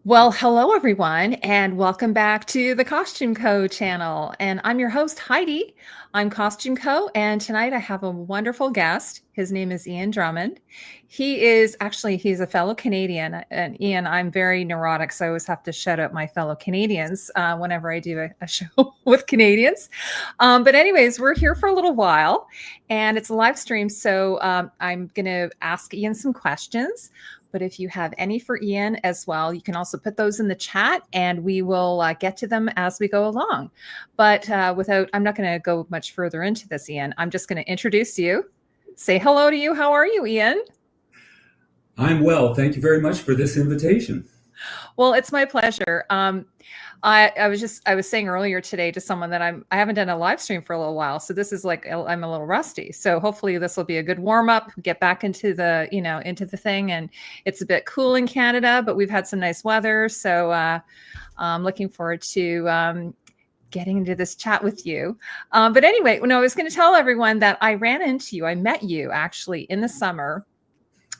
Well, hello everyone, and welcome back to the Costume Co channel. And I'm your host, Heidi. I'm Costume Co, and tonight I have a wonderful guest. His name is Ian Drummond. He's a fellow Canadian. And Ian, I'm very neurotic, so I always have to shout out my fellow Canadians whenever I do a show with Canadians. But anyways, we're here for a little while, and it's a live stream, so I'm going to ask Ian some questions. But if you have any for Ian as well, you can also put those in the chat and we will get to them as we go along. But I'm not going to go much further into this, Ian. I'm just going to introduce you, say hello to you. How are you, Ian? I'm well. Thank you very much for this invitation. Well, it's my pleasure. I was saying earlier today to someone that I haven't done a live stream for a little while, so this is like I'm a little rusty. So hopefully this will be a good warm up. Get back into the thing, and it's a bit cool in Canada, but we've had some nice weather, so I'm looking forward to getting into this chat with you. But anyway, I was going to tell everyone that I met you actually in the summer.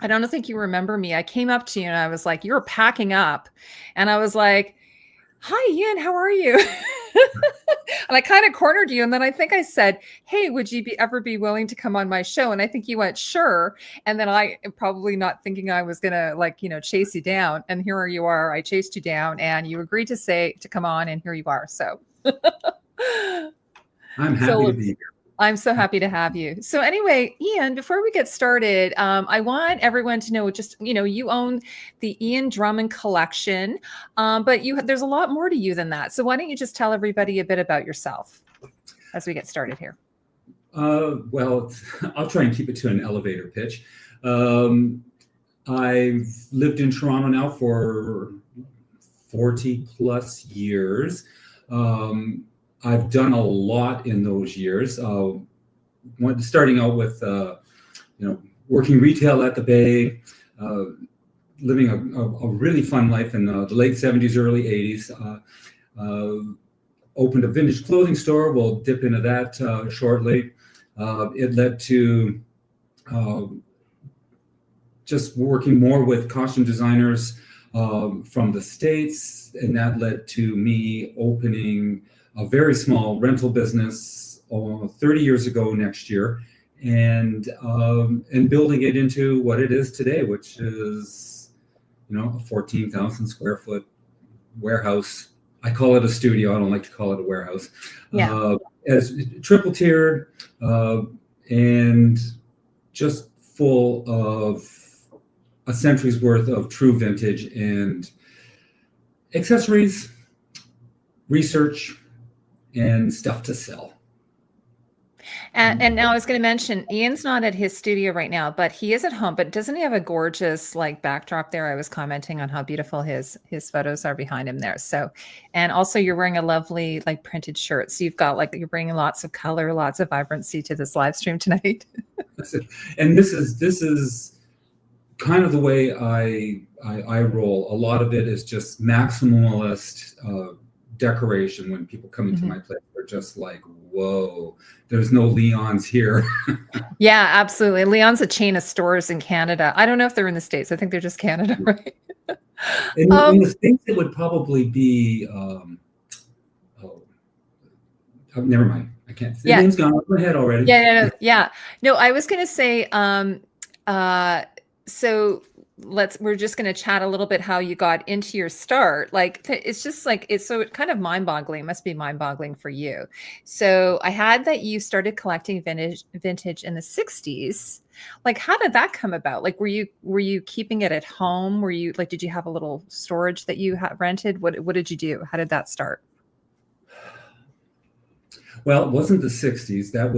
I don't think you remember me. I came up to you and I was like, you were packing up, and I was like, hi, Ian, how are you? And I kind of cornered you. And then I think I said, hey, would you ever be willing to come on my show? And I think you went, sure. And then I probably not thinking I was going to chase you down. And here you are. I chased you down and you agreed to come on. And here you are. So I'm happy to be here. I'm so happy to have you. So anyway, Ian, before we get started, I want everyone to know you own the Ian Drummond Collection, but there's a lot more to you than that. So why don't you just tell everybody a bit about yourself as we get started here? Well, I'll try and keep it to an elevator pitch. I've lived in Toronto now for 40 plus years. I've done a lot in those years. Starting out with, working retail at the Bay, living a really fun life in the late 70s, early 80s. Opened a vintage clothing store. We'll dip into that shortly. It led to just working more with costume designers from the States, and that led to me opening a very small rental business 30 years ago next year, and building it into what it is today, which is, a 14,000 square foot warehouse. I call it a studio. I don't like to call it a warehouse. Yeah. As triple tiered and just full of a century's worth of true vintage and accessories, research, and stuff to sell. And now I was going to mention, Ian's not at his studio right now, but he is at home. But doesn't he have a gorgeous backdrop there? I was commenting on how beautiful his photos are behind him there. So, and also you're wearing a lovely printed shirt. So you've got you're bringing lots of color, lots of vibrancy to this live stream tonight. And this is kind of the way I roll. A lot of it is just maximalist decoration. When people come into my place, they're just like, whoa, there's no Leon's here. Yeah, absolutely. Leon's a chain of stores in Canada. I don't know if they're in the States. I think they're just Canada, right? In the States, it would probably be never mind. I can't. The name's gone off my head already. Yeah. No, I was going to say, so we're just going to chat a little bit how you got into your start. It's just it's kind of mind-boggling. It must be mind-boggling for you. So I had that you started collecting vintage in the 60s. How did that come about? Were you keeping it at home? Were you did you have a little storage that you rented? What did you do? How did that start? Well, it wasn't the 60s. That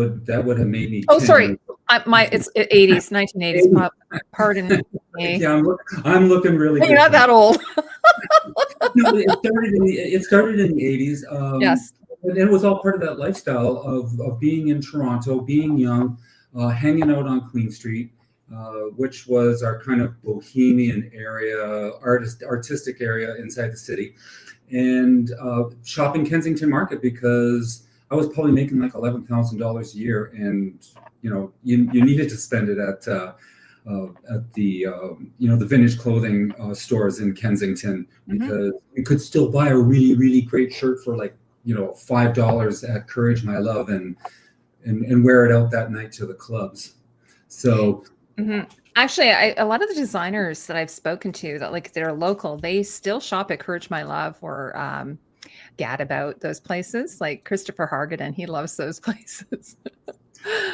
would have made me. Oh, sorry. It's 80s, 1980s. Pardon me. Yeah, I'm looking really. You're not that old. No, it started in the 80s. Yes. And it was all part of that lifestyle of being in Toronto, being young, hanging out on Queen Street, which was our kind of bohemian area, artistic area inside the city, and shopping Kensington Market because I was probably making $11,000 a year, and you needed to spend it at at the the vintage clothing stores in Kensington, because you could still buy a really, really great shirt for like $5 at Courage My Love and wear it out that night to the clubs. So actually, a lot of the designers that I've spoken to that like they're local, they still shop at Courage My Love or Gadabout, those places. Like Christopher Hargadon, he loves those places.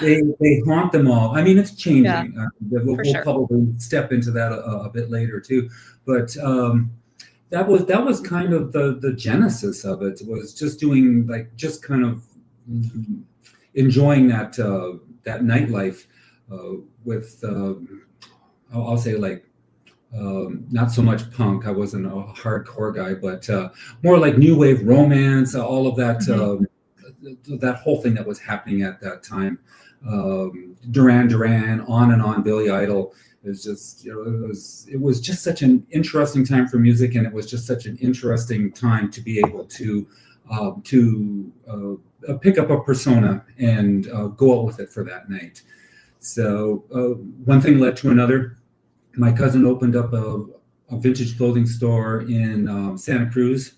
they haunt them all. I mean, it's changing. Yeah, We'll sure. probably step into that a bit later too, but that was kind of the genesis of it. Was just doing just kind of enjoying that nightlife with I'll say not so much punk. I wasn't a hardcore guy, but more like new wave romance, all of that that whole thing that was happening at that time. Duran Duran, on and on, Billy Idol. It was just it was just such an interesting time for music, and it was just such an interesting time to be able to pick up a persona and go out with it for that night. So one thing led to another. My cousin opened up a vintage clothing store in Santa Cruz,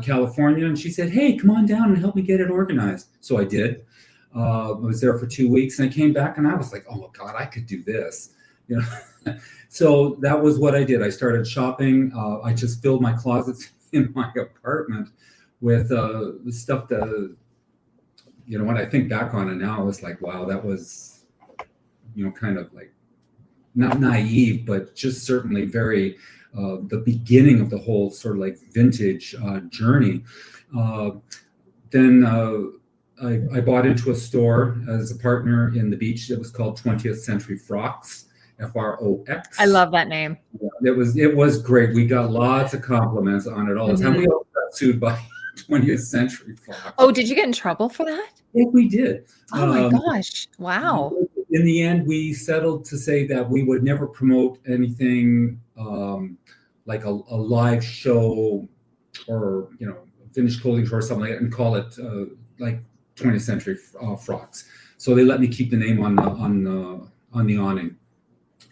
California, and she said, "Hey, come on down and help me get it organized." So I did. I was there for 2 weeks, and I came back, and I was like, "Oh my God, I could do this." So that was what I did. I started shopping. I just filled my closets in my apartment with stuff that, when I think back on it now, it's like, wow, that was, kind of like not naive, but just certainly very the beginning of the whole sort of like vintage journey. Then I bought into a store as a partner in the beach. It was called 20th Century Frocks. F-R-O-X. I love that name. Yeah, it was great. We got lots of compliments on it all the time. We also got sued by 20th Century Fox. Oh, did you get in trouble for that? Yeah, we did. Oh my gosh. Wow. In the end, we settled to say that we would never promote anything like a live show or, vintage clothing show or something like that and call it like 20th Century Frocks. So they let me keep the name on the awning.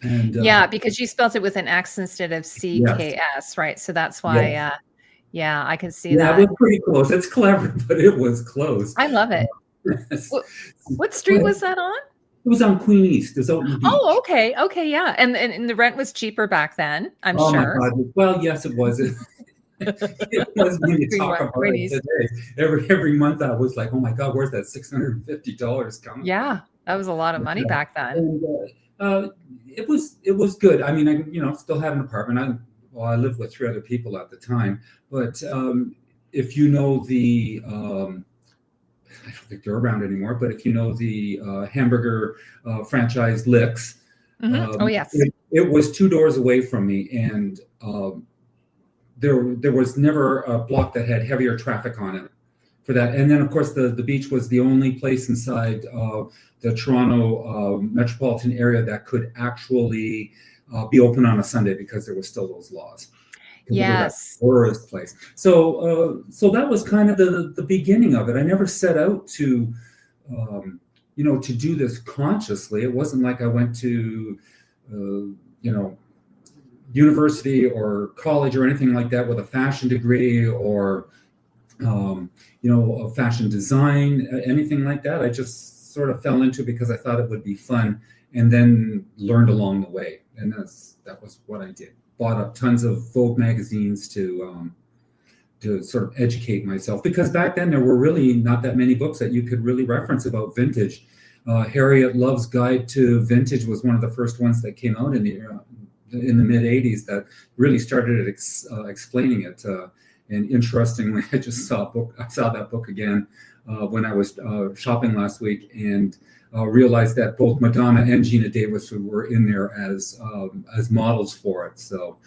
And yeah, because you spelled it with an X instead of CKS, right? So that's why, I can see that. Yeah, it was pretty close. It's clever, but it was close. I love it. What street was that on? It was on Queen East. It's out in the beach. Oh, okay. Okay, yeah. And the rent was cheaper back then, I'm sure. Oh my God. Well, yes, it was. It was when you talk about it today. Every month I was like, oh my God, where's that $650 coming? Yeah, that was a lot of money back then. And, it was good. I mean, I still had an apartment. I lived with 3 other people at the time. But if you know the, I don't think they're around anymore. But if you know the hamburger franchise Licks, oh yes, it was 2 doors away from me, and there was never a block that had heavier traffic on it for that. And then of course the beach was the only place inside the Toronto metropolitan area that could actually be open on a Sunday, because there was still those laws. Yes. Tourist place. So that was kind of the beginning of it. I never set out to to do this consciously. It wasn't like I went to university or college or anything like that with a fashion degree or a fashion design, anything like that. I just sort of fell into it because I thought it would be fun, and then learned along the way. And that was what I did. Bought up tons of Vogue magazines to sort of educate myself, because back then there were really not that many books that you could really reference about vintage. Harriet Love's Guide to Vintage was one of the first ones that came out in the mid 80s that really started explaining it. And interestingly, I just saw that book again when I was shopping last week, and realized that both Madonna and Gina Davis were in there as models for it. So,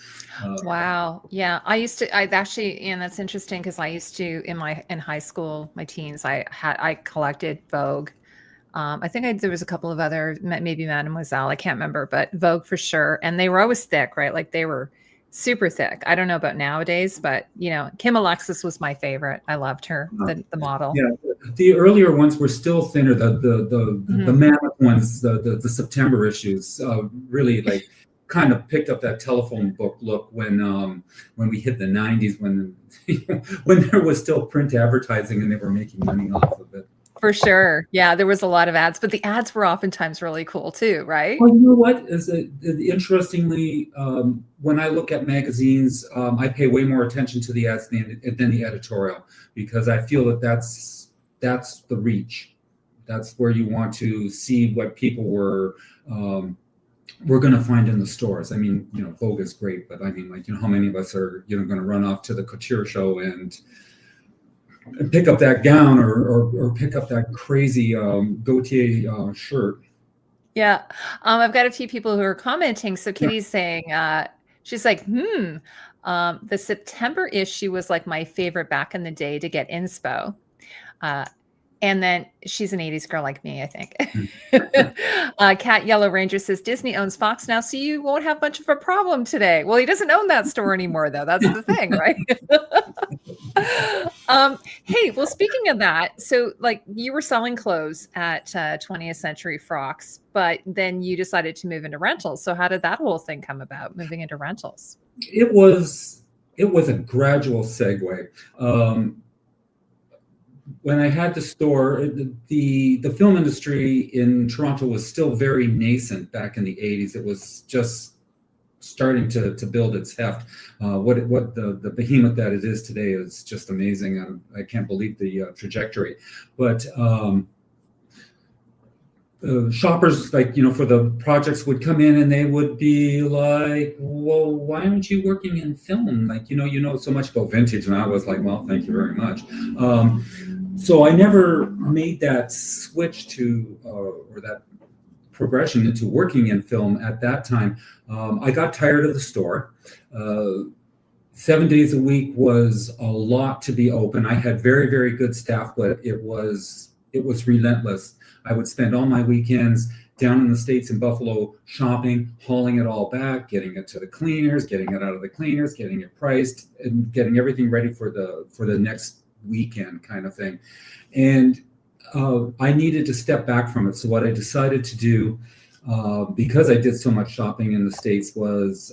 wow, yeah, I actually, and that's interesting because I used to in high school, my teens, I collected Vogue. I think there was a couple of other, maybe Mademoiselle, I can't remember, but Vogue for sure. And they were always thick, right? Like they were super thick. I don't know about nowadays, but Kim Alexis was my favorite. I loved her, the model. Yeah, The earlier ones were still thinner. The Mhm. mammoth ones, the September issues, really like kind of picked up that telephone book look when we hit the '90s, when when there was still print advertising and they were making money off of it. For sure. Yeah, there was a lot of ads, but the ads were oftentimes really cool too, right? Well, you know what? Interestingly, when I look at magazines, I pay way more attention to the ads than the editorial, because I feel that that's the reach. That's where you want to see what people were going to find in the stores. I mean, Vogue is great, but I mean, like, how many of us are going to run off to the couture show and pick up that gown or pick up that crazy Gautier shirt? Yeah. I've got a few people who are commenting. So Kitty's saying, she's like, the September issue was like my favorite back in the day to get inspo. And then she's an 80s girl like me, I think. Cat Yellow Ranger says, Disney owns Fox now, so you won't have much of a problem today. Well, he doesn't own that store anymore, though. That's the thing, right? Hey, well, speaking of that, so like you were selling clothes at 20th Century Frocks, but then you decided to move into rentals. So how did that whole thing come about, moving into rentals? It was a gradual segue. When I had the store, the film industry in Toronto was still very nascent back in the '80s. It was just starting to build its heft. What the behemoth that it is today is just amazing. I can't believe the trajectory. But shoppers, like, for the projects would come in and they would be like, well, why aren't you working in film? Like, you know so much about vintage. And I was like, well, thank you very much. So I never made that switch to or that progression into working in film at that time. I got tired of the store. 7 days a week was a lot to be open. I had very, very good staff, but it was relentless. I would spend all my weekends down in the States in Buffalo shopping, hauling it all back, getting it to the cleaners, getting it out of the cleaners, getting it priced, and getting everything ready for the next weekend kind of thing. And I needed to step back from it. So what I decided to do, because I did so much shopping in the States, was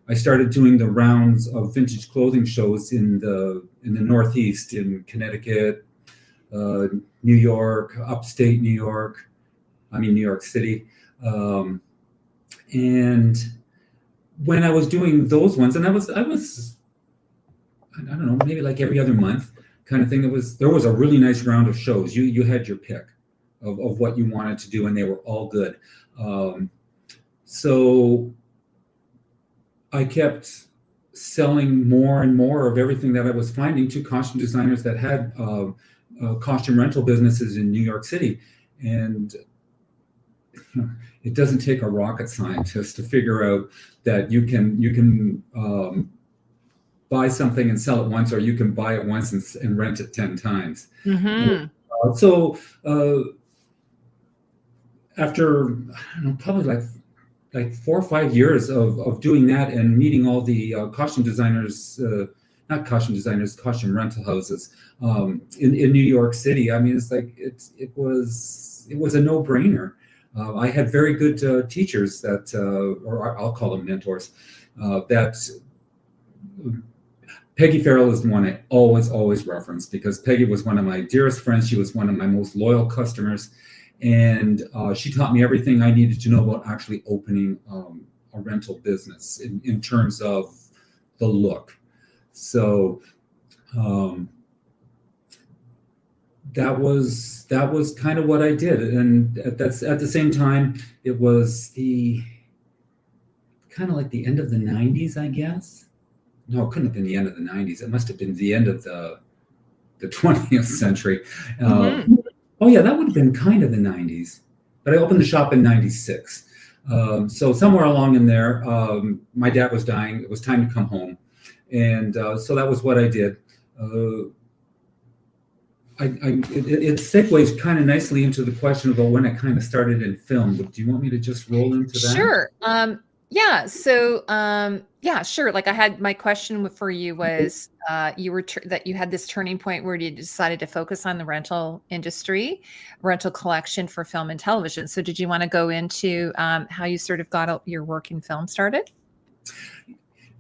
I started doing the rounds of vintage clothing shows in the Northeast, in Connecticut, New York, upstate New York, New York City. And when I was doing those ones, and I was, I don't know, maybe like every other month kind of thing, there was a really nice round of shows. You had your pick of what you wanted to do, and they were all good. So I kept selling more and more of everything that I was finding to costume designers that had costume rental businesses in New York City. And it doesn't take a rocket scientist to figure out that you can buy something and sell it once, or you can buy it once and rent it 10 times. Mm-hmm. So after, I don't know, probably like 4 or 5 years of doing that and meeting all the costume designers, not costume designers, costume rental houses in New York City, it's like it was a no-brainer. I had very good teachers that, or I'll call them mentors, that Peggy Farrell is the one I always reference, because Peggy was one of my dearest friends. She was one of my most loyal customers. And she taught me everything I needed to know about actually opening a rental business in terms of the look. So that was kind of what I did. And at the same time, it was the kind of like the end of the 90s, I guess. No, it couldn't have been the end of the 90s. It must have been the end of the 20th century. Mm-hmm. Oh yeah, that would have been kind of the 90s. But I opened the shop in 96. So somewhere along in there, my dad was dying. It was time to come home. And so that was what I did. It segues kind of nicely into the question about when I kind of started in film. But do you want me to just roll into that? Sure. Yeah. So, yeah, sure. Like I had my question for you was, you were that you had this turning point where you decided to focus on the rental industry, rental collection for film and television. So, did you want to go into how you sort of got your work in film started?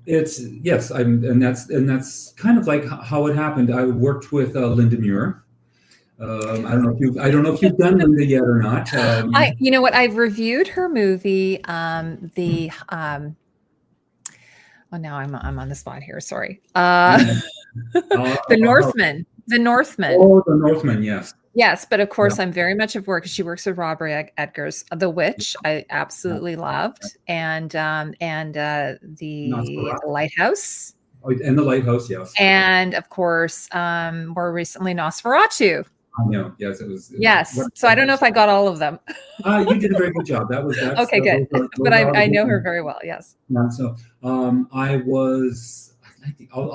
It's yes, and that's kind of like how it happened. I worked with Linda Muir. I don't know if you've done Linda yet or not. You know what? I've reviewed her movie, oh, now I'm on the spot here. Sorry. The Uh, Northman. The Northman. oh, the Northman, yes. Yes, but of Yeah. course, I'm very much of work. She works with Robert Edgar's The Witch. I absolutely loved, and the Nosferatu. Lighthouse, Oh, and the Lighthouse, yes. and of course, more recently Nosferatu. I know, yes, it was. Yes, so I don't know if I got all of them. You did a very good job. Okay, good. But I know her very well. Yes. Yeah, so I'll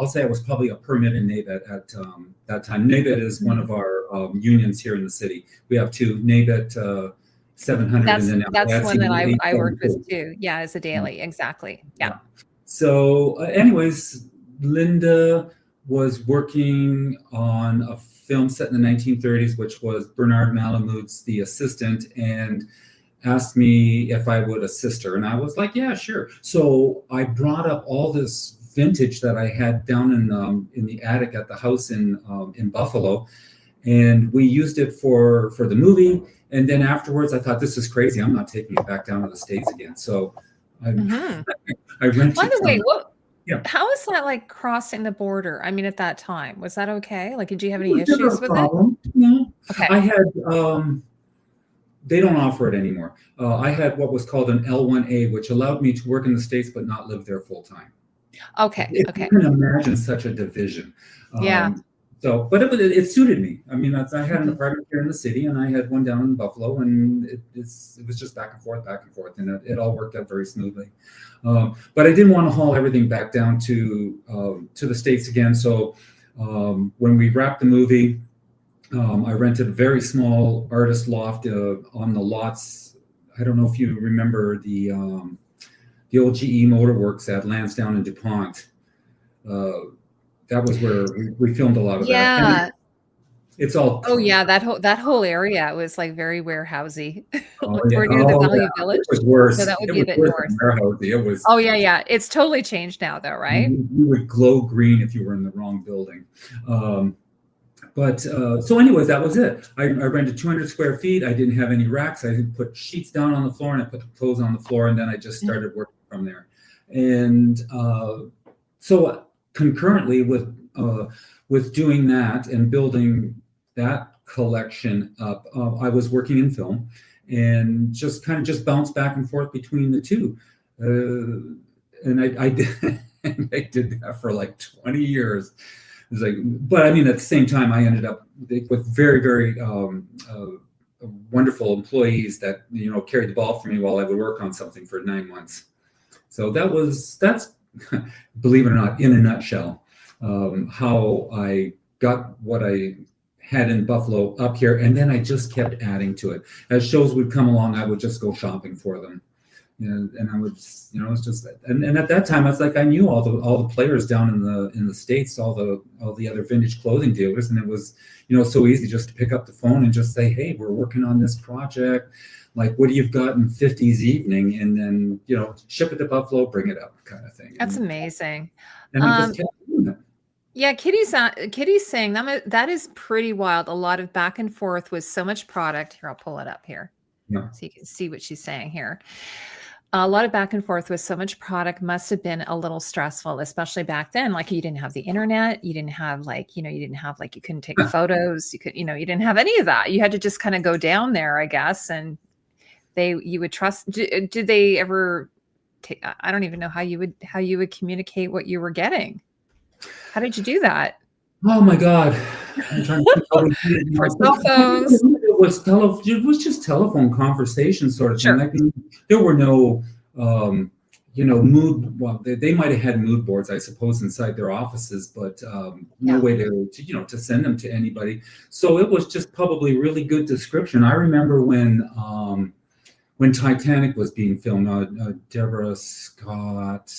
say I was probably a permit in NABET at that time. NABET is one of our unions here in the city. We have two, NABET 700, That's and then that's the one that I worked 72. with too. Yeah, as a daily. Exactly. Yeah. So, anyways, Linda was working on a film set in the 1930s, which was Bernard Malamud's The Assistant, and asked me if I would assist her. And I was like, yeah, sure. So I brought up all this vintage that I had down in the attic at the house in Buffalo, and we used it for the movie. And then afterwards, I thought, this is crazy. I'm not taking it back down to the States again. So I rented. By the way, Yeah. how is that like crossing the border? I mean, at that time, was that okay? Like, did you have any Was there issues a with problem? No. Okay. I had, they don't offer it anymore. I had what was called an L1A, which allowed me to work in the States but not live there full time. Okay. If Okay. you can imagine such a division. Yeah. So, but it suited me. I mean, I had an apartment here in the city, and I had one down in Buffalo, and it was just back and forth, and it all worked out very smoothly. But I didn't want to haul everything back down to the States again. So when we wrapped the movie, I rented a very small artist loft on the lots. I don't know if you remember the old GE Motorworks at Lansdowne and DuPont. That was where we filmed a lot of that. Yeah. It's all. Oh yeah, that whole area was like very warehousey. Oh, We're near the Value Village. It was worse. So that would It be a was bit worse north. than warehousey. It was. Oh yeah. It's totally changed now though, right? You would glow green if you were in the wrong building. So anyways, that was it. I rented 200 square feet. I didn't have any racks. I put sheets down on the floor, and I put the clothes on the floor, and then I just started working from there. And so concurrently with doing that and building that collection up, I was working in film and just bounced back and forth between the two. And I did, I did that for like 20 years. It was like, but I mean, at the same time, I ended up with very, very wonderful employees that, carried the ball for me while I would work on something for 9 months. So that's, believe it or not, in a nutshell, how I got what I had in Buffalo up here. And then I just kept adding to it. As shows would come along, I would just go shopping for them. And I would, it's just, and at that time, I was like, I knew all the players down in the States, all the other vintage clothing dealers. And it was, so easy just to pick up the phone and just say, hey, we're working on this project. Like, what do you've got in 50s evening? And then, ship it to Buffalo, bring it up, kind of thing. That's amazing. And I just kept doing that. Yeah, Kitty's saying that is pretty wild. A lot of back and forth with so much product. Here, I'll pull it up here. Yeah. So you can see what she's saying here. A lot of back and forth with so much product must have been a little stressful, especially back then. Like, you didn't have the internet, you didn't have you couldn't take photos, you didn't have any of that. You had to just kind of go down there, I guess, and you would trust. Did they ever I don't even know how you would communicate what you were getting. How did you do that? Oh my God! I'm trying to think for cell phones. It was just telephone conversation sort of Sure. thing. Like, there were no, mood. Well, they might have had mood boards, I suppose, inside their offices, but no way to send them to anybody. So it was just probably really good description. I remember when when Titanic was being filmed, Deborah Scott,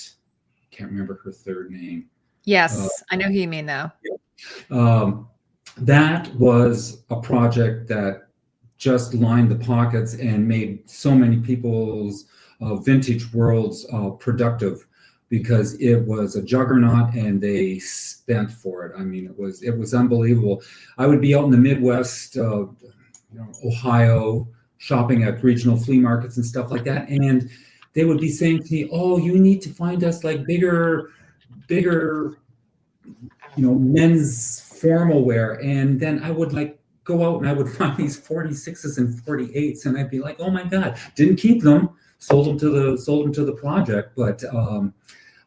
can't remember her third name. Yes, I know who you mean though. That was a project that just lined the pockets and made so many people's vintage worlds productive, because it was a juggernaut and they spent for it. I mean, it was unbelievable. I would be out in the Midwest, Ohio, shopping at regional flea markets and stuff like that, and they would be saying to me, "Oh, you need to find us like bigger, men's formal wear." And then I would like go out and I would find these 46s and 48s, and I'd be like, "Oh my God!" Didn't keep them, sold them to the project. But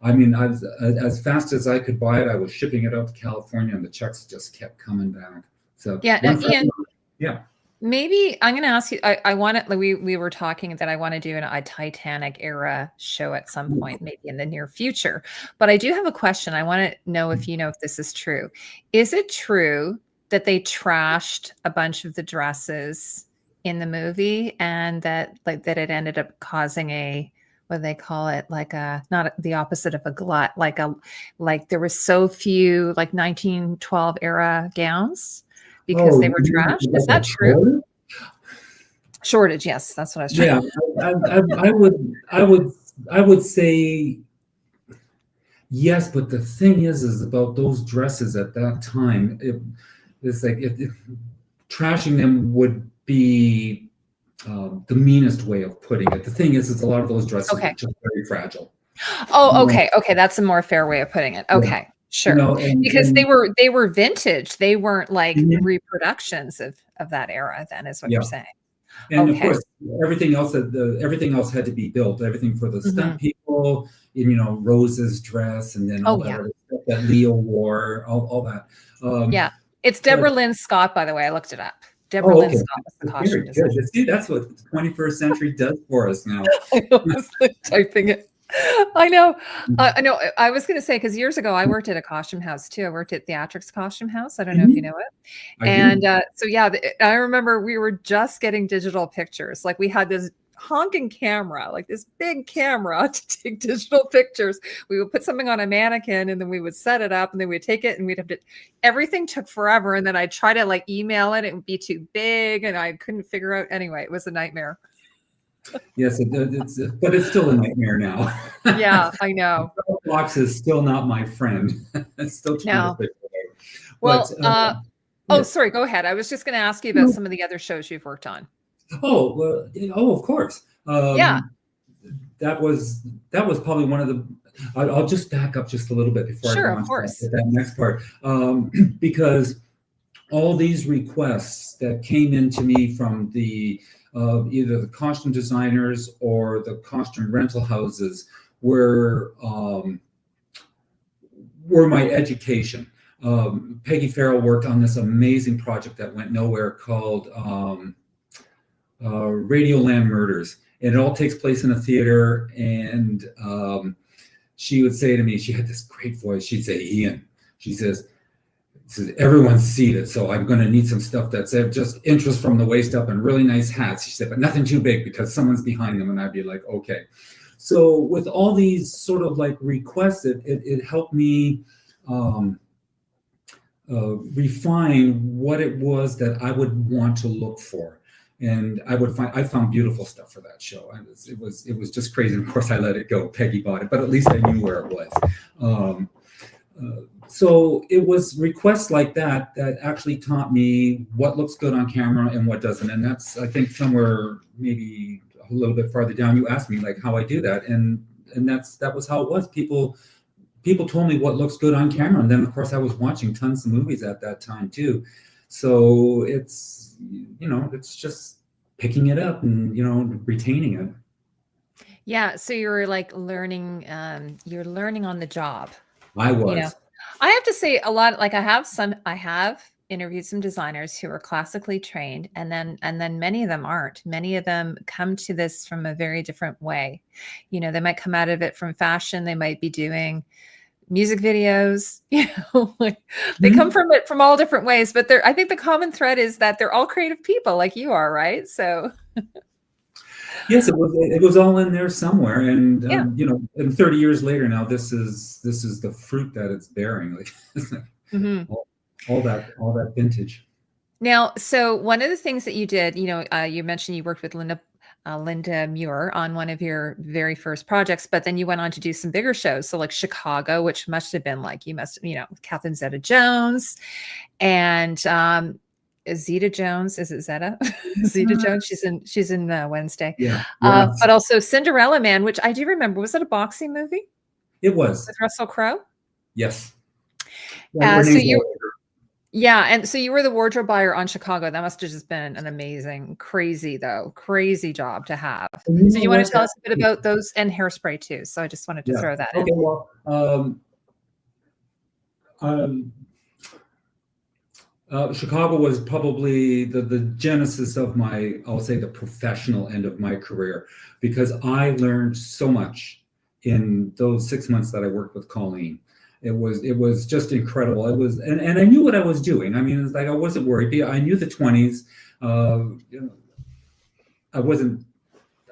I mean, as fast as I could buy it, I was shipping it out to California, and the checks just kept coming back. So yeah, Ian, yeah. Maybe I'm going to ask you. I want to. We were talking that I want to do a Titanic era show at some point, maybe in the near future. But I do have a question. I want to know if you know if this is true. Is it true that they trashed a bunch of the dresses in the movie, and that it ended up causing a, what do they call it, like a, not the opposite of a glut, like there were so few like 1912 era gowns because they were trashed? Is that true? Shortage, yes, that's what I was trying. Yeah, I would say yes, but the thing is about those dresses at that time, it's like trashing them would be the meanest way of putting it. The thing is a lot of those dresses are just very fragile. Oh, okay, okay, that's a more fair way of putting it. Okay. Yeah. Sure. Because they were vintage. They weren't like reproductions of that era, then, is what you're saying. And of course, everything else had to be built. Everything for the stunt people, Rose's dress, and then all that other stuff that Leo wore, all that. Yeah, it's Deborah Lynn Scott, by the way. I looked it up. Deborah Lynn Scott was the costume designer. See, that's what the 21st century does for us now. I was typing it. I know. I know. I was going to say, because years ago I worked at a costume house too. I worked at Theatrics Costume House. I don't know if you know it. So yeah, I remember we were just getting digital pictures. Like we had this honking camera, like this big camera to take digital pictures. We would put something on a mannequin and then we would set it up and then we'd take it and we'd have to, everything took forever. And then I'd try to like email it. It would be too big and I couldn't figure out. Anyway, it was a nightmare. Yes, but it's still a nightmare now. Yeah, I know. Box is still not my friend. It's still trying to figure it out. Well, sorry, go ahead. I was just going to ask you about some of the other shows you've worked on. Oh, of course. Yeah. That was probably one of the. I'll just back up just a little bit before I go on to that next part, because all these requests that came into me from the either the costume designers or the costume rental houses were my education. Peggy Farrell worked on this amazing project that went nowhere called Radioland Murders. And it all takes place in a theater. And she would say to me, she had this great voice. She'd say, "Ian," she says, "everyone's seated, so I'm going to need some stuff that's just interest from the waist up and really nice hats." She said, "but nothing too big because someone's behind them." And I'd be like, okay. So with all these sort of like requests, it helped me refine what it was that I would want to look for. And I found beautiful stuff for that show. It was just crazy. And of course, I let it go. Peggy bought it, but at least I knew where it was. So it was requests like that actually taught me what looks good on camera and what doesn't. And that's, I think, somewhere maybe a little bit farther down, you asked me like how I do that. And that was how it was. People told me what looks good on camera. And then of course I was watching tons of movies at that time too. So it's just picking it up and, retaining it. Yeah. So you're like learning, you're learning on the job. I was. I have to say a lot, like I have interviewed some designers who are classically trained, and then many of them aren't. Many of them come to this from a very different way. They might come out of it from fashion. They might be doing music videos, like they come from it from all different ways, but I think the common thread is that they're all creative people like you are, right? So Yes, it was all in there somewhere, and Yeah. and 30 years later now, this is the fruit that it's bearing. Like Hmm. all that vintage. Now, so one of the things that you did, you mentioned you worked with Linda Muir on one of your very first projects, but then you went on to do some bigger shows. So like Chicago, which must have been like, Catherine Zeta-Jones and Zeta Jones. Is it Zeta? Zeta Jones. She's in Wednesday. Yeah, yeah, But also Cinderella Man, which I do remember. Was it a boxing movie it was. with Russell Crowe? Yes. Yeah, her So name's you all Yeah, and so you were the wardrobe buyer on Chicago. That must have just been an amazing, crazy job to have. and you So know you want what? to tell us a bit about those and Hairspray too? So I just wanted to Yeah. throw that in. Okay. Well, um, Chicago was probably the genesis of I'll say, the professional end of my career, because I learned so much in those 6 months that I worked with Colleen. It was just incredible. And I knew what I was doing. I mean, it's like I wasn't worried. I knew the 20s. I wasn't.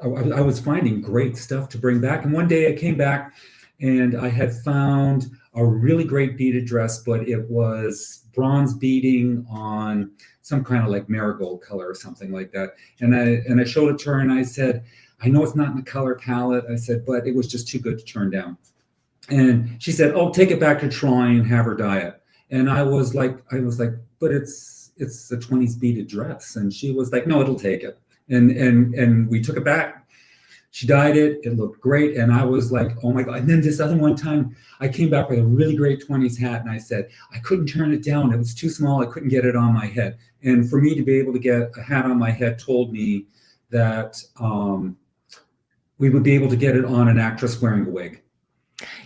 I was finding great stuff to bring back. And one day I came back and I had found a really great beaded dress, but it was bronze beading on some kind of like marigold color or something like that. And I showed it to her and I said, I know it's not in the color palette. I said, but it was just too good to turn down. And she said, "Oh, take it back to Troy and have her dye it." And I was like, but it's a 20s beaded dress. And she was like, "No, it'll take it." And we took it back. She dyed it. It looked great. And I was like, oh my God. And then this other one time, I came back with a really great 20s hat. And I said, I couldn't turn it down. It was too small. I couldn't get it on my head. And for me to be able to get a hat on my head told me that we would be able to get it on an actress wearing a wig.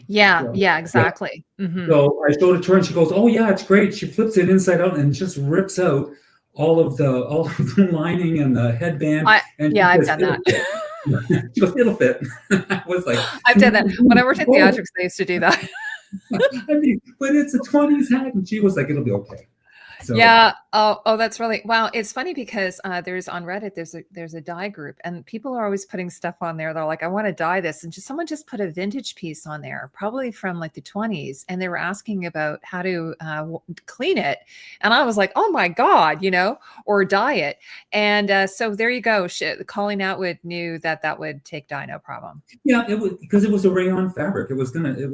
Yeah, exactly. Mm-hmm. So I showed it to her and she goes, "Oh yeah, it's great." She flips it inside out and just rips out all of the lining and the headband. And she I've says, done that. she goes, "It'll fit." I was like, I've done that. When I worked in theatrics, I used to do that. I mean, but it's a 20s hat, and she was like, "It'll be okay." So Yeah. Oh, that's really wow. It's funny because there's on Reddit, there's a dye group, and people are always putting stuff on there. They're like, I want to dye this, and someone just put a vintage piece on there, probably from like the 20s, and they were asking about how to clean it, and I was like, oh my God, or dye it, and so there you go. Calling Outwood knew that would take dye, no problem. yeah, it was because it was a rayon fabric. It was gonna take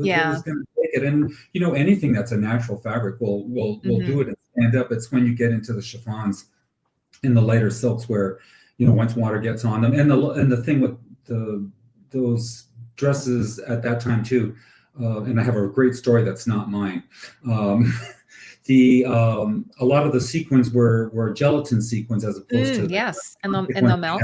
it, and anything that's a natural fabric will do it and stand up. It's when you get into the chiffons and the lighter silks where once water gets on them, and the thing with those dresses at that time too, and I have a great story that's not mine. A lot of the sequins were gelatin sequins as opposed to yes, and they'll melt.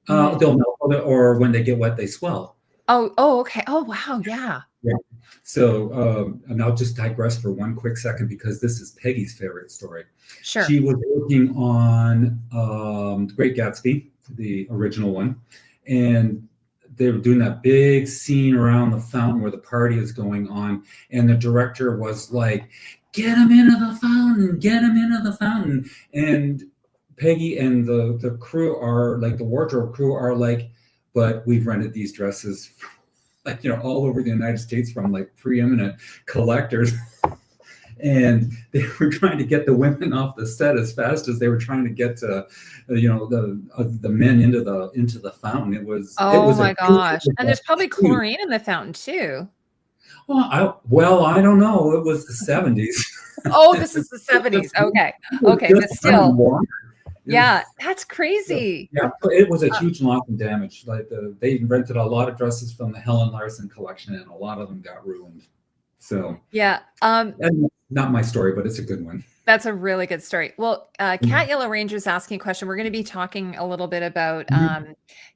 They'll melt, or when they get wet, they swell. Oh, okay. Oh, wow. Yeah. Yeah. So, and I'll just digress for one quick second because this is Peggy's favorite story. Sure. She was working on The Great Gatsby, the original one, and they were doing that big scene around the fountain where the party is going on, and the director was like, "Get him into the fountain, get him into the fountain." And Peggy and the crew are like, the wardrobe crew are like, "But we've rented these dresses like all over the United States from like preeminent collectors." And they were trying to get the women off the set as fast as they were trying to get to the men into the fountain. It was my gosh. And there's probably chlorine in the fountain too. Well, I don't know. It was the 70s. Oh, this is the 70s. Okay, but still. Yeah, that's crazy. Yeah, it was a huge loss and damage. Like they rented a lot of dresses from the Helen Larson collection, and a lot of them got ruined. So yeah, and not my story, but it's a good one. That's a really good story. Well, Cat Yellow Ranger is asking a question. We're going to be talking a little bit about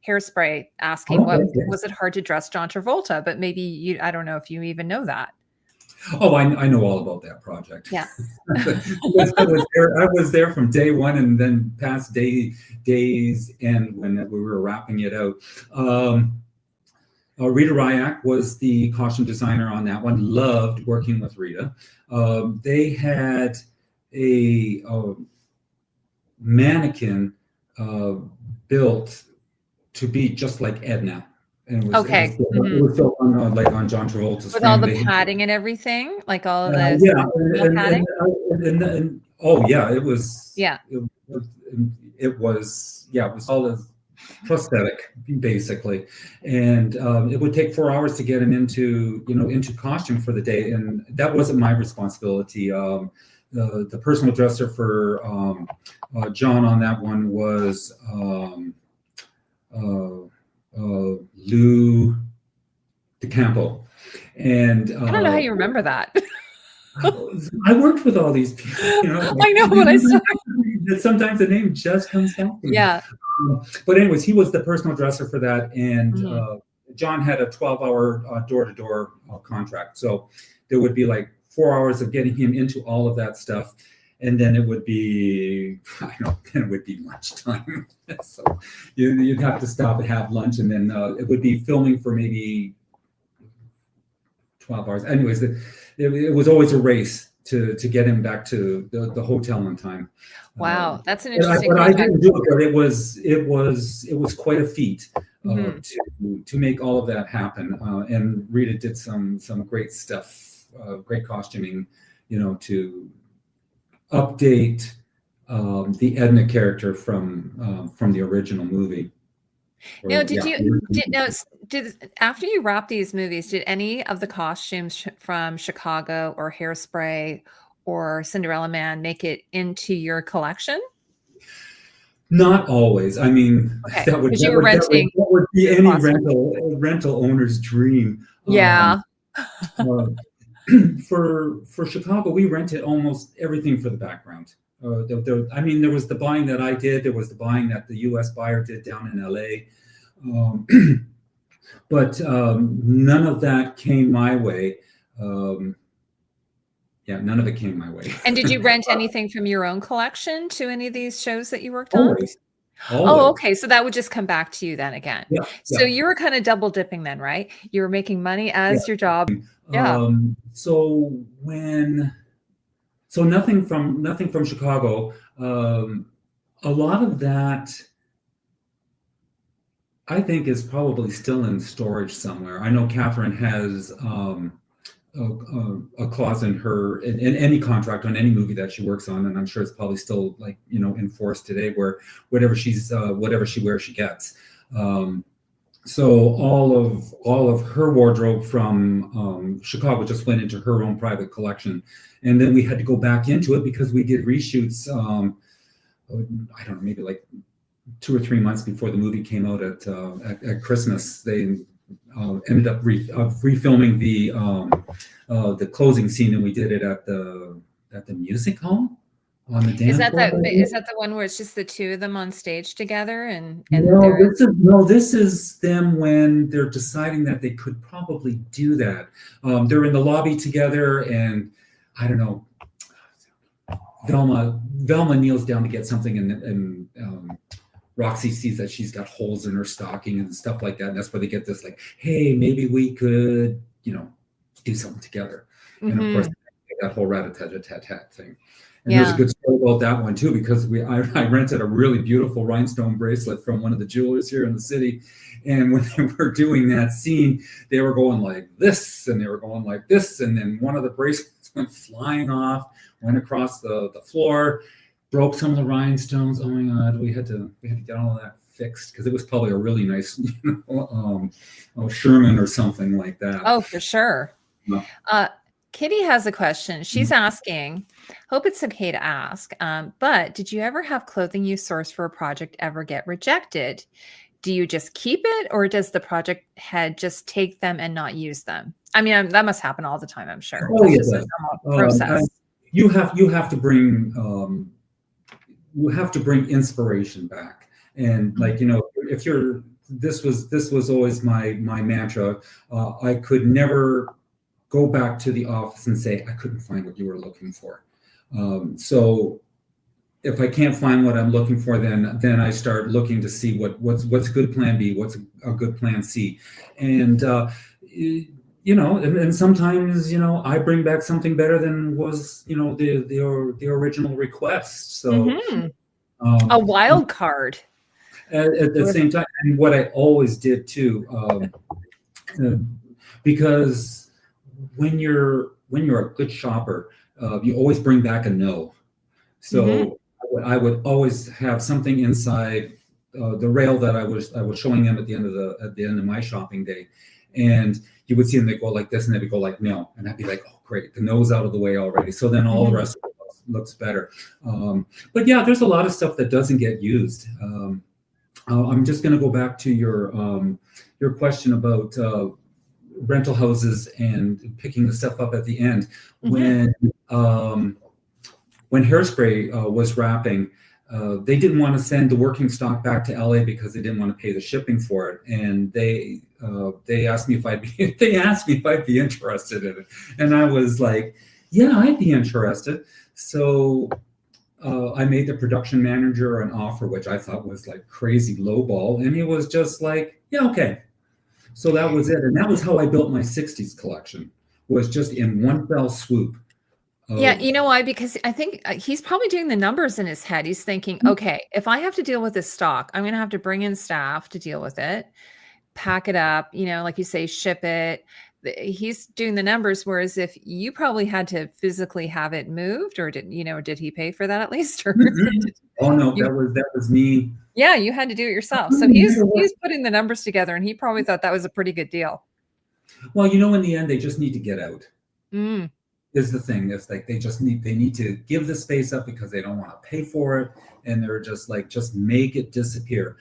Hairspray, asking was it hard to dress John Travolta? But maybe I don't know if you even know that. Oh, I know all about that project. Yeah. I was there from day one, and then past days end when we were wrapping it out. Rita Ryak was the costume designer on that one. Loved working with Rita. They had a mannequin built to be just like Edna. And Okay. it was built on like on John Travolta's With frame. all the padding and everything, like all of the Yeah, padding. and oh yeah, it was Yeah. it was all the prosthetic basically, and it would take 4 hours to get him into into costume for the day, and that wasn't my responsibility. The personal dresser for John on that one was Lou DeCampo, and I don't know how you remember that. I worked with all these people, I know, but sometimes the name just comes back to me. Yeah. But anyways, he was the personal dresser for that, and John had a 12-hour door-to-door contract, so there would be like 4 hours of getting him into all of that stuff, and then it would be lunchtime. So you'd have to stop and have lunch, and then it would be filming for maybe 12 hours. Anyways, it was always a race to get him back to the hotel on time. Wow, that's an interesting. But I didn't do it, but it was quite a feet to make all of that happen. And Rita did some great stuff, great costuming, to update the Edna character from the original movie. Now, did after you wrapped these movies, did any of the costumes from Chicago or Hairspray or Cinderella Man make it into your collection? Not always. I mean, Okay. that would be any rental owner's dream. Yeah. For Chicago, we rented almost everything for the background. There was the buying that I did. There was the buying that the U.S. buyer did down in L.A. But none of that came my way. None of it came my way. And did you rent anything from your own collection to any of these shows that you worked on? Always. Oh, okay. So that would just come back to you then again. Yeah, so you were kind of double dipping then, right? You were making money as your job. Yeah. So nothing from Chicago. A lot of that, I think, is probably still in storage somewhere. I know Catherine has a clause in any contract on any movie that she works on, and I'm sure it's probably still in force today, where whatever she wears, she gets. So all of her wardrobe from Chicago just went into her own private collection, and then we had to go back into it because we did reshoots. I don't know, maybe like 2 or 3 months before the movie came out at Christmas. They ended up refilming the closing scene, and we did it at the music hall on the dance. Is that the one where it's just the two of them on stage together? And this is them when they're deciding that they could probably do that. They're in the lobby together, and I don't know. Velma kneels down to get something, and Roxy sees that she's got holes in her stocking and stuff like that, and that's where they get this hey, maybe we could do something together. And of course that whole rat-a-tat-tat-tat thing. And there's a good story about that one too, because I rented a really beautiful rhinestone bracelet from one of the jewelers here in the city, and when they were doing that scene, they were going like this, and they were going like this, and then one of the bracelets went flying off, went across the floor, broke some of the rhinestones. Oh my God, we had to get all of that fixed, because it was probably a really nice Sherman or something like that. Oh, for sure. No. Kitty has a question. She's asking, hope it's okay to ask, but did you ever have clothing you sourced for a project ever get rejected? Do you just keep it, or does the project head just take them and not use them? I mean, that must happen all the time, I'm sure. Oh, yes. Process. You have to bring inspiration back, and if you're this was always my mantra. I could never go back to the office and say I couldn't find what you were looking for. So if I can't find what I'm looking for, then I start looking to see what's good plan B, what's a good plan C, and and sometimes I bring back something better than was the original request. So a wild card. at the same time. And what I always did too, because when you're a good shopper, you always bring back a no. So I would always have something inside the rail that I was showing them at the end of my shopping day, and you would see them, they go like this, and they would go like no, and I'd be like, oh great, the no's out of the way already. So then all the rest of it looks better. But yeah, there's a lot of stuff that doesn't get used. I'm just going to go back to your question about rental houses and picking the stuff up at the end. When Hairspray was wrapping, they didn't want to send the working stock back to LA because they didn't want to pay the shipping for it, and they asked me if I'd be interested in it, and I was like, yeah, I'd be interested. So I made the production manager an offer, which I thought was like crazy lowball, and he was just like, yeah, okay. So that was it, and that was how I built my '60s collection. Was just in one fell swoop. Yeah, you know why? Because I think he's probably doing the numbers in his head. He's thinking, okay, if I have to deal with this stock, I'm going to have to bring in staff to deal with it, pack it up, like you say, ship it. He's doing the numbers. Whereas if you probably had to physically have it moved, or did he pay for that at least? Or oh no, that was me. Yeah, you had to do it yourself. So he's putting the numbers together, and he probably thought that was a pretty good deal. Well, in the end, they just need to get out. Is the thing. It's like they need to give the space up because they don't want to pay for it, and they're just like, just make it disappear.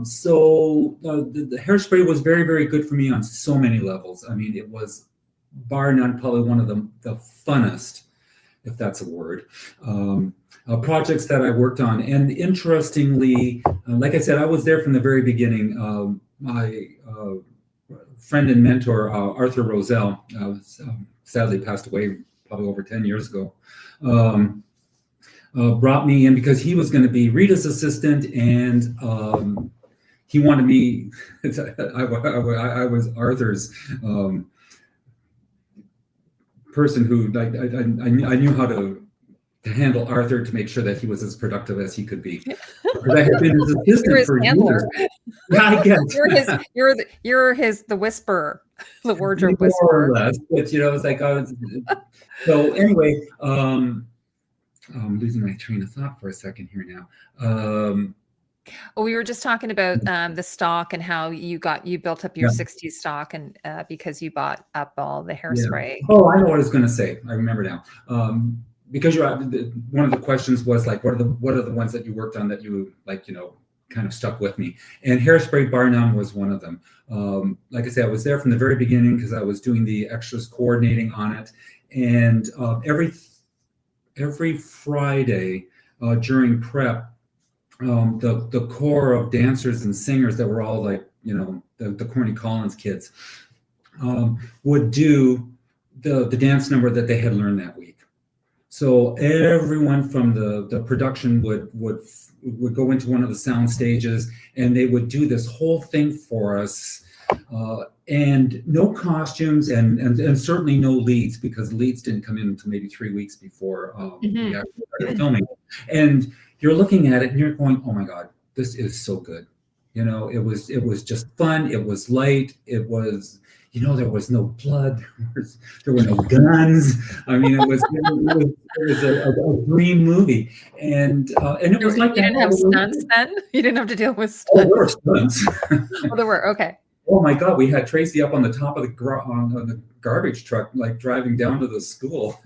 So the Hairspray was very, very good for me on so many levels. I mean, it was bar none probably one of the funnest, if that's a word, projects that I worked on. And interestingly, like I said, I was there from the very beginning. My friend and mentor, Arthur Roselle, sadly passed away probably over 10 years ago, brought me in because he was going to be Rita's assistant, and he wanted me, I was Arthur's person who, like, I knew how to handle Arthur to make sure that he was as productive as he could be. Because I had been his assistant for years. Yeah, I guess. You're the whisperer, the wardrobe whisperer. More or less, but it's like so anyway, I'm losing my train of thought for a second here now. We were just talking about the stock and how you built up your 60s stock, and because you bought up all the Hairspray. Yeah. Oh, I know what I was going to say. I remember now. Because one of the questions was like, what are the ones that you worked on that you like, kind of stuck with me? And Hairspray bar none was one of them. Like I said, I was there from the very beginning because I was doing the extras coordinating on it, and every Friday during prep, the core of dancers and singers that were all like, the Corny Collins kids would do the dance number that they had learned that week. So everyone from the production would go into one of the sound stages, and they would do this whole thing for us, and no costumes, and certainly no leads, because leads didn't come in until maybe 3 weeks before we actually started filming. And you're looking at it and you're going, oh my God, this is so good. It was just fun. It was light. It was, there was no blood. There were no guns. I mean, it was a dream movie, and it was like, you didn't have stunts then. You didn't have to deal with stunts. Oh, there were stunts. Oh, there were. Okay. Oh my God, we had Tracy up on the top of the garbage truck, like driving down to the school.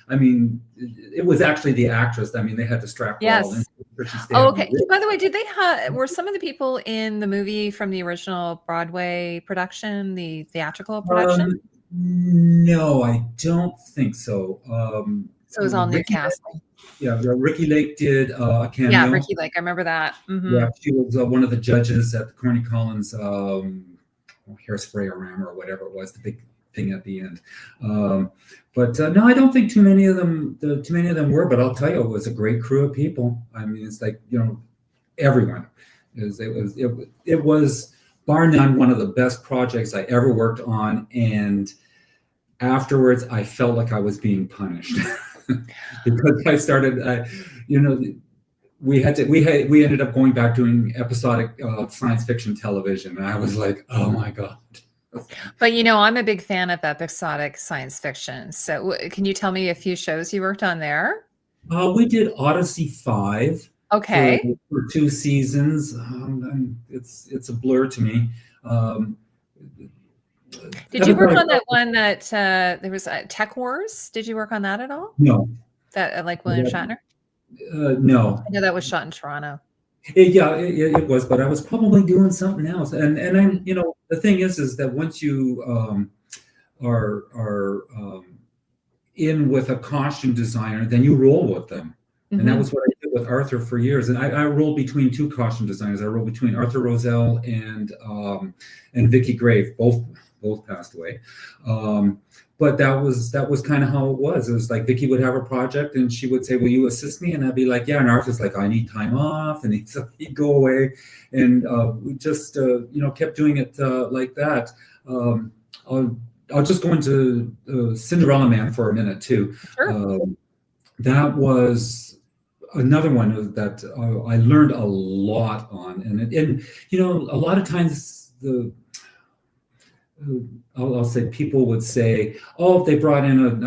I mean, it was actually the actress. I mean, they had to strap her all in. Oh, okay. By the way, were some of the people in the movie from the original Broadway production, the theatrical production? No, I don't think so. So it was all new casting. Yeah, Ricky Lake did a cameo. Yeah, Ricky Lake. I remember that. Mm-hmm. Yeah, she was one of the judges at the Corny Collins Hairspray or Ram or whatever it was, the big thing at the end. But no, I don't think too many of them were. But I'll tell you, it was a great crew of people. I mean, it's like, everyone. It was bar none one of the best projects I ever worked on, and afterwards I felt like I was being punished because I started, we ended up going back doing episodic science fiction television, and I was like, oh my god. But I'm a big fan of episodic science fiction. So can you tell me a few shows you worked on there? We did Odyssey 5 Okay. for 2 seasons. And it's a blur to me. Did you work on that one that there was Tech Wars? Did you work on that at all? No. That like William Shatner? No. I know that was shot in Toronto. It was, but I was probably doing something else. And I'm, the thing is that once you are in with a costume designer, then you roll with them. Mm-hmm. And that was what I did with Arthur for years. And I rolled between 2 costume designers. I rolled between Arthur Roselle and Vicky Grave. Both passed away. But that was kind of how it was. It was like Vicky would have a project and she would say, will you assist me? And I'd be like, yeah. And Arthur's like, I need time off. And he'd go away. And we just, kept doing it like that. I'll just go into Cinderella Man for a minute too. Sure. That was another one that I learned a lot on. And a lot of times I'll say people would say, oh, if they brought in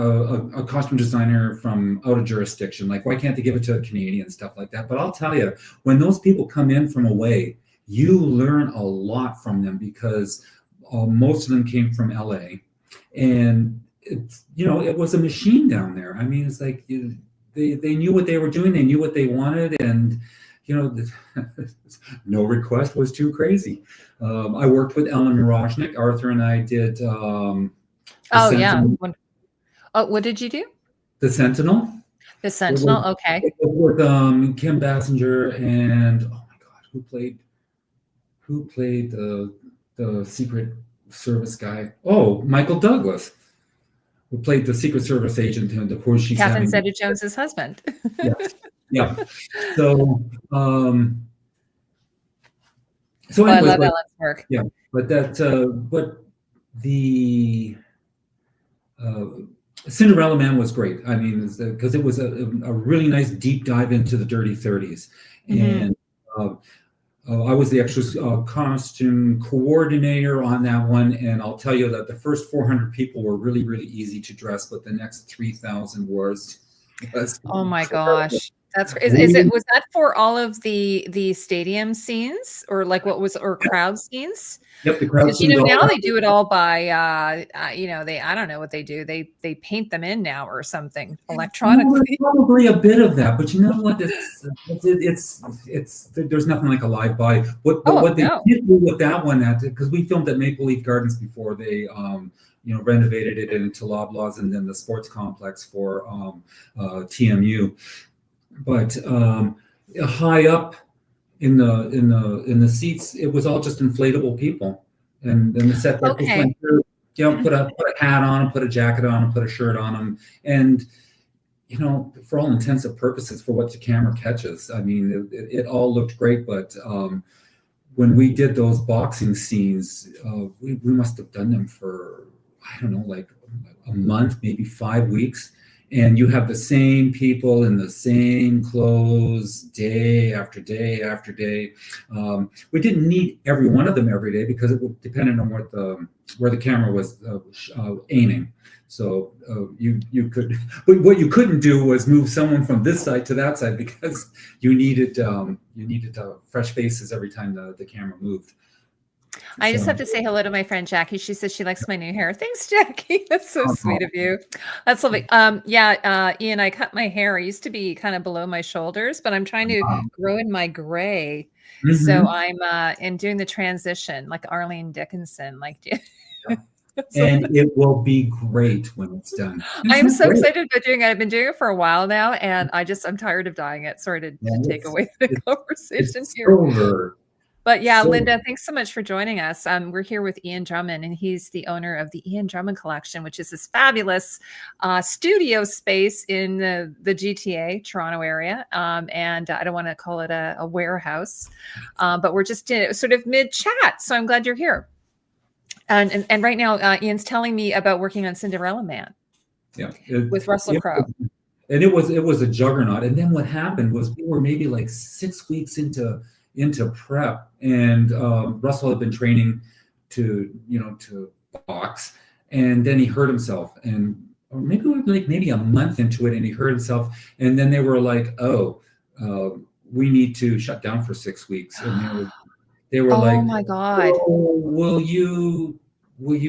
a costume designer from out of jurisdiction, like why can't they give it to a Canadian, stuff like that. But I'll tell you, when those people come in from away, you learn a lot from them because most of them came from LA, and it was a machine down there. I mean, it's like they knew what they were doing, they knew what they wanted, and no request was too crazy. I worked with Ellen Mirojnik. Arthur and I did. What did you do? The Sentinel. The Sentinel. Okay. With Kim Basinger and oh my God, who played the Secret Service guy? Oh, Michael Douglas, who played the Secret Service agent, and of course she's Catherine Zeta-Jones's husband. Yeah. So I love Ellen's work. Yeah, but the Cinderella Man was great. I mean, because it was a really nice deep dive into the dirty 30s. Mm-hmm. And I was the extra costume coordinator on that one. And I'll tell you that the first 400 people were really, really easy to dress, but the next 3,000 was oh my gosh. Was that for all of the stadium scenes or crowd scenes? Yep, the crowd scenes. Now they do it all by I don't know what they do. They paint them in now or something electronically. Probably a bit of that, but you know what? It's there's nothing like a live buy. What they did do with that one, because we filmed at Maple Leaf Gardens before they renovated it into Loblaws and then the sports complex for TMU. But high up in the seats, it was all just inflatable people, and then the set directors went through, put a hat on them, put a jacket on them, put a shirt on them, and for all intents and purposes, for what the camera catches, I mean, it all looked great. But when we did those boxing scenes, we must have done them for I don't know, like a month, maybe 5 weeks. And you have the same people in the same clothes day after day after day. We didn't need every one of them every day because it depended on where the camera was aiming. So you could, but what you couldn't do was move someone from this side to that side because you needed fresh faces every time the camera moved. I just have to say hello to my friend Jackie. She says she likes my new hair. Thanks, Jackie. That's so sweet of you. That's lovely. Ian, I cut my hair. I used to be kind of below my shoulders, but I'm trying to grow in my gray. Mm-hmm. So I'm doing the transition like Arlene Dickinson. And it will be great when it's done. I'm so excited about doing it. I've been doing it for a while now, and I'm tired of dyeing it. Sorry to take away the conversation here. Over. But Linda, thanks so much for joining us. We're here with Ian Drummond, and he's the owner of the Ian Drummond Collection, which is this fabulous studio space in the GTA, Toronto area. And I don't want to call it a warehouse, but we're just sort of mid-chat. So I'm glad you're here. And right now, Ian's telling me about working on Cinderella Man with Russell Crowe. and it was a juggernaut. And then what happened was we were maybe like 6 weeks into prep, and Russell had been training to box, and then he hurt himself, and or maybe a month into it, and he hurt himself, and then they were like, oh, we need to shut down for 6 weeks, and they were Oh like, my God. oh, will you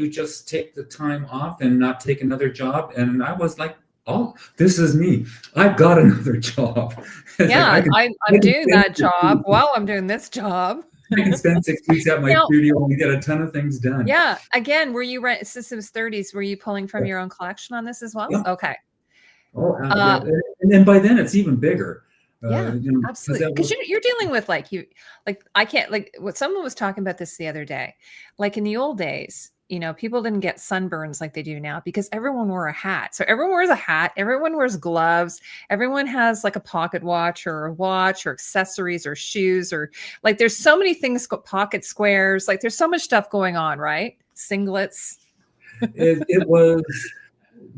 just take the time off and not take another job? And I was like, oh, this is me. I've got another job. It's Yeah, like, I'm doing that job while I'm doing this job. I can spend 6 weeks at my Now, studio and get a ton of things done. yeah, again, were you since it was 30s, were you pulling from your own collection on this as well? Yeah. Okay. Oh, yeah. And then by then it's even bigger. Yeah, Because absolutely. Because you're dealing with like I can't, like, what someone was talking about this the other day. Like in the old days, people didn't get sunburns like they do now because everyone wore a hat. So everyone wears a hat, everyone wears gloves, everyone has like a pocket watch or a watch or accessories or shoes, or like there's so many things, pocket squares, like there's so much stuff going on, right? Singlets. it was.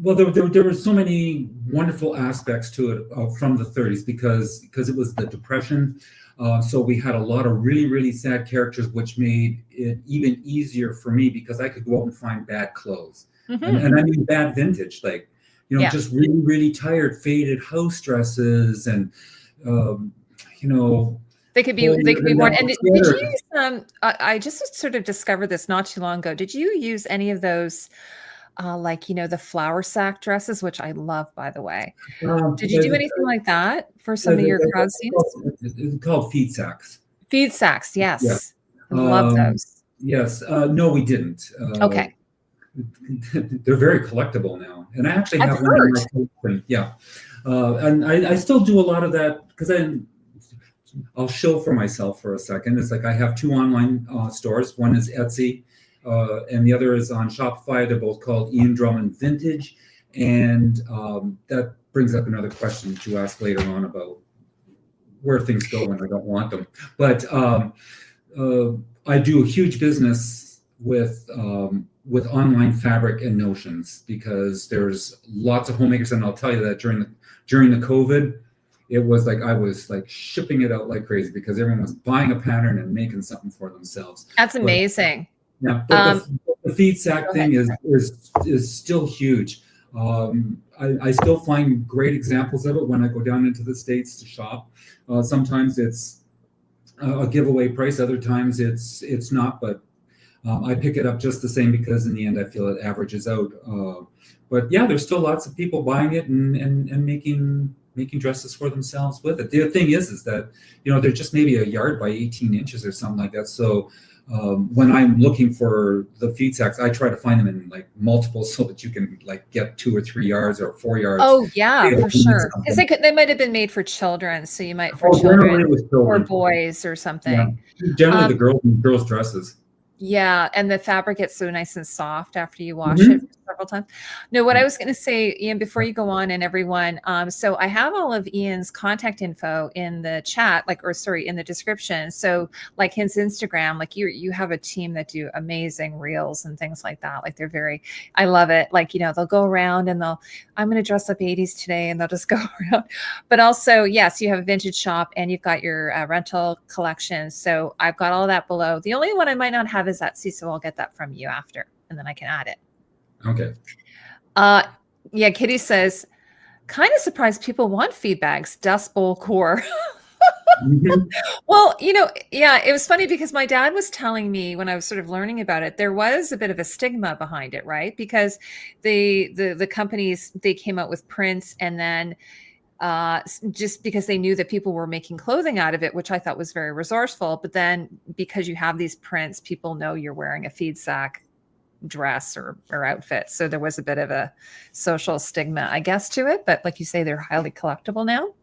Well, there were so many wonderful aspects to it from the 30s because it was the Depression. So we had a lot of really, really sad characters, which made it even easier for me because I could go out and find bad clothes. Mm-hmm. And I mean bad vintage, like, just really, really tired, faded house dresses, and, they could be worn. And did you use, I just sort of discovered this not too long ago. Did you use any of those, like, the flour sack dresses, which I love, by the way? Did you do anything like that for some of your crowd scenes? It's called feed sacks. Feed sacks, yes. Yeah. I love those. Yes. No, we didn't. Okay. They're very collectible now. And I actually have I've heard. one in my collection. Yeah. And I still do a lot of that because I'll show for myself for a second. It's like I have two online stores. One is Etsy, and the other is on Shopify. They're both called Ian Drummond Vintage. And that brings up another question to ask later on about where things go when I don't want them. But I do a huge business with online fabric and notions because there's lots of homemakers, and I'll tell you that during the COVID, it was like I was like shipping it out like crazy because everyone was buying a pattern and making something for themselves. That's amazing. But the feed sack thing is still huge. I still find great examples of it when I go down into the States to shop. Sometimes it's a giveaway price, other times it's not, but I pick it up just the same because in the end I feel it averages out. But yeah, there's still lots of people buying it and making dresses for themselves with it. The thing is that they're just maybe a yard by 18 inches or something like that. So when I'm looking for the feed sacks, I try to find them in like multiples so that you can like get 2 or 3 yards or 4 yards. Oh yeah, for sure. Because they might have been made for children, so you might for children or boys or something. Yeah. Generally, the girls' dresses. Yeah, and the fabric gets so nice and soft after you wash it several times. No, what I was going to say, Ian, before you go on, and everyone, so I have all of Ian's contact info in the chat, in the description. So like his Instagram, like you have a team that do amazing reels and things like that. Like I love it. Like, they'll go around and I'm going to dress up 80s today, and they'll just go around. But also, yes, you have a vintage shop and you've got your rental collection. So I've got all that below. The only one I might not have is Etsy, so I'll get that from you after, and then I can add it. Okay. Yeah, Kitty says, kind of surprised people want feed bags, Dust Bowl core. Well, yeah, it was funny because my dad was telling me when I was sort of learning about it, there was a bit of a stigma behind it, right? Because the companies, they came out with prints, and then just because they knew that people were making clothing out of it, which I thought was very resourceful. But then because you have these prints, people know you're wearing a feed sack dress or outfit. So there was a bit of a social stigma, I guess, to it. But like you say, they're highly collectible now.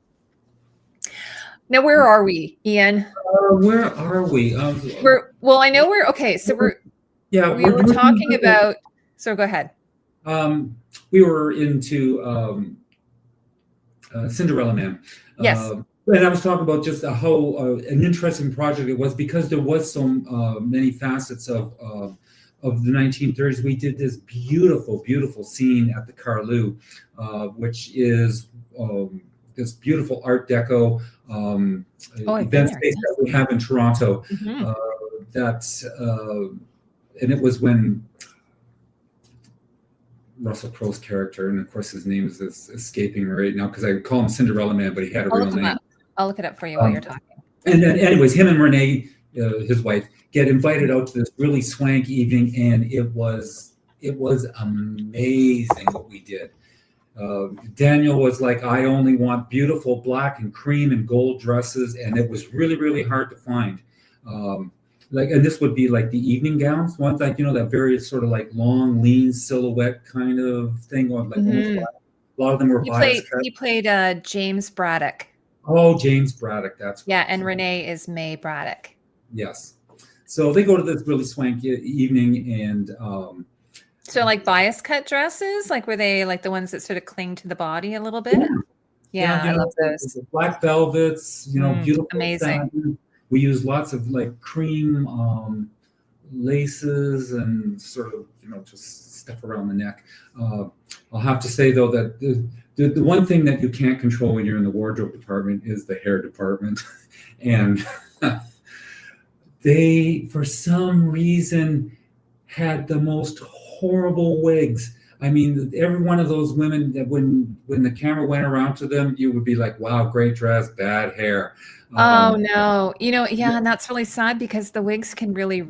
Now, where are we, Ian? Where are we? I know we're okay. So we were talking about. So go ahead. We were into Cinderella Man. Yes. And I was talking about just how an interesting project it was because there was so many facets of the 1930s. We did this beautiful, beautiful scene at the Carlou, which is this beautiful Art Deco I've been event there. space that we have in Toronto. Mhm. And it was when Russell Crowe's character, and of course his name is escaping me right now because I call him Cinderella Man, but he had a I'll real look him name. up. I'll look it up for you while you're talking. And then, anyways, him and Renee, his wife, get invited out to this really swank evening, and it was amazing what we did. Daniel was like, I only want beautiful black and cream and gold dresses, and it was really, really hard to find. And this would be like the evening gowns, ones like, that very sort of like long, lean silhouette kind of thing, or like almost black. A lot of them were bias cut. He played James Braddock. Oh, James Braddock, that's right. Yeah, and Renee is May Braddock. Yes. So they go to this really swanky evening, and so like bias cut dresses, like were they like the ones that sort of cling to the body a little bit? Yeah, I love those. The black velvets, beautiful. Amazing. Satin. We use lots of like cream laces and sort of just stuff around the neck. I'll have to say though that the one thing that you can't control when you're in the wardrobe department is the hair department, and they for some reason had the most horrible wigs. I mean, every one of those women that when the camera went around to them, you would be like, wow, great dress, bad hair. Oh no, yeah, and that's really sad because the wigs can really,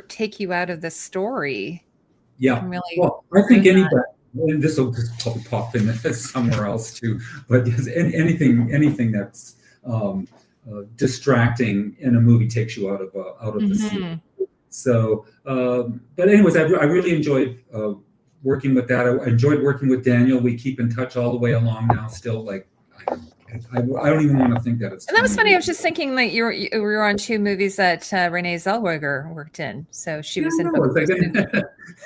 take you out of the story. Yeah, really well, I think anybody, and this will just probably pop in somewhere else too, but anything that's distracting in a movie takes you out of the scene. So, but anyways, I really enjoyed working with that. I enjoyed working with Daniel. We keep in touch all the way along now. Still, like, I don't even want to think that it's. And that was funny. I was just thinking, like, you were on 2 movies that Renee Zellweger worked in. So she was in both.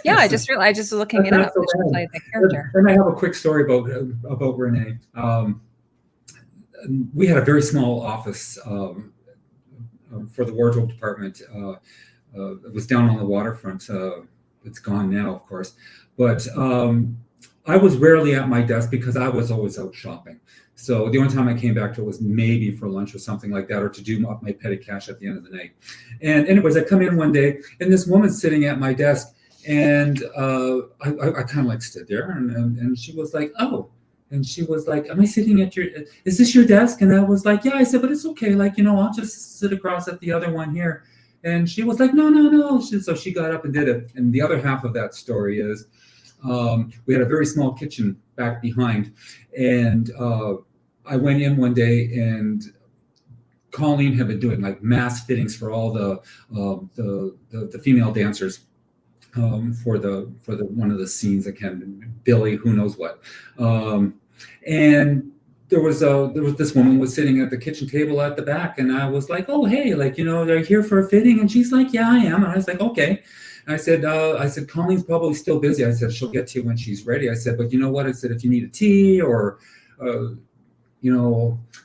Yeah, I just was looking it up. She played the character. And I have a quick story about Renee. We had a very small office for the wardrobe department. It was down on the waterfront. It's gone now, of course. But I was rarely at my desk because I was always out shopping. So the only time I came back to it was maybe for lunch or something like that, or to do up my petty cash at the end of the night. And anyways, I come in one day, and this woman's sitting at my desk, and I kind of like stood there, and she was like, oh. And she was like, am I sitting at is this your desk? And I was like, yeah. I said, but it's okay. Like, I'll just sit across at the other one here. And she was like, no. So she got up and did it. And the other half of that story is we had a very small kitchen back behind. And I went in one day, and Colleen had been doing like mass fittings for all the female dancers for the one of the scenes. I can't, Billy, who knows what. And there was this woman was sitting at the kitchen table at the back, and I was like, oh, hey, like, they're here for a fitting. And she's like, yeah, I am. And I was like, okay. And I said, Colleen's probably still busy. I said, she'll get to you when she's ready. I said, but you know what? I said, if you need a tea or,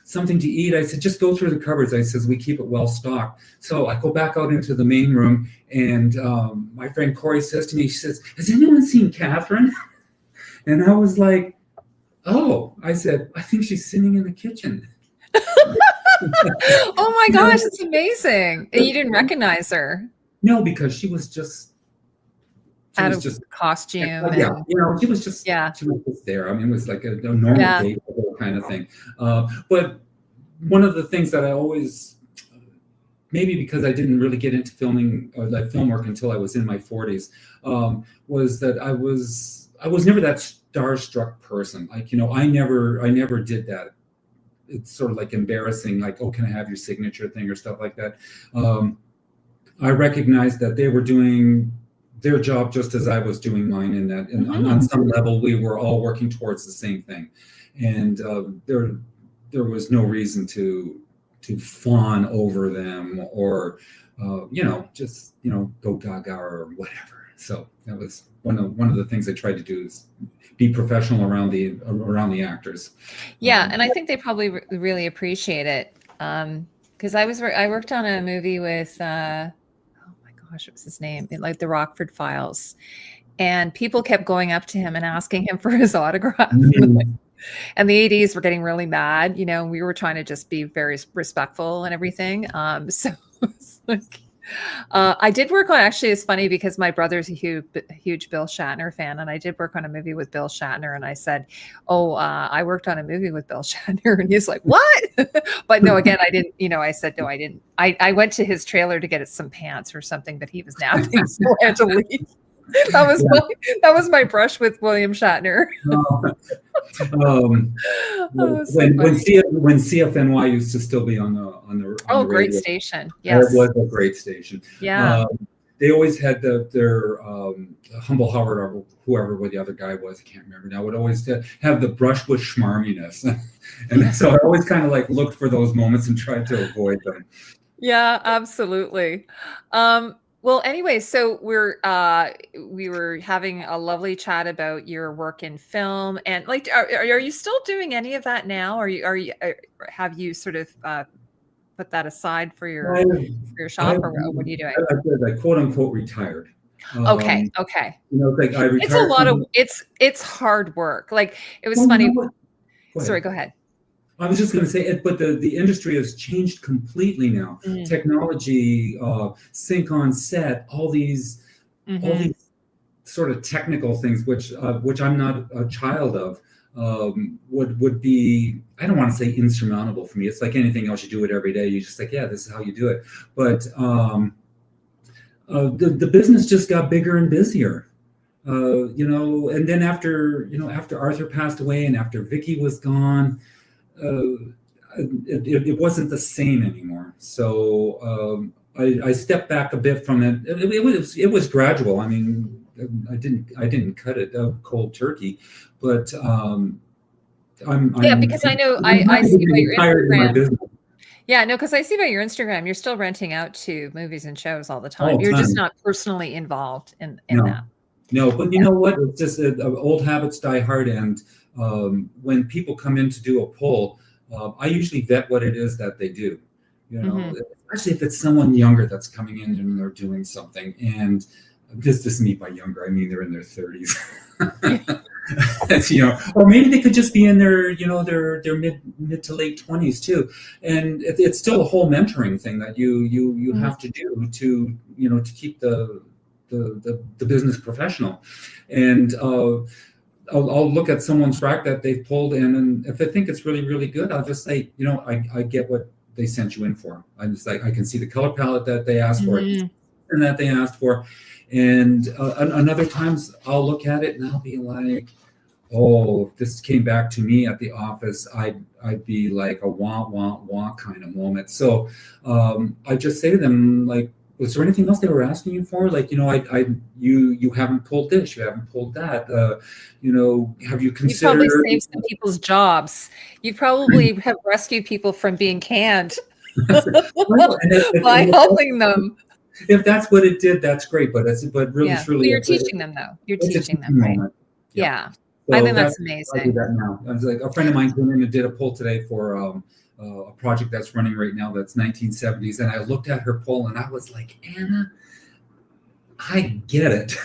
something to eat, I said, just go through the cupboards. I says, we keep it well stocked. So I go back out into the main room, and my friend Corey says to me, she says, has anyone seen Catherine? And I was like, oh, I said, I think she's sitting in the kitchen. Oh my gosh, it's amazing. And you didn't recognize her? No, because she was just out of costume. Yeah, she was just there. I mean, it was like a normal date kind of thing. But one of the things that I always, maybe because I didn't really get into filming like film work until I was in my 40s, was that I was never that starstruck person. Like, I never did that. It's sort of like embarrassing, like, oh, can I have your signature thing or stuff like that. I recognized that they were doing their job just as I was doing mine, and that on some level we were all working towards the same thing. And there was no reason to fawn over them or just go gaga or whatever. So that was one of the things I tried to do, is be professional around the actors. Yeah, and I think they probably really appreciate it, because I worked on a movie with what was his name? Like the Rockford Files, and people kept going up to him and asking him for his autograph. And the ADs were getting really mad, you know, we were trying to just be very respectful and everything. So it's like, I did work on, actually, it's funny because my brother's a huge Bill Shatner fan, and I did work on a movie with Bill Shatner, and I said, "Oh, I worked on a movie with Bill Shatner," and he's like, "What?" But no, again, I didn't. You know, I said no, I didn't. I went to his trailer to get some pants or something, but he was napping, so I had to leave. That was my brush with William Shatner. Um, Oh, so when CFNY used to still be on the great radio, station. Yes, it was a great station. Yeah. They always had their Humble Howard or whoever the other guy was, I can't remember now, would always have the brush with schmarminess. And so I always kind of like looked for those moments and tried to avoid them. Yeah, absolutely. Well, anyway, so we were having a lovely chat about your work in film, and like, are you still doing any of that now? Have you sort of put that aside for your shop, or what are you doing? I quote unquote retired. Okay. You know, like I retired. It's a lot of it's hard work. Like, it was funny. You know Sorry, go ahead. I was just going to say it, but the industry has changed completely now. Technology, sync on set, all these sort of technical things, which I'm not a child of, would be, I don't want to say insurmountable for me. It's like anything else, you do it every day. You just like, yeah, this is how you do it. But the business just got bigger and busier. You know, and then after Arthur passed away and after Vicky was gone, it wasn't the same anymore. So I stepped back a bit from it. It was gradual. I mean, I didn't cut it cold turkey, but because I know I see by your Instagram. Yeah, no, because I see by your Instagram, you're still renting out to movies and shows all the time. You're just not personally involved in that. No, but you know what? It's just old habits die hard. And when people come in to do a poll, I usually vet what it is that they do. You know, especially if it's someone younger that's coming in and they're doing something. And this is me by younger, I mean they're in their 30s. You know, or maybe they could just be in their their mid to late 20s too. And it's still a whole mentoring thing that you have to do to to keep the business professional. And I'll look at someone's rack that they've pulled in, and if I think it's really, really good, I'll just say, I get what they sent you in for. I'm just like, I can see the color palette that they asked for and that they asked for. And another times I'll look at it and I'll be like, oh, if this came back to me at the office, I'd be like a wah kind of moment. So I just say to them, like, was there anything else they were asking you for? Like, you haven't pulled this, you haven't pulled that. Have you considered? You probably saved some people's jobs. You probably have rescued people from being canned by helping them. If that's what it did, that's great. But really, truly, well, you're teaching them though. You're teaching them, right? Yeah. So I think that's amazing. I do that now. I was like, a friend of mine came in and did a poll today for a project that's running right now that's 1970s, and I looked at her poll and I was like, Anna, I get it.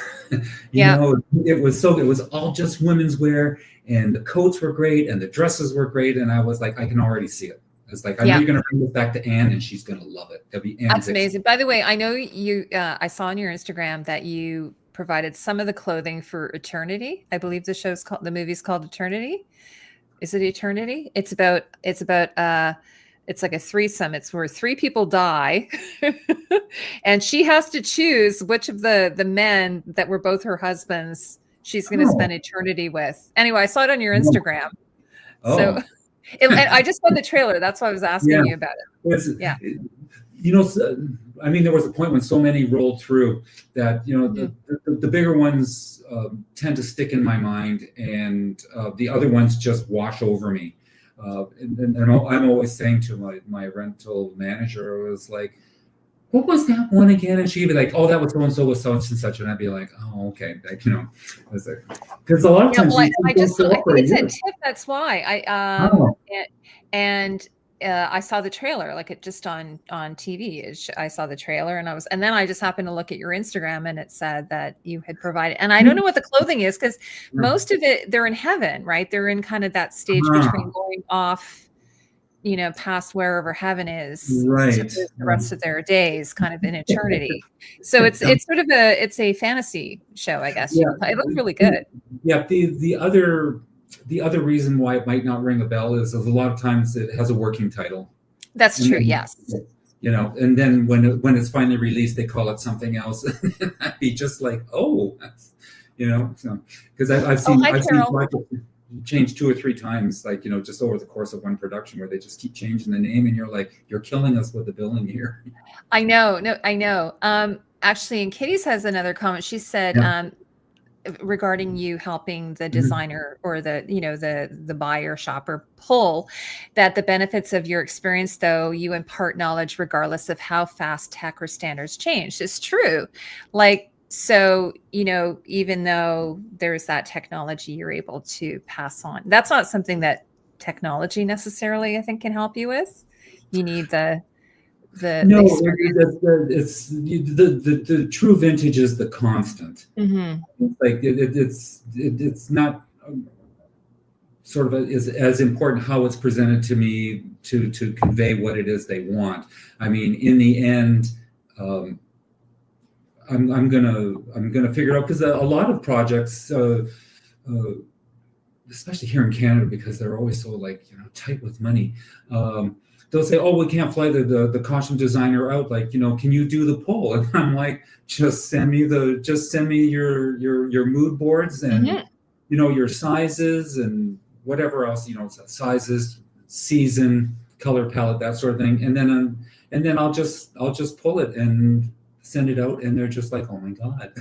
It was all just women's wear, and the coats were great and the dresses were great, and I was like, I can already see it. It's like, I know you're going to bring this back to Anne and she's going to love it. That's amazing. By the way, I know you, I saw on your Instagram that you provided some of the clothing for Eternity. I believe the movie's called Eternity. Is it Eternity? It's like a threesome. It's where 3 people die and she has to choose which of the men that were both her husbands she's going to spend eternity with. Anyway, I saw it on your Instagram. So and I just saw the trailer. That's why I was asking you about it. I mean, there was a point when so many rolled through that, the bigger ones tend to stick in my mind, and the other ones just wash over me. And I'm always saying to my rental manager, I was like, what was that one again? And she'd be like, oh, that was so-and-so with such and such. And I'd be like, oh, okay. Like, I was like, because a lot of times I think it's a tip. That's why and I saw the trailer, like it just on TV. I saw the trailer, and then I just happened to look at your Instagram, and it said that you had provided. And I don't know what the clothing is, because most of it, they're in heaven, right? They're in kind of that stage between going off, past wherever heaven is, right, to the rest of their days, kind of in eternity. So it's sort of it's a fantasy show, I guess. Yeah. It looked really good. Yeah. The other reason why it might not ring a bell is a lot of times it has a working title. That's true. Yes. And then when it's finally released, they call it something else. I'd be just like, because I've seen projects change 2 or 3 times, like, just over the course of one production, where they just keep changing the name, and you're like, you're killing us with the billing here. I know. No, I know. Actually, and Kitty's has another comment. She said, regarding you helping the designer or the buyer shopper pull, that the benefits of your experience, though, you impart knowledge regardless of how fast tech or standards change. It's true. Like, so, even though there's that technology, you're able to pass on. That's not something that technology necessarily, I think, can help you with. You need the it's the true vintage is the constant. Like it's not sort of is as important how it's presented to me to convey what it is they want. I mean, in the end, I'm gonna figure out, because a lot of projects, especially here in Canada, because they're always so tight with money. They'll say, "Oh, we can't fly the costume designer out. Like, can you do the pull?" And I'm like, "Just send me your mood boards and your sizes and whatever else, sizes, season, color palette, that sort of thing. And then I'll just pull it and send it out, and they're just like, "Oh my God."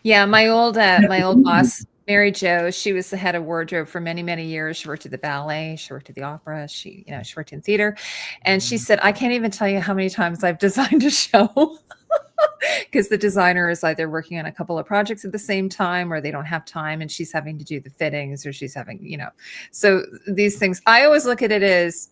Yeah, my old boss, Mary Jo, she was the head of wardrobe for many, many years. She worked at the ballet, she worked at the opera, she worked in theater. And she said, "I can't even tell you how many times I've designed a show." Because the designer is either working on a couple of projects at the same time, or they don't have time, and she's having to do the fittings, or she's having, so these things, I always look at it as,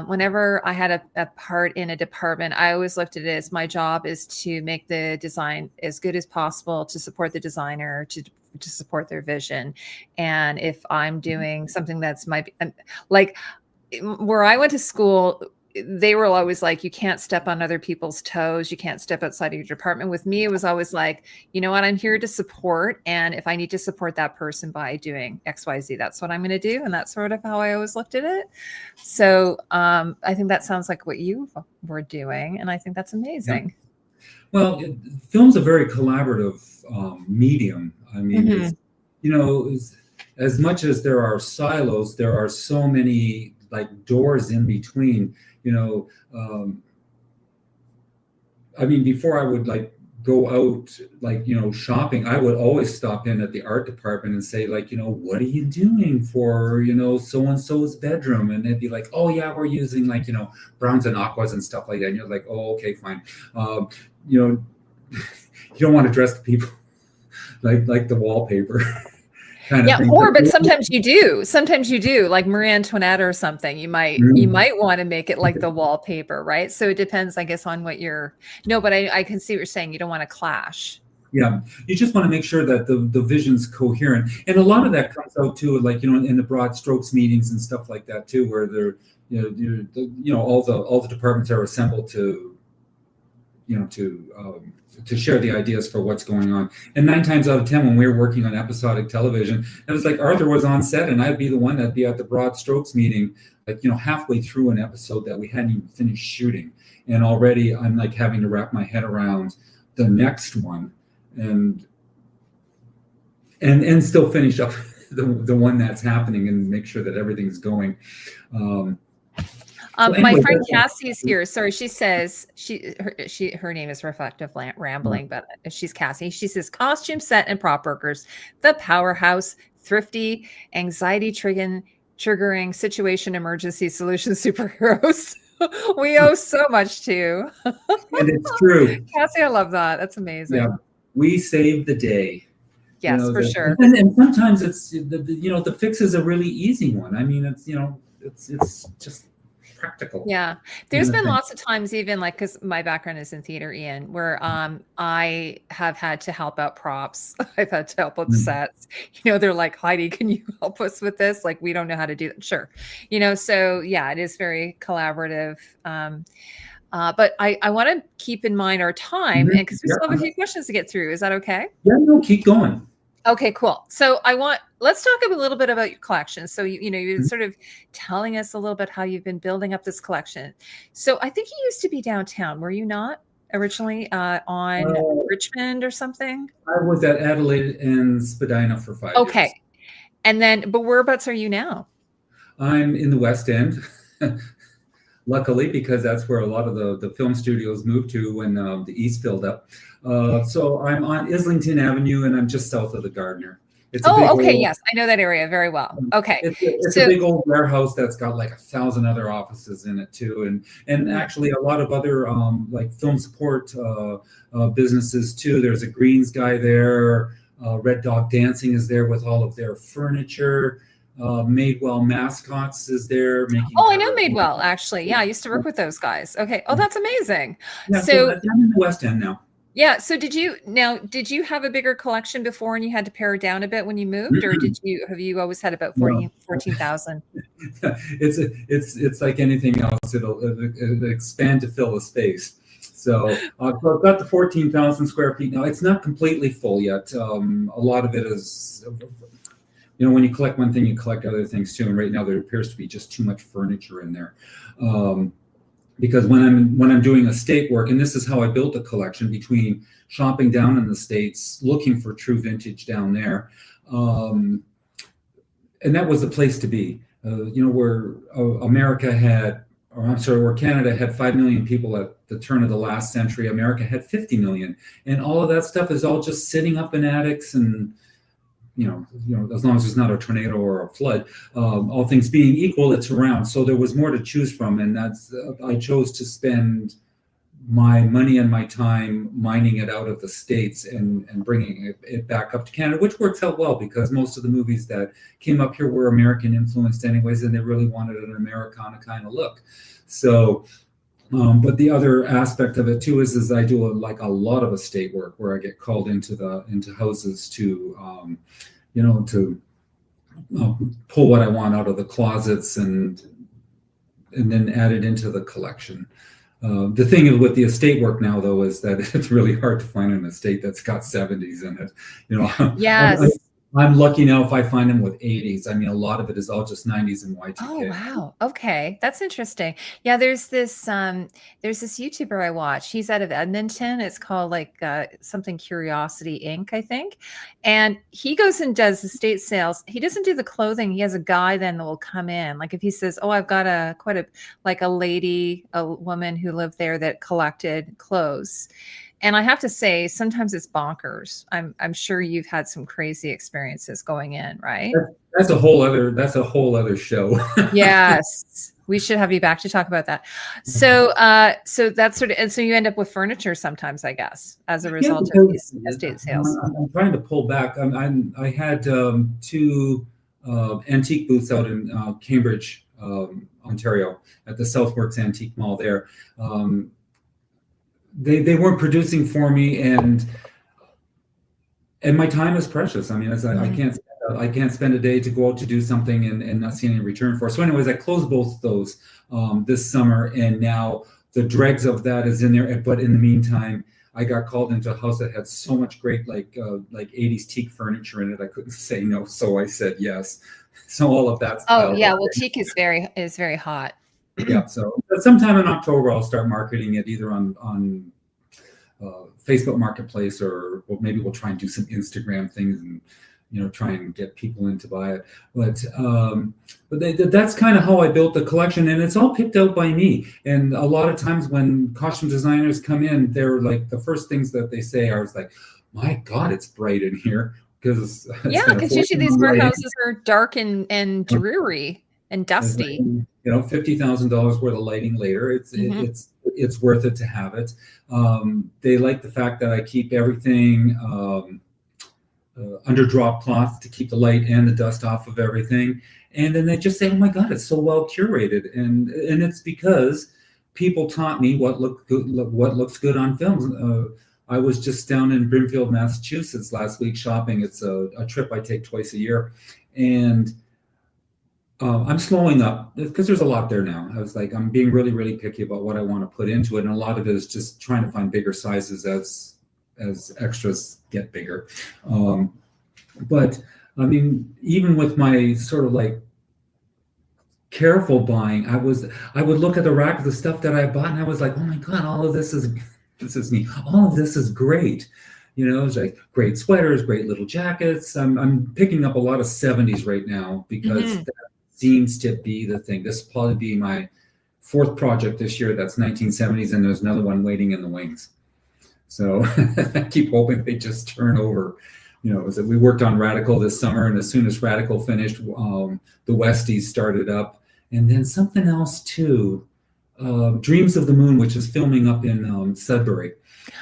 whenever I had a part in a department, I always looked at it as my job is to make the design as good as possible, to support the designer, to support their vision. And if I'm doing something that's like where I went to school, they were always like, you can't step on other people's toes. You can't step outside of your department. With me, it was always like, you know what, I'm here to support. And if I need to support that person by doing X, Y, Z, that's what I'm going to do. And that's sort of how I always looked at it. So I think that sounds like what you were doing. And I think that's amazing. Yeah. Well, film's a very collaborative medium. I mean, it's, as much as there are silos, there are so many doors in between. I mean, before I would go out shopping, I would always stop in at the art department and say, what are you doing for so and so's bedroom? And they'd be like, "Oh yeah, we're using browns and aquas and stuff like that." And you're like, "Oh, okay, fine." You don't want to dress the people like the wallpaper. But sometimes you do, like Marie Antoinette or something. You might want to make it like the wallpaper, right? So it depends, I guess, on what but I can see what you're saying. You don't want to clash. Yeah, you just want to make sure that the vision's coherent, and a lot of that comes out too, in the broad strokes meetings and stuff like that too, where they're all the departments are assembled to share the ideas for what's going on. And 9 times out of 10, when we were working on episodic television, it was like Arthur was on set, and I'd be the one that'd be at the broad strokes meeting, halfway through an episode that we hadn't even finished shooting, and already I'm having to wrap my head around the next one, and still finish up the one that's happening and make sure that everything's going. My friend Cassie is here. Sorry, she says her name is Reflective Rambling, but she's Cassie. She says, "Costume, set, and prop workers, the powerhouse, thrifty, anxiety triggering situation emergency solution superheroes." We owe so much to. And it's true, Cassie. I love that. That's amazing. Yeah, we save the day. Yes, for sure. And sometimes it's the fix is a really easy one. I mean, it's just practical. Yeah, there's been lots of times, even like, because my background is in theater, Ian, where I have had to help out props. I've had to help out the sets. They're like, Heidi, can you help us with this? Like, we don't know how to do that. Sure. So yeah, it is very collaborative. But I want to keep in mind our time, and because we still have a few questions to get through. Is that okay? Yeah, no, keep going. Okay, cool. So let's talk a little bit about your collection. So you're sort of telling us a little bit how you've been building up this collection. So I think you used to be downtown, were you not originally on Richmond or something? I was at Adelaide and Spadina for 5 years. Okay. But whereabouts are you now? I'm in the West End. Luckily, because that's where a lot of the film studios moved to when the East filled up. So I'm on Islington Avenue, and I'm just south of the Gardner. It's okay. Yes, I know that area very well. Okay. It's a big old warehouse that's got like 1,000 other offices in it too. And actually a lot of other like film support businesses too. There's a greens guy there. Red Dog Dancing is there with all of their furniture. Madewell Mascots is there making. I know Madewell, actually. Yeah, I used to work with those guys. Okay. Oh, that's amazing. Yeah, so I'm in the West End now. Yeah. So did you have a bigger collection before and you had to pare down a bit when you moved, or have you always had about 14,000? It's like anything else. It'll expand to fill the space. So I've got the 14,000 square feet now. It's not completely full yet. A lot of it is, when you collect one thing, you collect other things too. And right now there appears to be just too much furniture in there. Because when I'm doing estate work, and this is how I built the collection, between shopping down in the States, looking for true vintage down there, and that was the place to be. Where where Canada had 5 million people at the turn of the last century, America had 50 million, and all of that stuff is all just sitting up in attics and. As long as there's not a tornado or a flood, all things being equal, it's around. So there was more to choose from, and I chose to spend my money and my time mining it out of the States and bringing it back up to Canada, which works out well because most of the movies that came up here were American influenced anyways, and they really wanted an Americana kind of look. So. But the other aspect of it too is I do a lot of estate work where I get called into houses to, pull what I want out of the closets and then add it into the collection. The thing with the estate work now, though, is that it's really hard to find an estate that's got 70s in it. Yes. I'm lucky now if I find them with 80s. I mean, a lot of it is all just 90s and Y2K. Oh, wow. Okay. That's interesting. Yeah, there's this YouTuber I watch. He's out of Edmonton. It's called something Curiosity Inc., I think. And he goes and does estate sales. He doesn't do the clothing. He has a guy then that will come in. Like if he says, I've got a woman who lived there that collected clothes. And I have to say, sometimes it's bonkers. I'm sure you've had some crazy experiences going in, right? That's a whole other show. Yes, we should have you back to talk about that. So, that's and so you end up with furniture sometimes, I guess, as a result of these estate sales. I'm trying to pull back. I had 2 antique booths out in Cambridge, Ontario, at the Southworks Antique Mall there. They weren't producing for me, and my time is precious. I mean, I can't spend a day to go out to do something and not see any return for. So, anyways, I closed both those this summer, and now the dregs of that is in there. But in the meantime, I got called into a house that had so much great like 80s teak furniture in it. I couldn't say no, so I said yes. So all of that's. Oh yeah, well, teak is very hot. Yeah, so sometime in October I'll start marketing it either on Facebook Marketplace or maybe we'll try and do some Instagram things and try and get people in to buy it. But that's kind of how I built the collection, and it's all picked out by me. And a lot of times when costume designers come in, they're like the first things that they say are like, "My God, it's bright in here." Because usually these warehouses are dark and dreary and dusty. $50,000 worth of lighting later. It's worth it to have it. They like the fact that I keep everything under drop cloth to keep the light and the dust off of everything. And then they just say, oh my God, it's so well curated. And it's because people taught me what looks good on films. I was just down in Brimfield, Massachusetts last week shopping. It's a trip I take twice a year. And I'm slowing up because there's a lot there now. I was like, I'm being really, really picky about what I want to put into it. And a lot of it is just trying to find bigger sizes as extras get bigger. But I mean, even with my sort of like careful buying, I would look at the rack of the stuff that I bought and I was like, oh my God, all of this is me. All of this is great. You know, it's like great sweaters, great little jackets. I'm picking up a lot of 70s right now because that seems to be the thing. This will probably be my fourth project this year that's 1970s, and there's another one waiting in the wings. So I keep hoping they just turn over. You know, we worked on Radical this summer, and as soon as Radical finished, the Westies started up, and then something else too, Dreams of the Moon, which is filming up in Sudbury.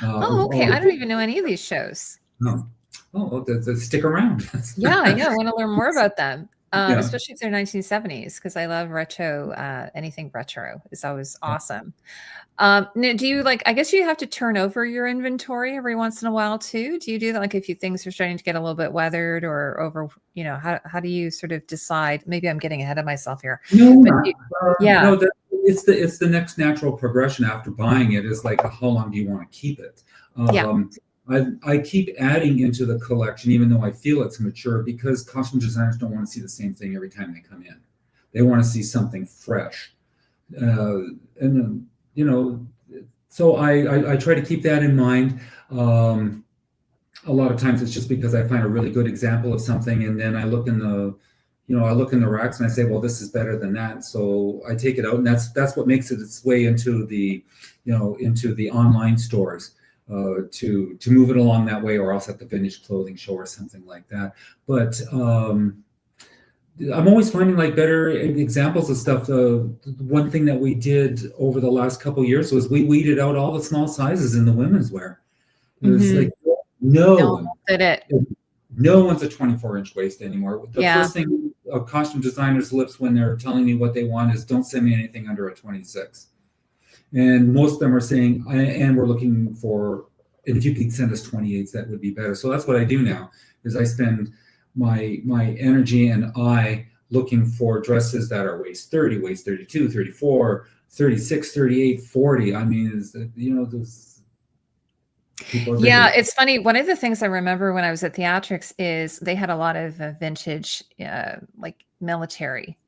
Oh, okay. I don't even know any of these shows. No. Oh, stick around. Yeah, I want to learn more about them, Yeah. especially if they're 1970s, because I love retro. Anything retro is always awesome. Now, do you I guess you have to turn over your inventory every once in a while too? Do you do that? Like if things are starting to get a little bit weathered or over, you know, how do you sort of decide? Maybe I'm getting ahead of myself here. No, yeah. No, it's the next natural progression after buying it is like, how long do you want to keep it? I keep adding into the collection, even though I feel it's mature, because costume designers don't want to see the same thing every time they come in. They want to see something fresh. And then, you know, so I try to keep that in mind. A lot of times it's just because I find a really good example of something, and then I look in the racks and I say, well, this is better than that. So I take it out, and that's what makes it its way into the online stores. To move it along that way, or else at the vintage clothing show or something like that. But I'm always finding like better examples of stuff. One thing that we did over the last couple of years was we weeded out all the small sizes in the women's wear. It was like no one's a 24-inch waist anymore. The first thing a costume designer's lips when they're telling me what they want is, don't send me anything under a 26. And most of them are saying, and we're looking for, and if you could send us 28s, that would be better. So that's what I do now, is I spend my energy and eye looking for dresses that are waist 30, waist 32, 34, 36, 38, 40. I mean, those people are it's funny. One of the things I remember when I was at Theatrics is they had a lot of vintage, like military,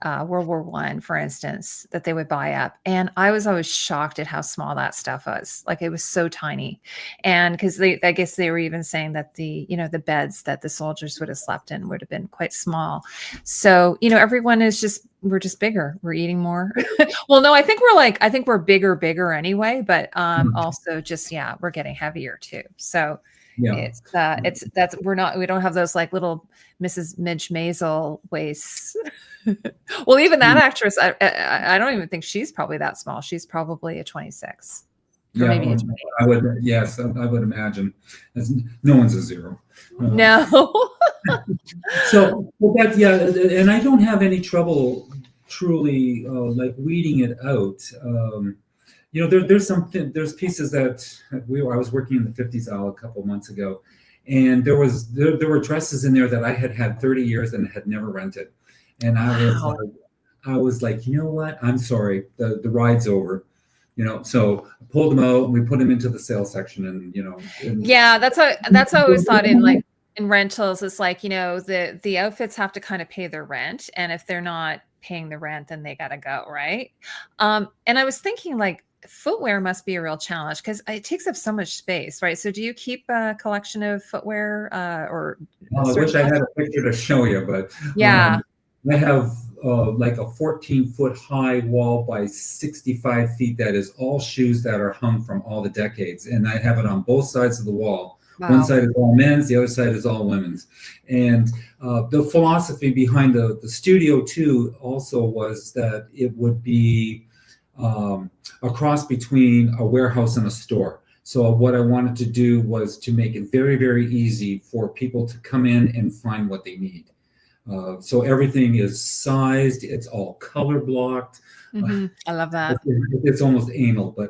World War I, for instance, that they would buy up. And I was always shocked at how small that stuff was. Like it was so tiny. And because I guess they were even saying that the beds that the soldiers would have slept in would have been quite small. So, everyone we're just bigger. We're eating more. Well, no, I think we're bigger anyway, but also just, we're getting heavier too. So we don't have those like little Mrs. Midge Maisel waists. Well, even that actress, I don't even think she's probably that small. She's probably a 26. Or maybe a 28. I would imagine. No one's a zero. No. So, and I don't have any trouble truly like weeding it out. There's pieces that I was working in the 50s aisle a couple months ago, and there were dresses in there that I had 30 years and had never rented. And I was like, you know what? I'm sorry. The ride's over. So I pulled them out and we put them into the sale section, and that's how I always thought in rentals. It's like, the outfits have to kind of pay their rent, and if they're not paying the rent, then they gotta go, right? And I was thinking like footwear must be a real challenge because it takes up so much space, right? So do you keep a collection of footwear or I wish I had a picture to show you, but I have like a 14-foot high wall by 65 feet that is all shoes that are hung from all the decades. And I have it on both sides of the wall. Wow. One side is all men's, the other side is all women's. And the philosophy behind the studio too also was that it would be a cross between a warehouse and a store. So what I wanted to do was to make it very, very easy for people to come in and find what they need. So everything is sized, it's all color blocked. I love that. It's almost anal, but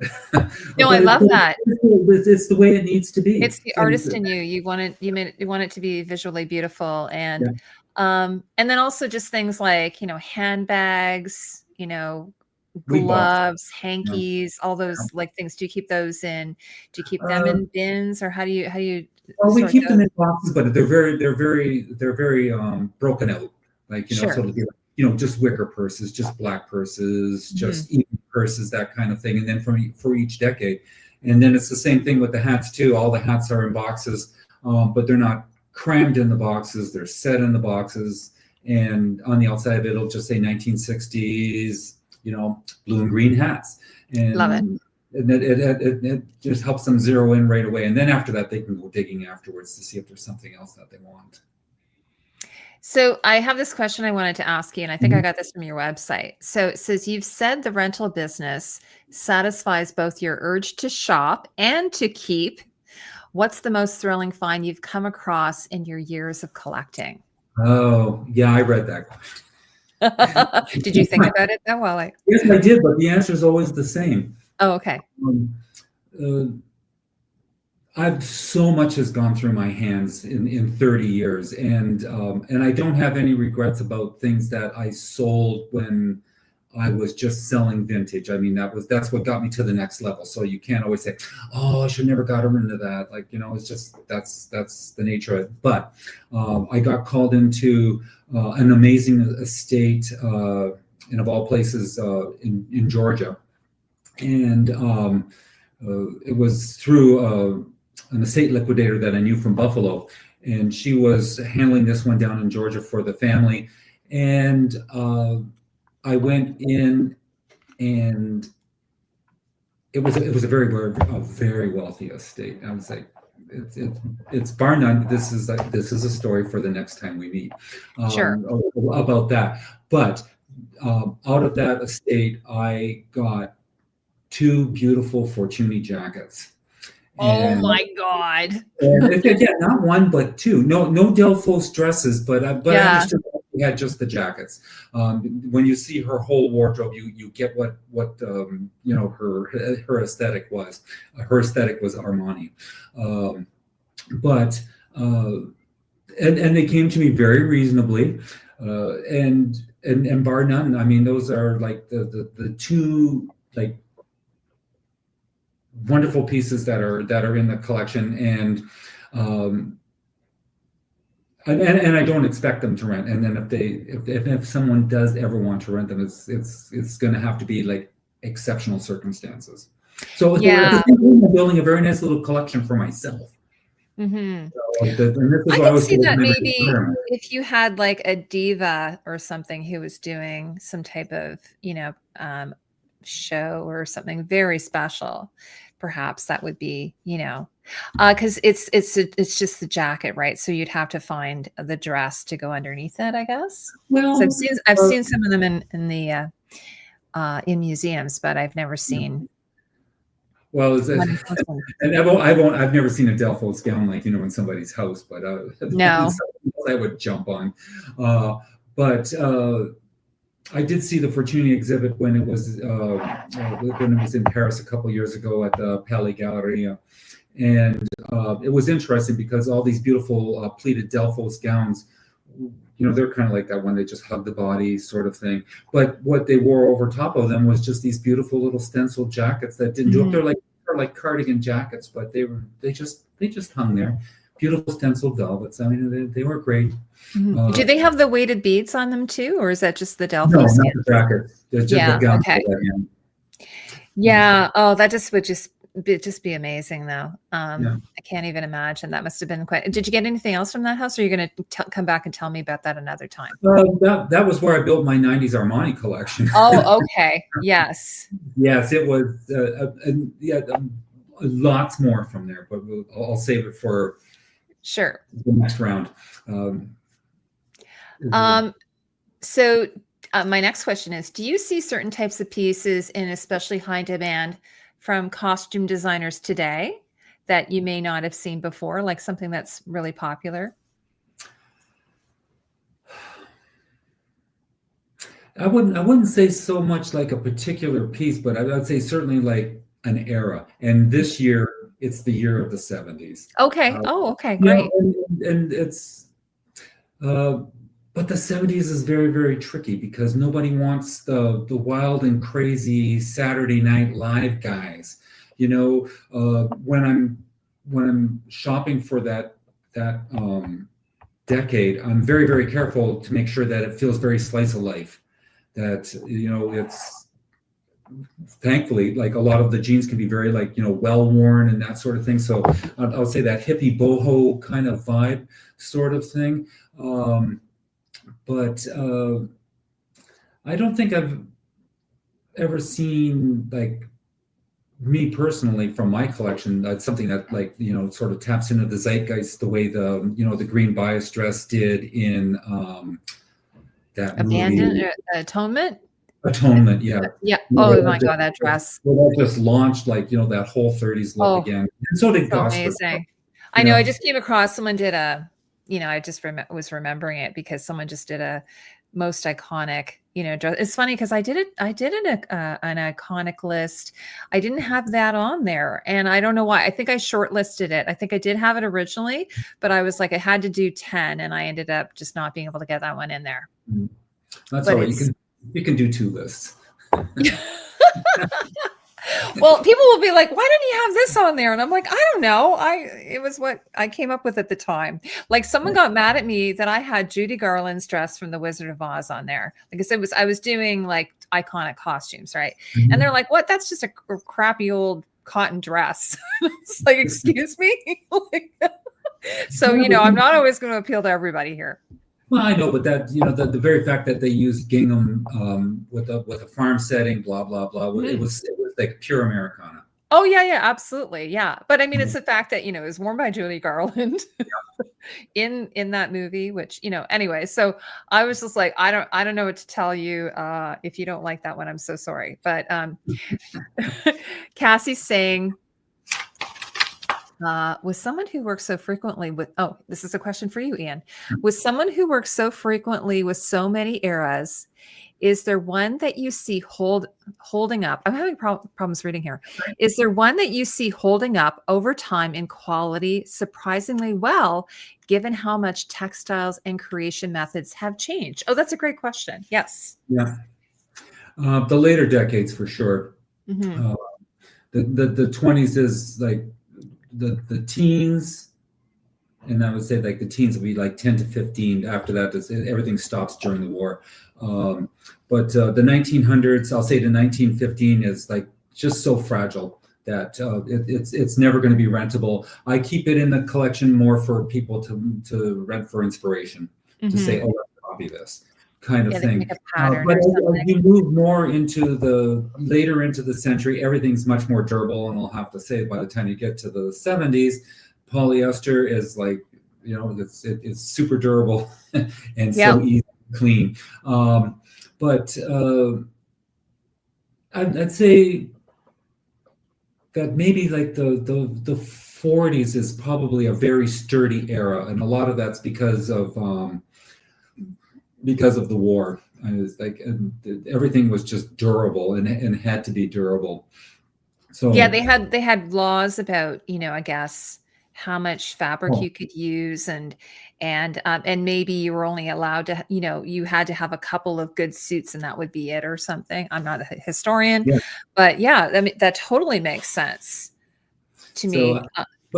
No, I love that. It's the way it needs to be. It's the artist in you. You want it to be visually beautiful, and Yeah. and then also just things like, handbags, We box. gloves, Yeah. hankies, all those like things. Do you keep them Uh, in bins, or how do you well, we sort keep those? them in boxes, but they're very broken out. Like, so Sure. it'll be like, just wicker purses, just black purses, just even purses, that kind of thing. And then for each decade. And then it's the same thing with the hats too. All the hats are in boxes, but they're not crammed in the boxes. They're set in the boxes. And on the outside of it, it'll just say 1960s, blue and green hats. Love it. And it just helps them zero in right away. And then after that, they can go digging afterwards to see if there's something else that they want. So I have this question I wanted to ask you, and I think I got this from your website. So it says, you've said the rental business satisfies both your urge to shop and to keep. What's the most thrilling find you've come across in your years of collecting? Oh, yeah, I read that. Did you think about it though? Yes, I did, but the answer is always the same. Oh, okay. I've so much has gone through my hands in 30 years, and I don't have any regrets about things that I sold when I was just selling vintage. I mean, that's what got me to the next level. So you can't always say, "Oh, I should never got into that." Like, it's just that's the nature of it. But I got called into an amazing estate, and of all places, in Georgia, and it was through an estate liquidator that I knew from Buffalo, and she was handling this one down in Georgia for the family. And I went in, and it was a very wealthy estate. I was like, it's bar none. This is a story for the next time we meet. Sure. About that. But out of that estate, I got 2 beautiful Fortuny jackets. Oh my God. And again, not 1, but 2. No Delphos dresses, but I understood we had just the jackets. When you see her whole wardrobe, you get what her aesthetic was. Her aesthetic was Armani, but and they came to me very reasonably, and bar none. I mean, those are like the 2 like wonderful pieces that are in the collection, and I don't expect them to rent. And then if someone does ever want to rent them, it's going to have to be like exceptional circumstances. So I'm building a very nice little collection for myself. I can see that maybe if you had like a diva or something who was doing some type of show or something very special, perhaps that would be because it's just the jacket, right? So you'd have to find the dress to go underneath it, I guess. Well, so I've seen some of them in museums, but I've never seen. Well, and I've never seen a Delphos gown like in somebody's house, but no, I would jump on. But I did see the Fortuny exhibit when it was in Paris a couple years ago at the Palais Galleria, and it was interesting because all these beautiful pleated Delphos gowns, they're kind of like that one, they just hug the body sort of thing. But what they wore over top of them was just these beautiful little stencil jackets that didn't do it. They're like cardigan jackets, but they just hung there. Beautiful stenciled velvets. I mean, they were great. Do they have the weighted beads on them too, or is that just the Delphos? No, not the jackets. Just the gown. Okay. Yeah. Oh, that would just be amazing, though. I can't even imagine. That must have been quite. Did you get anything else from that house, or are you going to come back and tell me about that another time? That was where I built my 90s Armani collection. Oh, okay. Yes. Yes, it was. Lots more from there, but I'll save it for the next round. So my next question is: do you see certain types of pieces in especially high demand from costume designers today that you may not have seen before, like something that's really popular? I wouldn't say so much like a particular piece, but I would say certainly like an era. And this year, it's the year of the 70s. Okay. Oh, okay, You know, great. and it's uh, but the 70s is very, very tricky because nobody wants the wild and crazy Saturday Night Live guys. You know, when I'm shopping for that decade, I'm very, very careful to make sure that it feels very slice of life. That, you know, it's thankfully like a lot of the jeans can be very like, you know, well worn and that sort of thing. So I'll say that hippie boho kind of vibe sort of thing. But I don't think I've ever seen, like, me personally from my collection, that's something that, like, you know, sort of taps into the zeitgeist the way the, you know, the green bias dress did in that Abandon, movie Atonement. Atonement. Yeah. Yeah. Where Oh that my God, that dress. just launched, like, you know, that whole 30s look Oh, again. And so did so Gosford. amazing. I know. I Yeah. just came across someone did a, I just was remembering it because someone just did a most iconic, dress. It's funny because I did it. I did an iconic list. I didn't have that on there, and I don't know why. I think I shortlisted it. I think I did have it originally, but I was like, I had to do 10, and I ended up just not being able to get that one in there. That's But all right. You can do 2 lists. Well, people will be like, why didn't you have this on there? And I'm like, I don't know. It was what I came up with at the time. Like, someone got mad at me that I had Judy Garland's dress from The Wizard of Oz on there. Like I said, I was doing like iconic costumes, right? Mhm. And they're like, what? That's just a crappy old cotton dress. It's like, excuse me. So, I'm not always going to appeal to everybody here. Well, I know, but that, you know, the very fact that they used gingham with a farm setting, blah blah blah, it was like pure Americana. Oh yeah, absolutely, yeah. But I mean, it's the fact that it was worn by Judy Garland in that movie, which Anyway, so I was just like, I don't know what to tell you. If you don't like that one, I'm so sorry. But Cassie's saying, with someone who works so frequently with, oh, this is a question for you, Ian. With someone who works so frequently with so many eras, is there one that you see holding up? I'm having problems reading here. Is there one that you see holding up over time in quality surprisingly well, given how much textiles and creation methods have changed? Oh, that's a great question. Yes. Yeah. The later decades for sure. Mm-hmm. The 20s is like the teens, and I would say like the teens will be like 10 to 15. After that, everything stops during the war. But the 1900s, I'll say to 1915 is like just so fragile that it's never going to be rentable. I keep it in the collection more for people to rent for inspiration, to say, oh, let's copy this kind of thing. Make a pattern But or something. as you move more into the later into the century, everything's much more durable. And I'll have to say, by the time you get to the 70s, polyester is like, it's super durable and so easy to clean. But I'd say that maybe like the 40s is probably a very sturdy era, and a lot of that's because of the war. I was like, everything was just durable and had to be durable. So yeah, they had laws about, I guess, how much fabric you could use, and maybe you were only allowed to, you had to have a couple of good suits and that would be it or something. I'm not a historian, but yeah, I mean, that totally makes sense to me.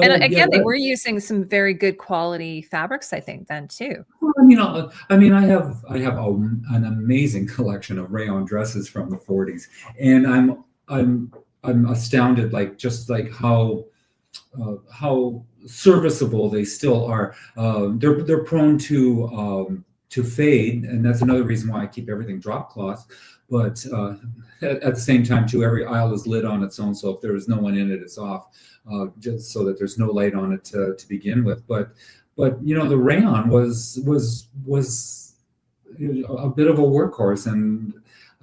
And again, they were using some very good quality fabrics, I think, then too. Well, I have an amazing collection of rayon dresses from the 40s, and I'm astounded, like, just like how serviceable they still are. They're prone to fade, and that's another reason why I keep everything drop cloth. But at the same time, too, every aisle is lit on its own, so if there is no one in it, it's off, just so that there's no light on it to begin with. But the rayon was a bit of a workhorse, and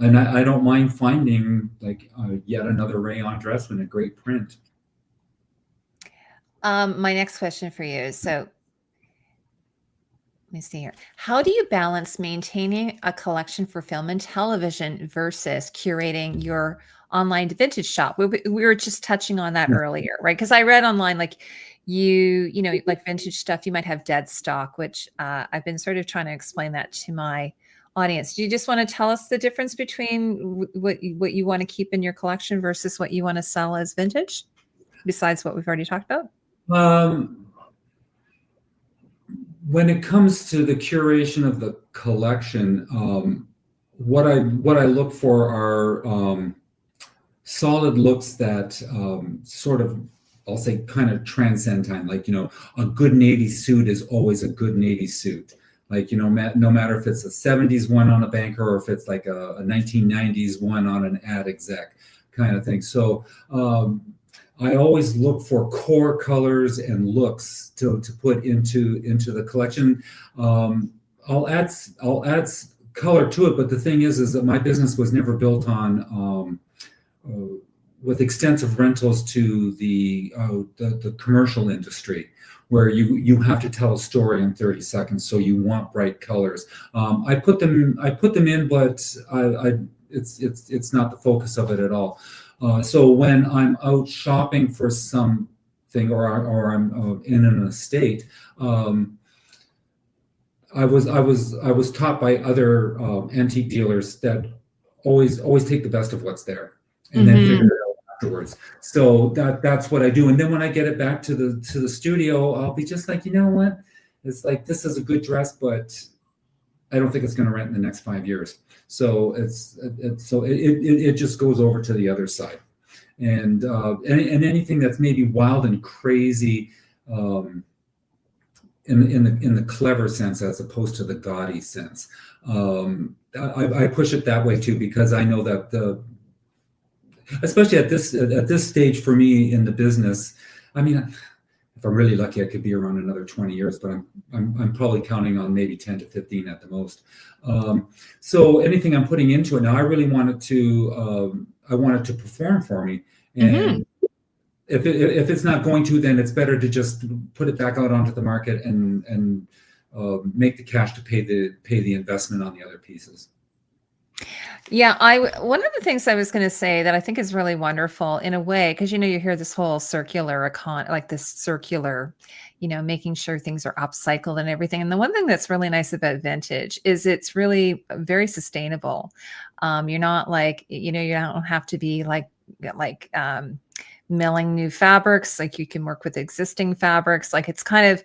and I don't mind finding like yet another rayon dress in a great print. My next question for you is, so let me see here. How do you balance maintaining a collection for film and television versus curating your online vintage shop? We were just touching on that earlier, right? Because I read online, like like vintage stuff, you might have dead stock, which I've been sort of trying to explain that to my audience. Do you just want to tell us the difference between what you want to keep in your collection versus what you want to sell as vintage, besides what we've already talked about? When it comes to the curation of the collection, what I look for are solid looks that sort of, I'll say, kind of transcend time. Like, a good Navy suit is always a good Navy suit. Like, no matter if it's a 70s one on a banker or if it's like a 1990s one on an ad exec kind of thing. So I always look for core colors and looks to put into the collection. I'll add color to it, but the thing is that my business was never built on with extensive rentals to the commercial industry, where you have to tell a story in 30 seconds, so you want bright colors. I put them in, but it's not the focus of it at all. So when I'm out shopping for something, or I'm in an estate, I was taught by other antique dealers that always take the best of what's there and then figure it out afterwards. So that's what I do. And then when I get it back to the studio, I'll be just like, you know what? It's like, this is a good dress, but I don't think it's going to rent in the next 5 years. So it just goes over to the other side, and anything that's maybe wild and crazy, in the clever sense as opposed to the gaudy sense. I push it that way too, because I know that especially at this stage for me in the business, I mean, if I'm really lucky, I could be around another 20 years, but I'm probably counting on maybe 10 to 15 at the most. So anything I'm putting into it now, I really want it to perform for me. And if it's not going to, then it's better to just put it back out onto the market and make the cash to pay the investment on the other pieces. Yeah, one of the things I was going to say that I think is really wonderful in a way, because you hear this whole circular like this circular, making sure things are upcycled and everything. And the one thing that's really nice about vintage is it's really very sustainable. You're not like, you don't have to be like milling new fabrics. Like, you can work with existing fabrics. Like, it's kind of,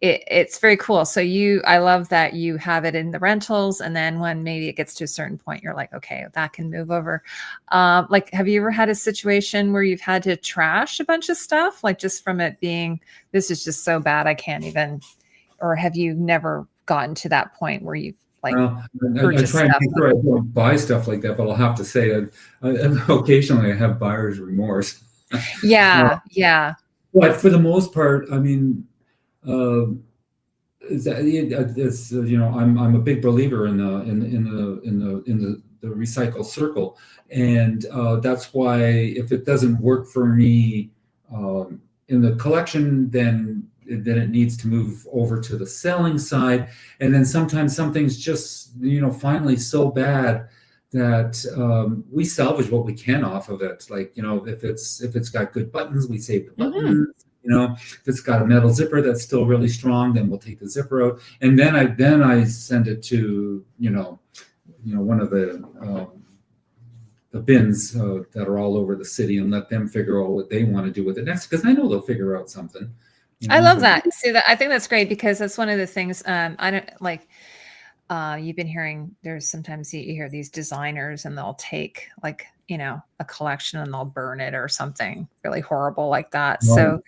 it's very cool. So I love that you have it in the rentals. And then when maybe it gets to a certain point, you're like, okay, that can move over. Like, have you ever had a situation where you've had to trash a bunch of stuff? Like, just from it being, this is just so bad, I can't even, or have you never gotten to that point where you've like, well, I try and make sure I don't buy stuff like that, but I'll have to say that occasionally I have buyer's remorse. Yeah. But for the most part, I mean, I'm a big believer in the recycle circle, and that's why if it doesn't work for me in the collection, then it needs to move over to the selling side. And then sometimes something's just finally so bad that we salvage what we can off of it. Like, if it's got good buttons, we save the buttons. If it's got a metal zipper that's still really strong, then we'll take the zipper out. And then I send it to one of the bins that are all over the city, and let them figure out what they want to do with it next, because I know they'll figure out something. I love that. See, I think that's great, because that's one of the things I don't like. You've been hearing, there's sometimes you hear these designers and they'll take like, a collection and they'll burn it or something really horrible like that. Right. So,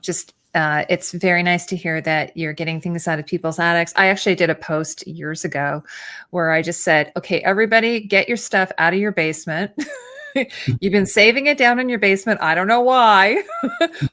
just it's very nice to hear that you're getting things out of people's attics. I actually did a post years ago where I just said, okay, everybody get your stuff out of your basement You've been saving it down in your basement. I don't know why.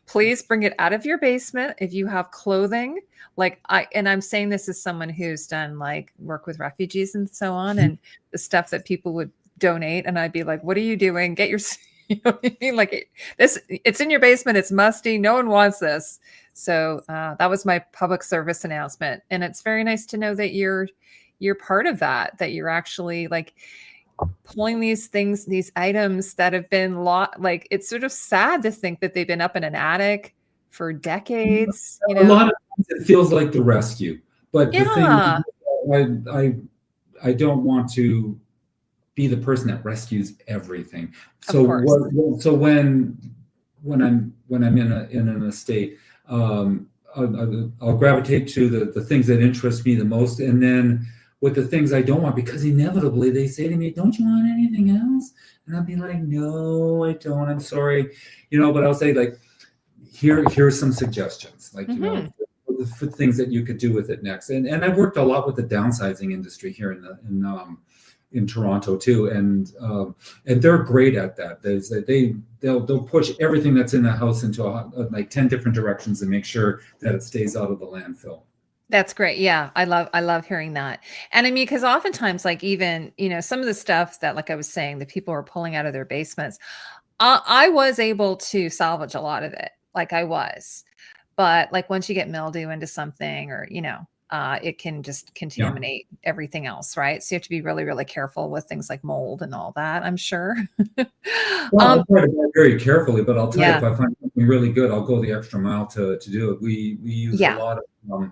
Please bring it out of your basement. If you have clothing, and I'm saying this as someone who's done like work with refugees and so on, and the stuff that people would donate. And I'd be like, what are you doing? Get your, you know what I mean? It's in your basement. It's musty. No one wants this. So that was my public service announcement. And it's very nice to know that you're part of that you're actually like pulling these things, these items that have been like, it's sort of sad to think that they've been up in an attic for decades. You know? A lot of times it feels like the rescue, but yeah. the thing, I don't want to be the person that rescues everything. So when I'm in an estate, I'll gravitate to the things that interest me the most, and then with the things I don't want, because inevitably they say to me, "Don't you want anything else?" And I'll be like, "No, I don't. I'm sorry," but I'll say like, "Here's some suggestions, like for things that you could do with it next." And I've worked a lot with the downsizing industry here in Toronto too, and they're great at that. They'll push everything that's in the house into like 10 different directions and make sure that it stays out of the landfill. That's great. Yeah. I love hearing that. And I mean, because oftentimes, like even, some of the stuff that, like I was saying, the people are pulling out of their basements, I was able to salvage a lot of it. Like I was, but like once you get mildew into something or, it can just contaminate everything else. Right. So you have to be really, really careful with things like mold and all that, I'm sure. Well, I'll try to buy very carefully, but I'll tell you, if I find something really good, I'll go the extra mile to do it. We use a lot of,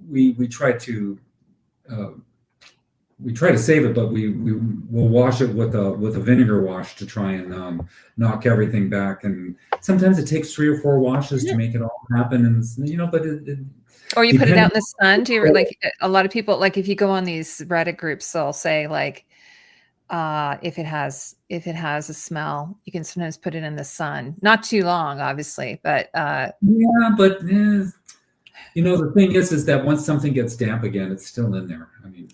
we try to save it, but we'll wash it with a vinegar wash to try and knock everything back. And sometimes it takes 3 or 4 washes to make it all happen. And but or you put it out in the sun. Do you like a lot of people, like if you go on these Reddit groups, they'll say like, if it has a smell, you can sometimes put it in the sun, not too long, obviously, but the thing is that once something gets damp again, it's still in there. I mean,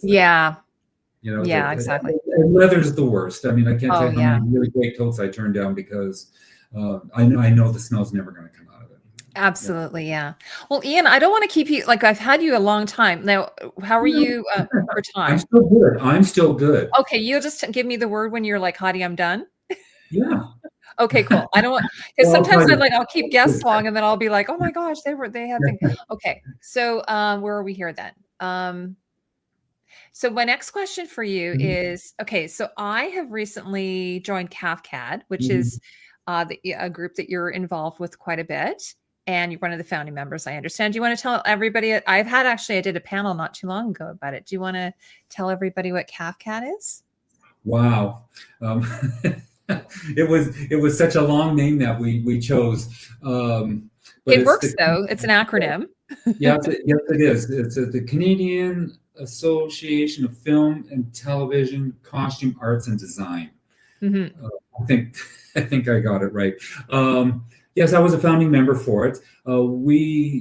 exactly. Leather's the worst. I mean, I can't tell you how many really great coats I turned down because I know the smell's never going to come out of it. Absolutely. Yeah. Well, Ian, I don't want to keep you, like I've had you a long time now. How are you for time? I'm still good. Okay. You'll just give me the word when you're like, Heidi, I'm done. Yeah. Okay, cool. I don't want, because sometimes I'll keep guests long and then I'll be like, oh my gosh, they had things. Okay. So where are we here then? So my next question for you is, okay, so I have recently joined CAFCAD, which is a group that you're involved with quite a bit. And you're one of the founding members, I understand. Do you want to tell everybody? I did a panel not too long ago about it. Do you want to tell everybody what CAFCAD is? Wow. It was such a long name that we chose. But it works though. It's an acronym. Yes, it is. It's the Canadian Association of Film and Television Costume Arts and Design. I think I got it right. Yes, I was a founding member for it. We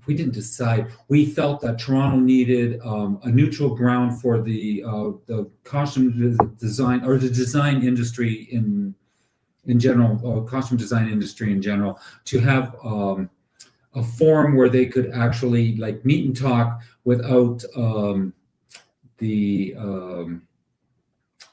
didn't decide. We felt that Toronto needed a neutral ground for the costume design or the design industry in general, costume design industry in general, to have a forum where they could actually like meet and talk without the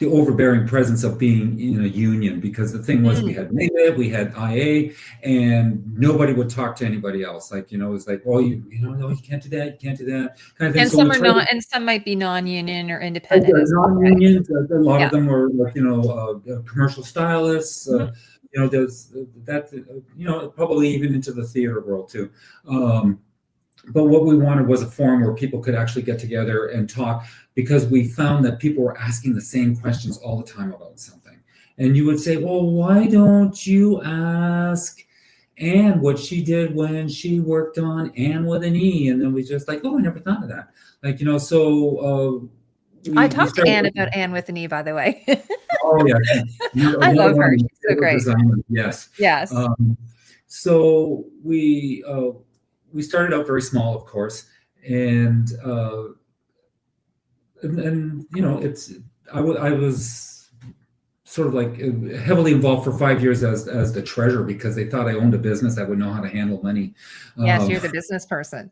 overbearing presence of being in a union, because the thing was we had NABIT, we had IA, and nobody would talk to anybody else. Like, it's like, oh, no, you can't do that, you can't do that kind of thing. And so some are not, and some might be non-union or independent. Non-union, a lot of them were like, commercial stylists, there's that, probably even into the theater world too. But what we wanted was a forum where people could actually get together and talk, because we found that people were asking the same questions all the time about something. And you would say, well, why don't you ask Anne what she did when she worked on Anne with an E? And then we just like, oh, I never thought of that. Like, so I talked to Anne about Anne with an E, by the way. Oh, yeah. I love her. She's so great. Designer. Yes. Yes. So we started out very small, of course, and I was sort of like heavily involved for 5 years as the treasurer because they thought I owned a business that would know how to handle money. Yes, you're the business person.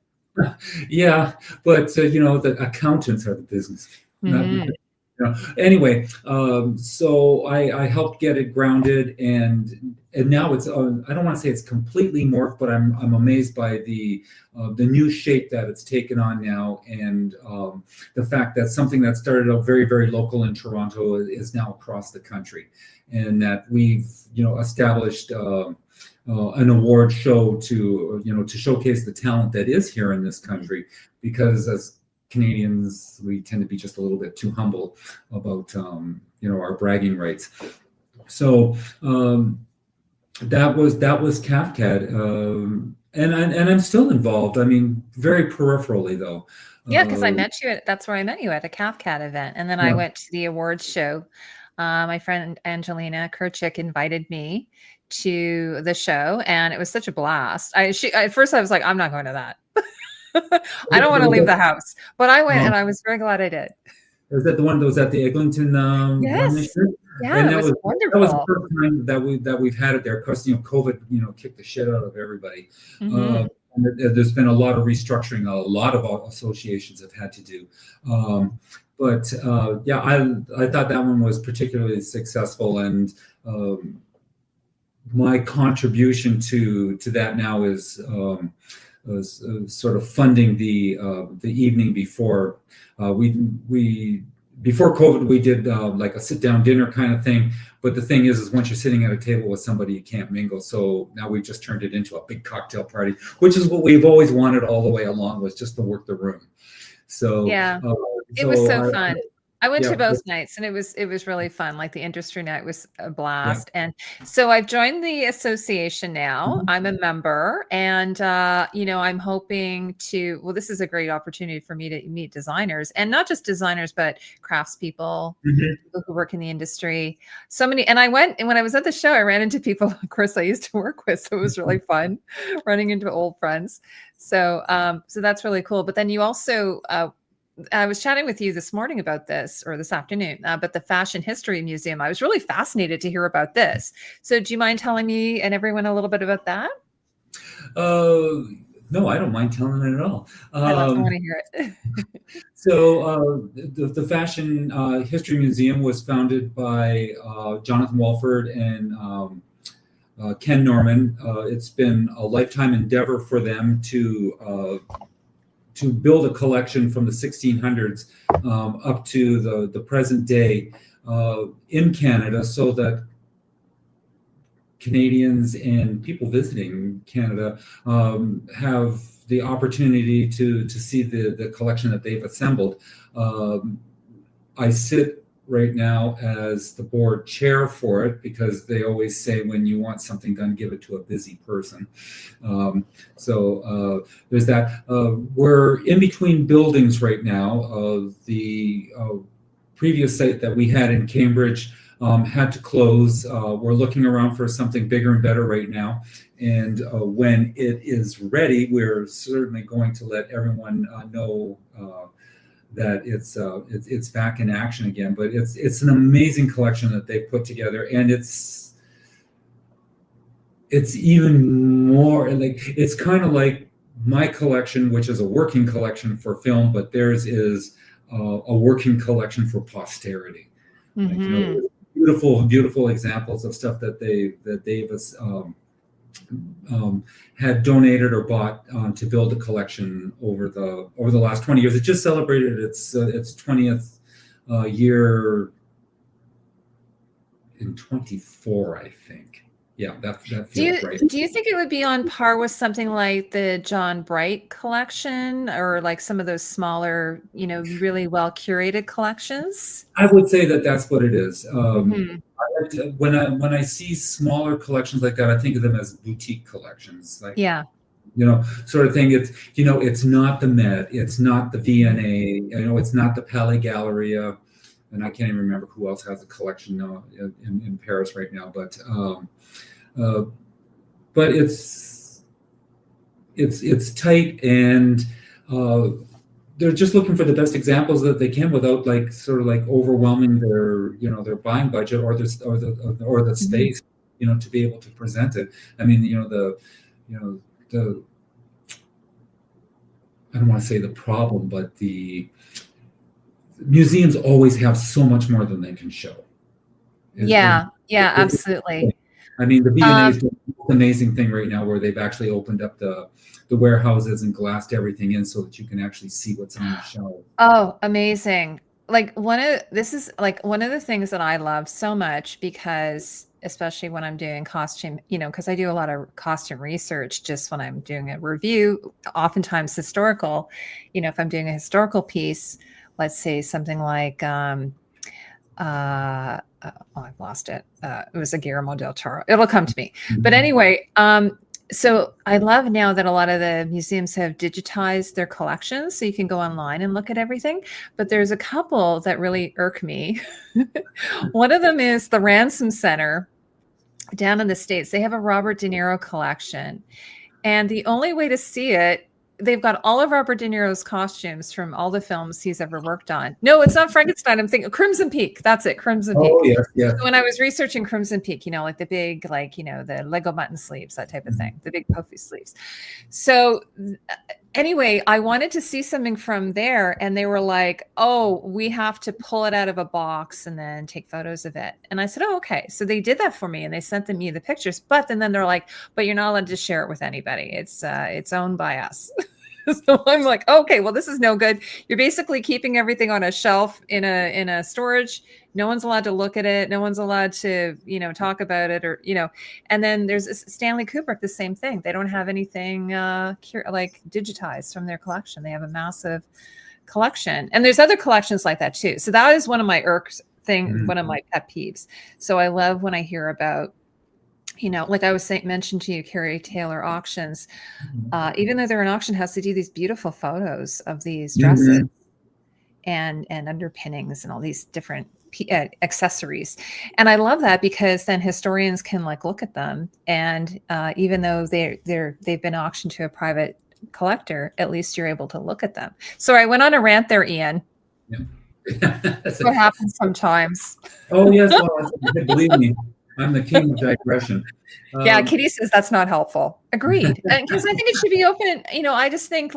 Yeah, but the accountants are the business. Not, anyway, so I helped get it grounded, and now it's I don't want to say it's completely morphed, but I'm amazed by the new shape that it's taken on now, and the fact that something that started out very, very local in Toronto is now across the country, and that we've established an award show to showcase the talent that is here in this country, because as Canadians, we tend to be just a little bit too humble about our bragging rights. So that was CAFCAD, and I'm still involved. I mean, very peripherally though. Yeah, because I met you that's where I met you, at a CAFCAD event, and then I went to the awards show. My friend Angelina Kerchick invited me to the show, and it was such a blast. At first I was like, I'm not going to that. I don't want to leave the house, but I went, and I was very glad I did. Is that the one that was at the Eglinton yes. one? Yeah, and it was wonderful. That was the first time that we've had it there, because COVID kicked the shit out of everybody. And there's been a lot of restructuring. A lot of associations have had to do. But I thought that one was particularly successful, and my contribution to that now is sort of funding the evening before. Before COVID, we did like a sit-down dinner kind of thing. But the thing is once you're sitting at a table with somebody, you can't mingle. So now we've just turned it into a big cocktail party, which is what we've always wanted all the way along, was just to work the room. So yeah, it was so fun. I went to both nights, and it was really fun. Like the industry night was a blast. And so I've joined the association now. I'm a member, and I'm hoping to, well, this is a great opportunity for me to meet designers, and not just designers, but craftspeople, people who work in the industry. So many, and I went, and when I was at the show, I ran into people, of course, I used to work with. So it was really fun running into old friends. So that's really cool. But then you also, I was chatting with you this morning about this, or this afternoon, but the Fashion History Museum. I was really fascinated to hear about this. So do you mind telling me and everyone a little bit about that? No, I don't mind telling it at all. I want to hear it. So the Fashion History Museum was founded by Jonathan Walford and Ken Norman. It's been a lifetime endeavor for them to build a collection from the 1600s up to the present day in Canada, so that Canadians and people visiting Canada have the opportunity to see the collection that they've assembled. I sit right now as the board chair for it, because they always say, when you want something done, give it to a busy person. So there's that. We're in between buildings right now. The previous site that we had in Cambridge had to close. We're looking around for something bigger and better right now. And when it is ready, we're certainly going to let everyone know that it's back in action again. But it's an amazing collection that they've put together, and it's even more like, it's kind of like my collection, which is a working collection for film, but theirs is a working collection for posterity. Like, beautiful examples of stuff that they've had donated or bought to build a collection over the last 20 years. It just celebrated its 20th year in 24, I think. Yeah, that feels right. Do you think it would be on par with something like the John Bright collection, or like some of those smaller, really well curated collections? I would say that that's what it is. When I see smaller collections like that, I think of them as boutique collections. Like, sort of thing. It's not the Met, it's not the V&A, it's not the Palais Galleria, and I can't even remember who else has a collection now in Paris right now. But it's tight, and they're just looking for the best examples that they can without like sort of like overwhelming their, their buying budget or the Mhm. space, to be able to present it. I mean, the I don't want to say the problem, but the museums always have so much more than they can show. Yeah, yeah, absolutely. I mean, the V&A is Um, doing the most amazing thing right now where they've actually opened up the warehouses and glassed everything in so that you can actually see what's on the shelf. oh, amazing. Like this is like one of the things that I love so much because especially when I'm doing costume, because I do a lot of costume research just when I'm doing a review, oftentimes historical, if I'm doing a historical piece, let's say something like I've lost it. It was a Guillermo del Toro. It'll come to me. But anyway, so I love now that a lot of the museums have digitized their collections, so you can go online and look at everything. But there's a couple that really irk me. One of them is the Ransom Center down in the States. They have a Robert De Niro collection. And the only way to see it, they've got all of Robert De Niro's costumes from all the films he's ever worked on. No, it's not Frankenstein. I'm thinking Crimson Peak. That's it, Crimson Peak. Oh, yes, yes. So when I was researching Crimson Peak, like the big, like, the Lego button sleeves, that type of thing, the big puffy sleeves. So anyway, I wanted to see something from there. And they were like, oh, we have to pull it out of a box and then take photos of it. And I said, oh, okay. So they did that for me and they sent me the pictures. But then they're like, but you're not allowed to share it with anybody. It's owned by us. So I'm like, okay, well, this is no good. You're basically keeping everything on a shelf in a storage. No one's allowed to look at it. No one's allowed to, talk about it or, and then there's Stanley Kubrick, the same thing. They don't have anything like digitized from their collection. They have a massive collection. And there's other collections like that too. So that is one of my irks thing, one of my pet peeves. So I love when I hear about, like I was mentioned to you, Carrie Taylor auctions, even though they're an auction house, they do these beautiful photos of these dresses and underpinnings and all these different accessories. And I love that because then historians can look at them. And even though they've been auctioned to a private collector, at least you're able to look at them. So I went on a rant there, Ian. Yeah. That's what happens sometimes. Oh, yes. Well, believe me. I'm the king of digression. Yeah, Kitty says that's not helpful. Agreed. Because I think it should be open. I just think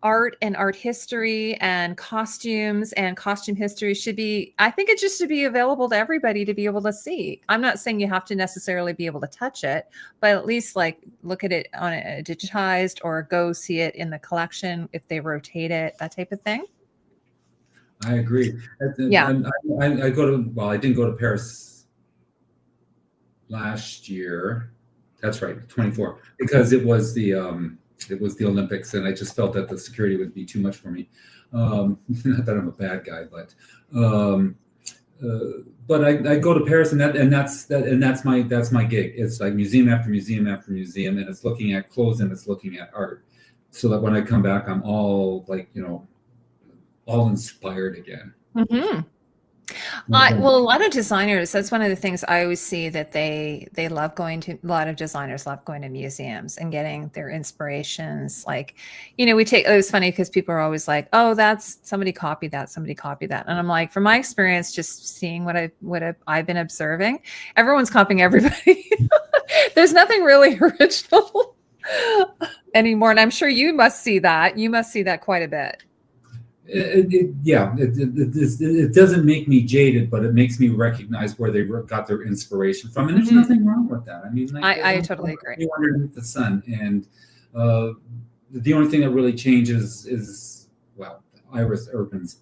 art and art history and costumes and costume history I think it just should be available to everybody to be able to see. I'm not saying you have to necessarily be able to touch it, but at least look at it on a digitized or go see it in the collection if they rotate it, that type of thing. I agree. Yeah. I didn't go to Paris last year. That's right, 24, because it was the Olympics, and I just felt that the security would be too much for me. Not that I'm a bad guy, but I go to Paris, and that's my gig. It's like museum after museum after museum, and it's looking at clothes and it's looking at art, so that when I come back, I'm all all inspired again. Mm-hmm. Well, a lot of designers, that's one of the things I always see that they love going to, a lot of designers love going to museums and getting their inspirations. It was funny because people are always like, oh, that's somebody copied that. And I'm like, from my experience, just seeing what I've been observing, everyone's copying everybody. There's nothing really original anymore. And I'm sure you must see that. You must see that quite a bit. It doesn't make me jaded, but it makes me recognize where they got their inspiration from, and there's nothing wrong with that. I mean, I totally agree. Underneath the sun, and the only thing that really changes is, well, Iris Urban's,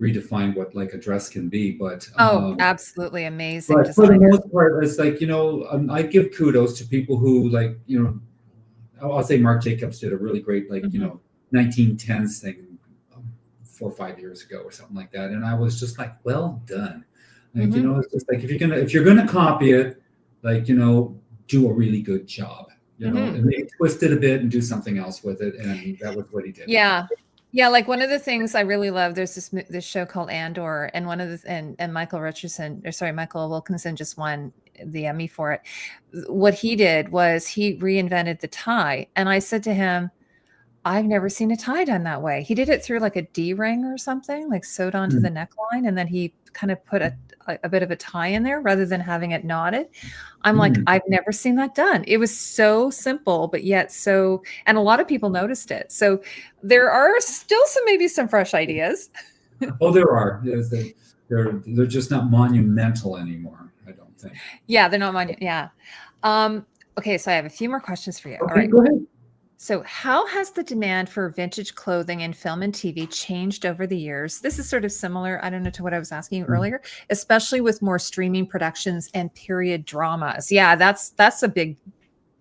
redefine what a dress can be, but absolutely amazing. But for the most part, it's I give kudos to people who I'll say Marc Jacobs did a really great 1910s thing 4 or 5 years ago or something like that, and I was just like, well done. It's just if you're gonna copy it, do a really good job, and maybe twist it a bit and do something else with it, and that was what he did. Yeah, one of the things I really love, there's this show called Andor, and and Michael Wilkinson just won the Emmy for it. What he did was he reinvented the tie, and I said to him, I've never seen a tie done that way. He did it through like a D-ring or something, like sewed onto the neckline, and then he kind of put a bit of a tie in there rather than having it knotted. I'm like, I've never seen that done. It was so simple, but yet so, and a lot of people noticed it. So there are still maybe some fresh ideas. Oh, there are. They're just not monumental anymore, I don't think. Yeah, they're not monumental. Yeah. Okay, so I have a few more questions for you. Okay, All right. go ahead. So how has the demand for vintage clothing in film and TV changed over the years? This is sort of similar, I don't know, to what I was asking you earlier, especially with more streaming productions and period dramas. Yeah, that's a big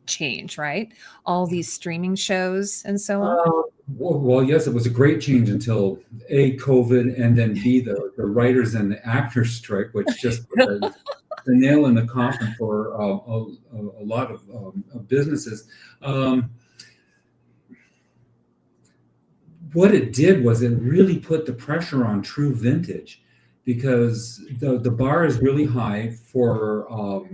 change, right? All these streaming shows and so on. Well, yes, it was a great change until A, COVID, and then B, the writers and the actors strike, which just put the nail in the coffin for a lot of businesses. What it did was it really put the pressure on true vintage, because the bar is really high for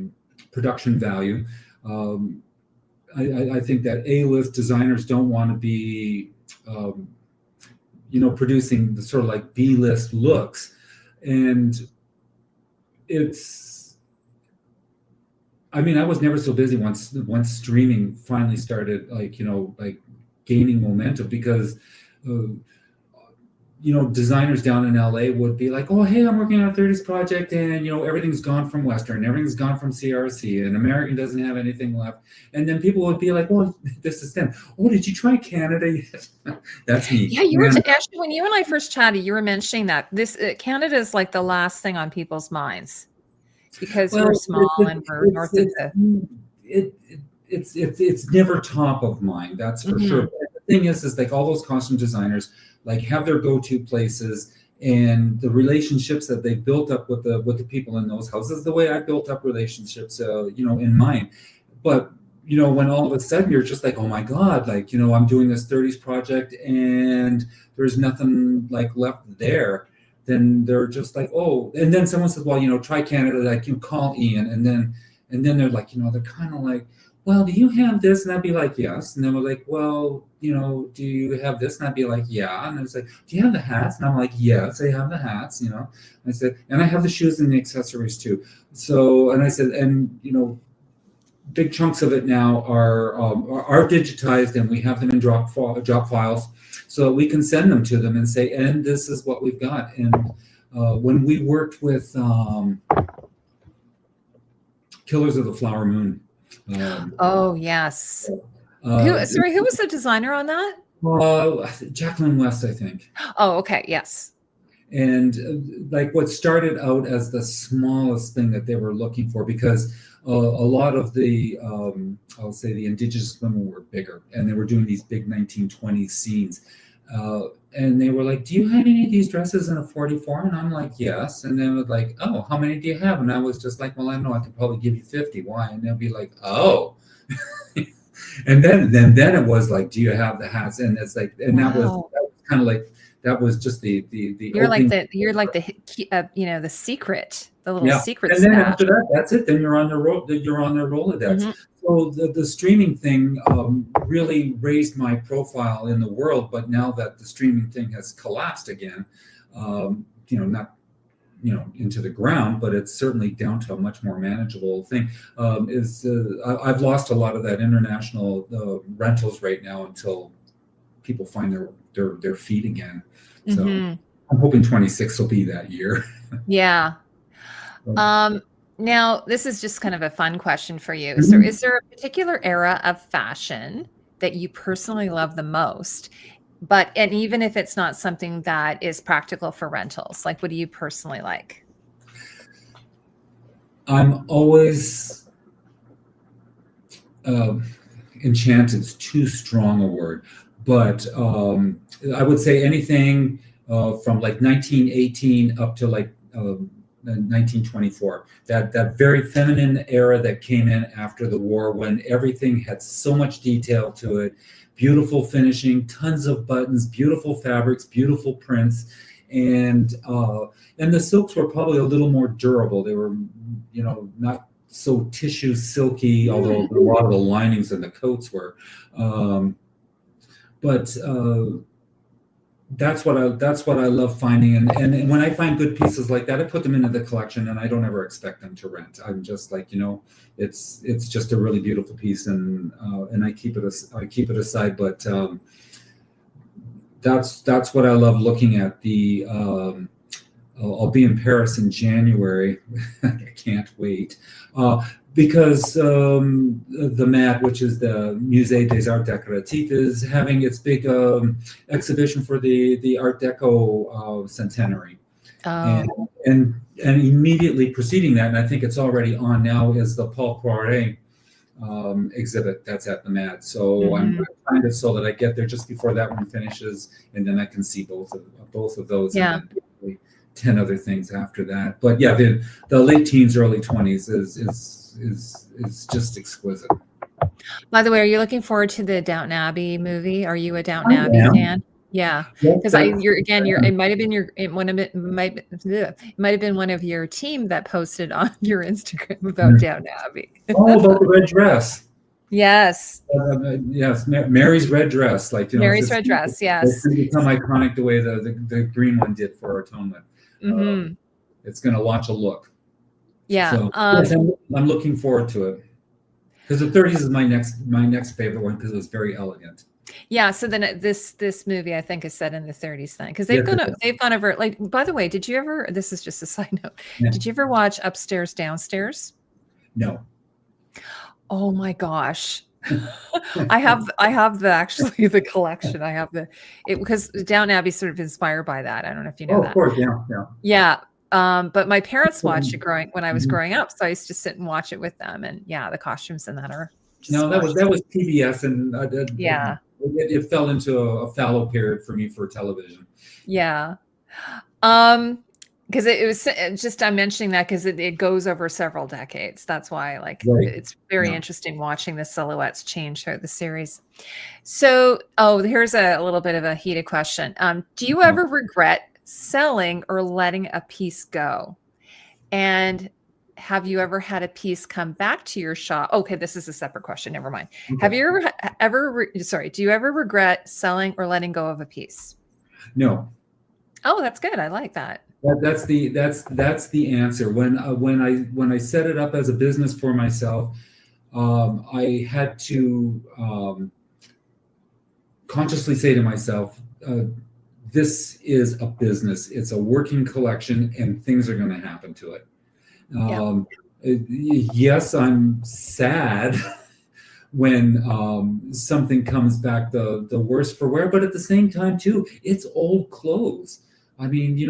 production value. I think that A-list designers don't want to be, producing the sort of like B-list looks, and I was never so busy once streaming finally started, like gaining momentum, because designers down in LA would be like, oh, hey, I'm working on a 30s project, and everything's gone from Western, everything's gone from CRC, and American doesn't have anything left. And then people would be like, well, this is them. Oh, did you try Canada? That's me. Yeah, you were actually, when you and I first chatted, you were mentioning that this Canada is like the last thing on people's minds, because we're small and we're north of the. It's never top of mind, that's for sure. But the thing is like all those costume designers like have their go-to places, and the relationships that they've built up with the people in those houses, the way I built up relationships, in mine. But when all of a sudden you're just like, oh my God, like I'm doing this 30s project and there's nothing like left there, then they're just like, oh. And then someone says, well, try Canada, like call Ian, and then they're like, they're kind of like, well, do you have this? And I'd be like, yes. And then we're like, well, do you have this? And I'd be like, yeah. And it's like, do you have the hats? And I'm like, yes, I have the hats, I said, and I have the shoes and the accessories too. So, and I said, and, big chunks of it now are digitized, and we have them in drop files, so that we can send them to them and say, and this is what we've got. And when we worked with Killers of the Flower Moon, oh yes. Who was the designer on that? Jacqueline West, I think. Oh, okay, yes. And like what started out as the smallest thing that they were looking for, because a lot of the I'll say the indigenous women were bigger, and they were doing these big 1920s scenes, and they were like, do you have any of these dresses in a 44? And I'm like, yes. And then was like, oh, how many do you have? And I was just like, well, I know I could probably give you 50. Why? And they'll be like, oh. And then it was like, do you have the hats? And it's like, and that was kind of like, that was just the you're like the the secret, the little secret. And then after that, that's it. Then you're on their Rolodex. So the streaming thing really raised my profile in the world. But now that the streaming thing has collapsed again, not into the ground, but it's certainly down to a much more manageable thing. I've lost a lot of that international rentals right now until people find their feet again. So I'm hoping 26 will be that year. Yeah. Now this is just kind of a fun question for you. Is there a particular era of fashion that you personally love the most? And even if it's not something that is practical for rentals, like what do you personally like? I'm always enchanted. It's too strong a word, but I would say anything from like 1918 up to like 1924. That very feminine era that came in after the war, when everything had so much detail to it. Beautiful finishing, tons of buttons, beautiful fabrics, beautiful prints, and the silks were probably a little more durable. They were, not so tissue silky, although a lot of the linings and the coats were. but that's what I love finding, and when I find good pieces like that, I put them into the collection, and I don't ever expect them to rent. I'm just like, it's just a really beautiful piece, and I keep it aside. But that's what I love looking at. I'll be in Paris in January. I can't wait. Because the MAD, which is the Musée des Arts Décoratifs, is having its big exhibition for the Art Deco centenary. And immediately preceding that, and I think it's already on now, is the Paul Poiret exhibit that's at the MAD. So I'm trying to so that I get there just before that one finishes, and then I can see both of those. Yeah. And then 10 other things after that. But yeah, the late teens, early 20s is just exquisite. By the way, are you looking forward to the Downton Abbey movie? Are you a Downton Abbey fan? Yeah, because it might have been one of your team that posted on your Instagram about Downton Abbey. About the red dress. Yes. Yes, Mary's red dress. Mary's red dress. Yes. It's become iconic the way the green one did for Atonement. It's going to launch a look. Yeah. So, yes, I'm looking forward to it, because the 30s is my next favorite one, because it was very elegant. Yeah. So then this movie, I think, is set in the 30s then, because they've gone over. Like, by the way, did you ever? This is just a side note. Yeah. Did you ever watch Upstairs Downstairs? No. Oh my gosh. I have the collection. I have because Downton Abbey sort of inspired by that. I don't know if you know that. Of course, yeah. But my parents watched it when I was growing up, so I used to sit and watch it with them. And the costumes in that are just that was PBS, and it fell into a fallow period for me for television. Yeah. Because it was just, I'm mentioning that because it goes over several decades. That's why, it's very interesting watching the silhouettes change throughout the series. So, here's a little bit of a heated question. Do you ever regret selling or letting a piece go? And have you ever had a piece come back to your shop? Okay, this is a separate question. Never mind. Okay. Have you do you ever regret selling or letting go of a piece? No. Oh, that's good. I like that. That's the answer. When I set it up as a business for myself, I had to consciously say to myself, this is a business. It's a working collection, and things are going to happen to it. Yes, I'm sad when something comes back the worse for wear, but at the same time too, it's old clothes. I mean,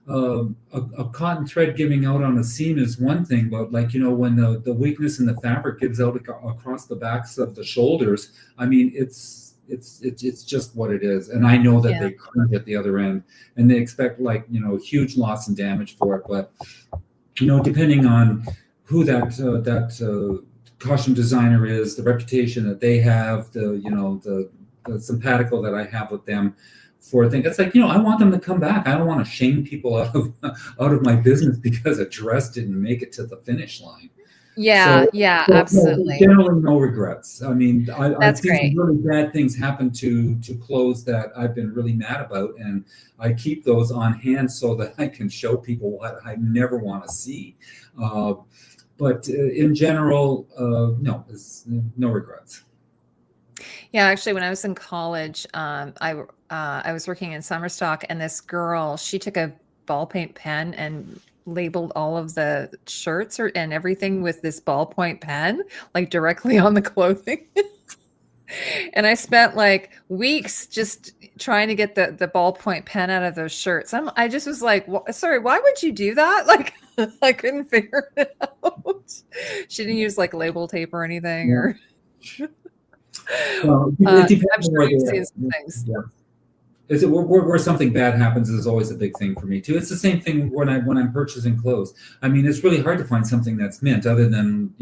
a cotton thread giving out on a seam is one thing, but when the weakness in the fabric gives out across the backs of the shoulders, I mean, it's just what it is. And I know that they cringe at the other end, and they expect huge loss and damage for it. But depending on who that costume designer is, the reputation that they have, the simpatico that I have with them, for a thing, it's I want them to come back. I don't want to shame people out of my business because a dress didn't make it to the finish line. Yeah, absolutely. Generally, no regrets. I mean, I've seen great. some really bad things happen to clothes that I've been really mad about, and I keep those on hand so that I can show people what I never want to see. But in general, no regrets. Yeah, actually, when I was in college, I was working in summer stock, and this girl, she took a ballpoint pen and labeled all of the shirts and everything with this ballpoint pen, directly on the clothing. And I spent weeks just trying to get the ballpoint pen out of those shirts. I just was like, sorry, why would you do that? I couldn't figure it out. She didn't use label tape or anything, or. Well, it depends. I'm sure you've seen some things. Yeah. Is it where something bad happens is always a big thing for me too. It's the same thing when I'm purchasing clothes. I mean, it's really hard to find something that's mint other than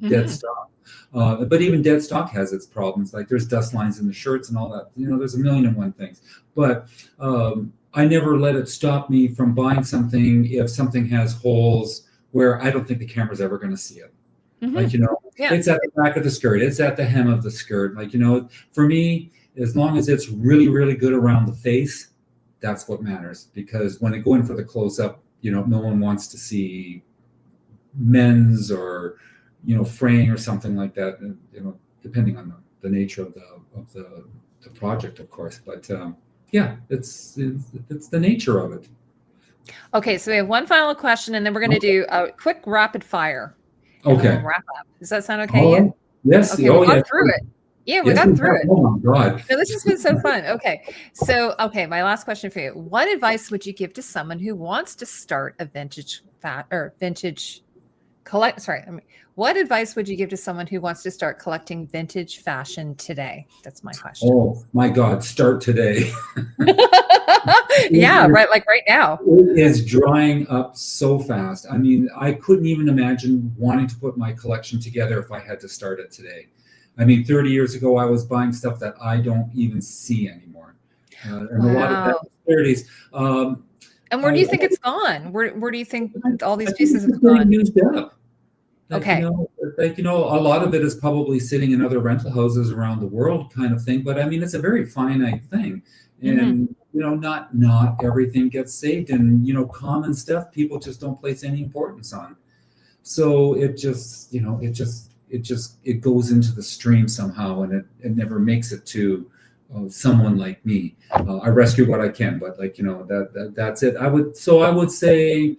dead stock. But even dead stock has its problems. There's dust lines in the shirts and all that. There's a million and one things. But I never let it stop me from buying something if something has holes where I don't think the camera's ever going to see it. Mm-hmm. It's at the back of the skirt. It's at the hem of the skirt. For me, as long as it's really, really good around the face, that's what matters. Because when they go in for the close-up, no one wants to see men's or fraying or something like that. Depending on the nature of the project, of course. But yeah, it's the nature of it. Okay, so we have one final question, and then we're going to do a quick rapid fire. And Okay. then we'll wrap up. Does that sound okay? All right. Yes. Okay, we got through it. Yeah, we got through it. Oh my God. No, this has been so fun. Okay. So, my last question for you. What advice would you give to someone who wants to start a what advice would you give to someone who wants to start collecting vintage fashion today? That's my question. Oh my God, start today. Yeah, right. Like right now. It is drying up so fast. I mean, I couldn't even imagine wanting to put my collection together if I had to start it today. I mean, 30 years ago, I was buying stuff that I don't even see anymore. And a lot of that was 30s. And where do you think it's gone? Where do you think all these pieces have gone? Used up. Okay. A lot of it is probably sitting in other rental houses around the world kind of thing. But I mean, it's a very finite thing. And, not everything gets saved. And, common stuff, people just don't place any importance on. So it just, it goes into the stream somehow, and it never makes it to someone like me. I rescue what I can, but that's it. I would say,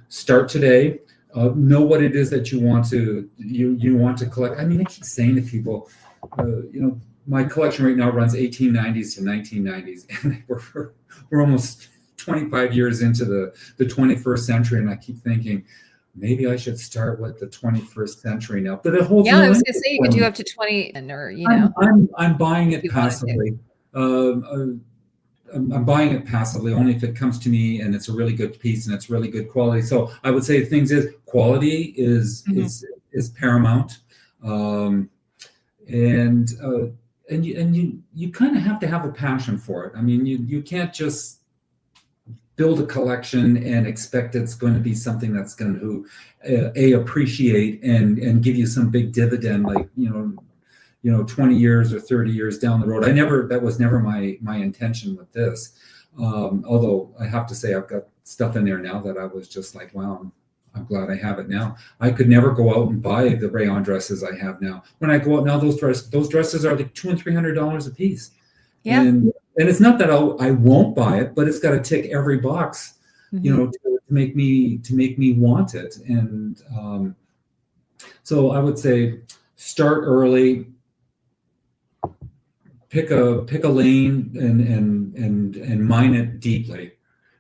start today. Know what it is that you want to collect. I mean, I keep saying to people, my collection right now runs 1890s to 1990s, and we're almost 25 years into the 21st century, and I keep thinking, maybe I should start with the 21st century now. But it holds. Yeah, I was going to say you could do up to 20, or I'm buying it passively. I'm buying it passively only if it comes to me and it's a really good piece and it's really good quality. So I would say quality is paramount, and you kind of have to have a passion for it. I mean, you can't just build a collection and expect it's going to be something that's going to appreciate and give you some big dividend, like 20 years or 30 years down the road. That was never my intention with this. Although I have to say, I've got stuff in there now that I was just like, wow, I'm glad I have it now. I could never go out and buy the rayon dresses I have now. When I go out now, those dresses are like $200 and $300 a piece. Yeah. And it's not that I won't buy it, but it's got to tick every box, to make me want it. And so I would say start early, pick a lane and mine it deeply,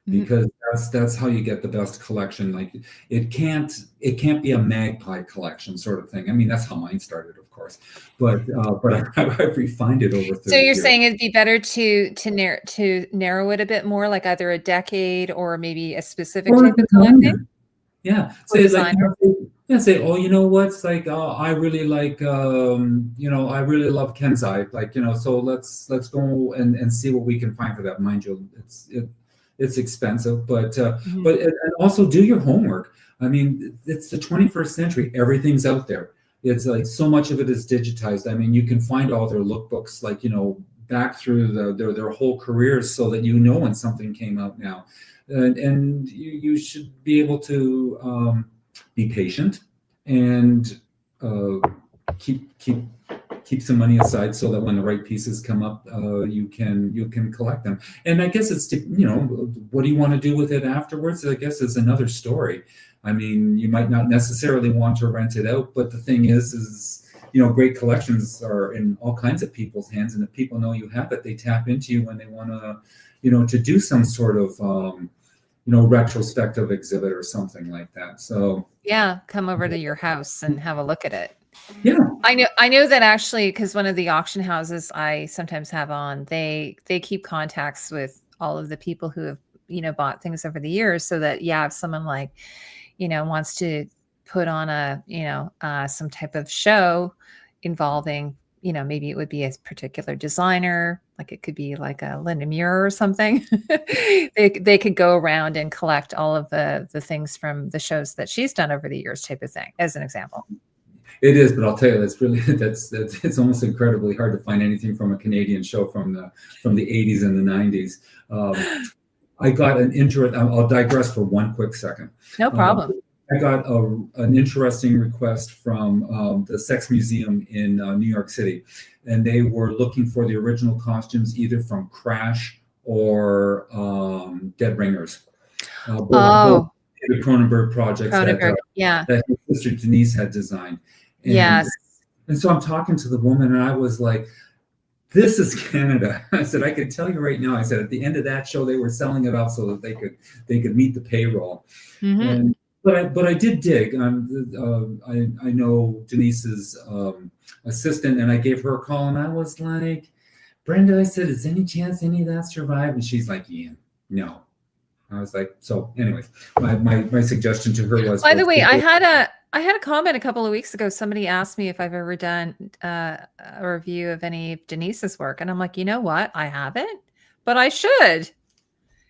because that's how you get the best collection. Like it can't be a magpie collection sort of thing. I mean, that's how mine started, of course, but I've refined it over 30 So you're years. saying it'd be better to narrow it a bit more, like either a decade or maybe a specific type of collecting? Yeah. Say, oh, you know what? It's like, I really like, I really love Kensai. Like, so let's go and see what we can find for that. Mind you, it's expensive, but and also do your homework. I mean, it's the 21st century. Everything's out there. It's like so much of it is digitized. I mean, you can find all their lookbooks, like, back through their whole careers, so that when something came out now. And you should be able to be patient and keep some money aside, so that when the right pieces come up, you can collect them. And I guess it's what do you want to do with it afterwards? I guess is another story. I mean, you might not necessarily want to rent it out, but the thing is great collections are in all kinds of people's hands, and if people know you have it, they tap into you when they want to do some sort of retrospective exhibit or something like that. So yeah, come over to your house and have a look at it. Yeah, I know that actually, because one of the auction houses I sometimes have on, they keep contacts with all of the people who have bought things over the years, so that if someone like wants to put on a some type of show involving maybe it would be a particular designer, like it could be like a Linda Muir or something. they could go around and collect all of the things from the shows that she's done over the years, type of thing, as an example. It is, but I'll tell you, that's really that's it's almost incredibly hard to find anything from a Canadian show from the 80s and the 90s. I got an interest. I'll digress for one quick second. No problem. I got an interesting request from the Sex Museum in New York City, and they were looking for the original costumes either from Crash or Dead Ringers. Both David Cronenberg projects that his sister Denise had designed. And, yes. And so I'm talking to the woman, and I was like, "This is Canada." I said, "I can tell you right now." I said, "At the end of that show, they were selling it off so that they could meet the payroll." And but I did dig. I know Denise's assistant, and I gave her a call, and I was like, "Brenda," I said, "is any chance any of that survived?" And she's like, "Ian, no." I was like, so anyways, my suggestion to her was, by the way, I had a comment a couple of weeks ago. Somebody asked me if I've ever done a review of any of Denise's work. And I'm like, you know what? I haven't, but I should.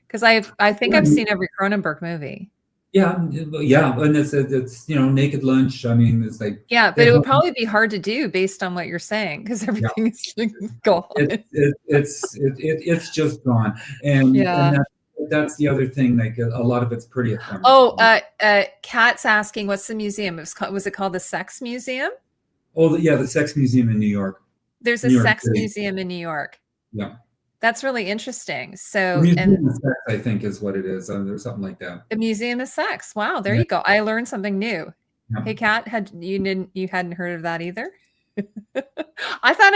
Because I think I've seen every Cronenberg movie. Yeah. And it's Naked Lunch. I mean, it's like, yeah, but it would probably be hard to do based on what you're saying, because everything is like gone. It's just gone. And that's the other thing. Like a lot of it's pretty ephemeral. Kat's asking, what's the museum? Was it called the Sex Museum? Oh, yeah, the Sex Museum in New York. There's a Sex Museum in New York. Yeah. That's really interesting. So, Museum of Sex, I think, is what it is. There's something like that. The Museum of Sex. Wow, there you go. I learned something new. Yeah. Hey, Kat, you hadn't heard of that either? I thought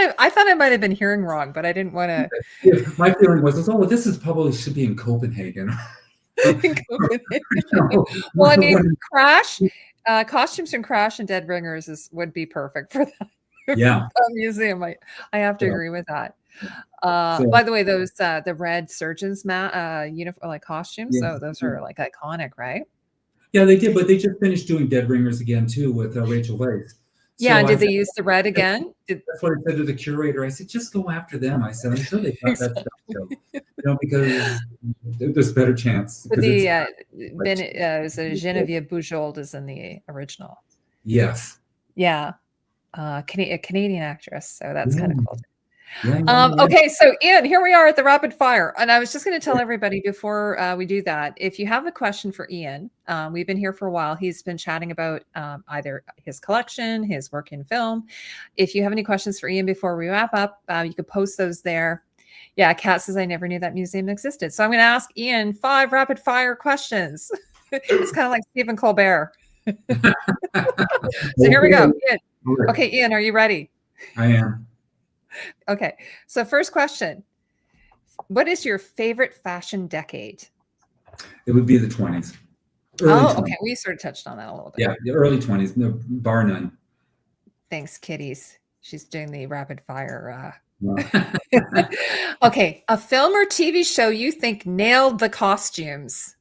I might have been hearing wrong, but I didn't want to. Yeah, my feeling was, this is probably should be in Copenhagen. Well, I mean, Crash, costumes from Crash and Dead Ringers would be perfect for that. Yeah, museum. I have to agree with that. By the way, those the red surgeon's uniform, like costumes. So those are like iconic, right? Yeah, they did, but they just finished doing Dead Ringers again too with Rachel Weisz. Yeah, did they use the red again? That's what I said to the curator. I said, just go after them. I said, I'm sure they got that stuff. Because there's a better chance. But was it Genevieve Bujold is in the original? Yes. Yeah, a Canadian actress. So that's kind of cool. Okay, so Ian, here we are at the rapid fire, and I was just going to tell everybody before we do that, if you have a question for Ian, we've been here for a while. He's been chatting about either his collection, his work in film. If you have any questions for Ian before we wrap up, you could post those there. Yeah, Kat says I never knew that museum existed. So I'm going to ask Ian 5 rapid fire questions. It's kind of like Stephen Colbert. So here we go. Ian. Okay, Ian, are you ready? I am. Okay, so first question. What is your favorite fashion decade? It would be the 20s. Okay. We sort of touched on that a little bit. Yeah, the early 20s, no, bar none. Thanks, kitties. She's doing the rapid fire. Okay, a film or TV show you think nailed the costumes?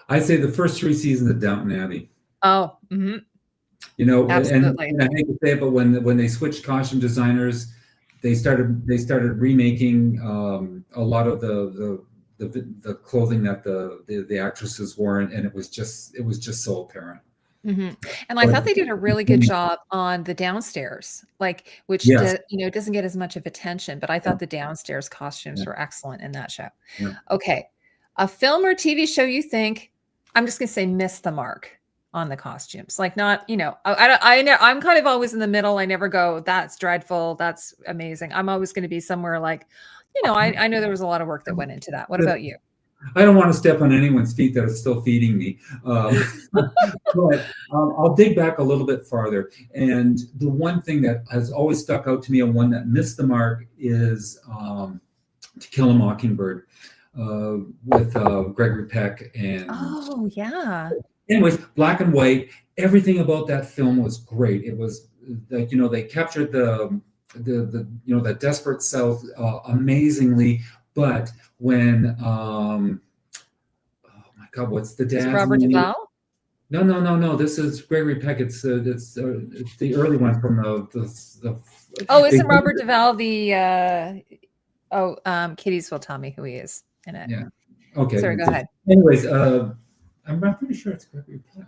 I'd say the first 3 seasons of Downton Abbey. Oh, absolutely. And I hate to say it, but when they switched costume designers, they started remaking a lot of the clothing that the actresses wore, and it was just so apparent. And I thought they did a really good job on the downstairs, which doesn't get as much of attention, but I thought the downstairs costumes were excellent in that show. Yeah. Okay, a film or TV show you think, I'm just gonna say, missed the mark on the costumes, I'm kind of always in the middle. I never go, that's dreadful, that's amazing. I'm always going to be somewhere I know there was a lot of work that went into that. What about you? I don't want to step on anyone's feet that is still feeding me, but I'll dig back a little bit farther. And the one thing that has always stuck out to me, and one that missed the mark, is To Kill a Mockingbird with Gregory Peck and anyways, black and white. Everything about that film was great. It was like, they captured the desperate South amazingly. But when oh my God, what's the dad? Robert Duvall? No. This is Gregory Peck. It's the early one from the isn't Robert Duvall the Kitties will tell me who he is in it. Yeah. Okay. Sorry, go ahead. Anyways, I'm pretty sure it's Gregory Peck.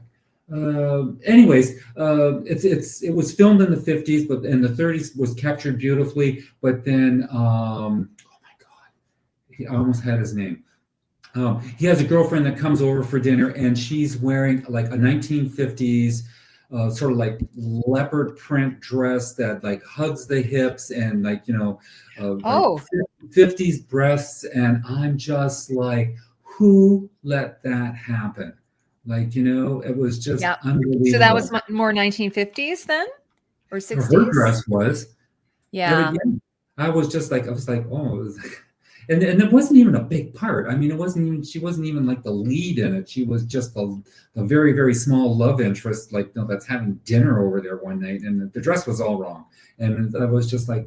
Anyways, it was filmed in the 50s, but in the 30s was captured beautifully. But then, oh my God, I almost had his name. He has a girlfriend that comes over for dinner, and she's wearing like a 1950s sort of like leopard print dress that like hugs the hips and like Oh, 50s breasts, and I'm just like, who let that happen? Like, it was just yeah. So that was unbelievable. more 1950s then, or Her 60s? dress was. Yeah. I was like, oh, it was like, and it wasn't even a big part. I mean, she wasn't even like the lead in it. She was just the very, very small love interest, like, that's having dinner over there one night, and the dress was all wrong. And I was just like,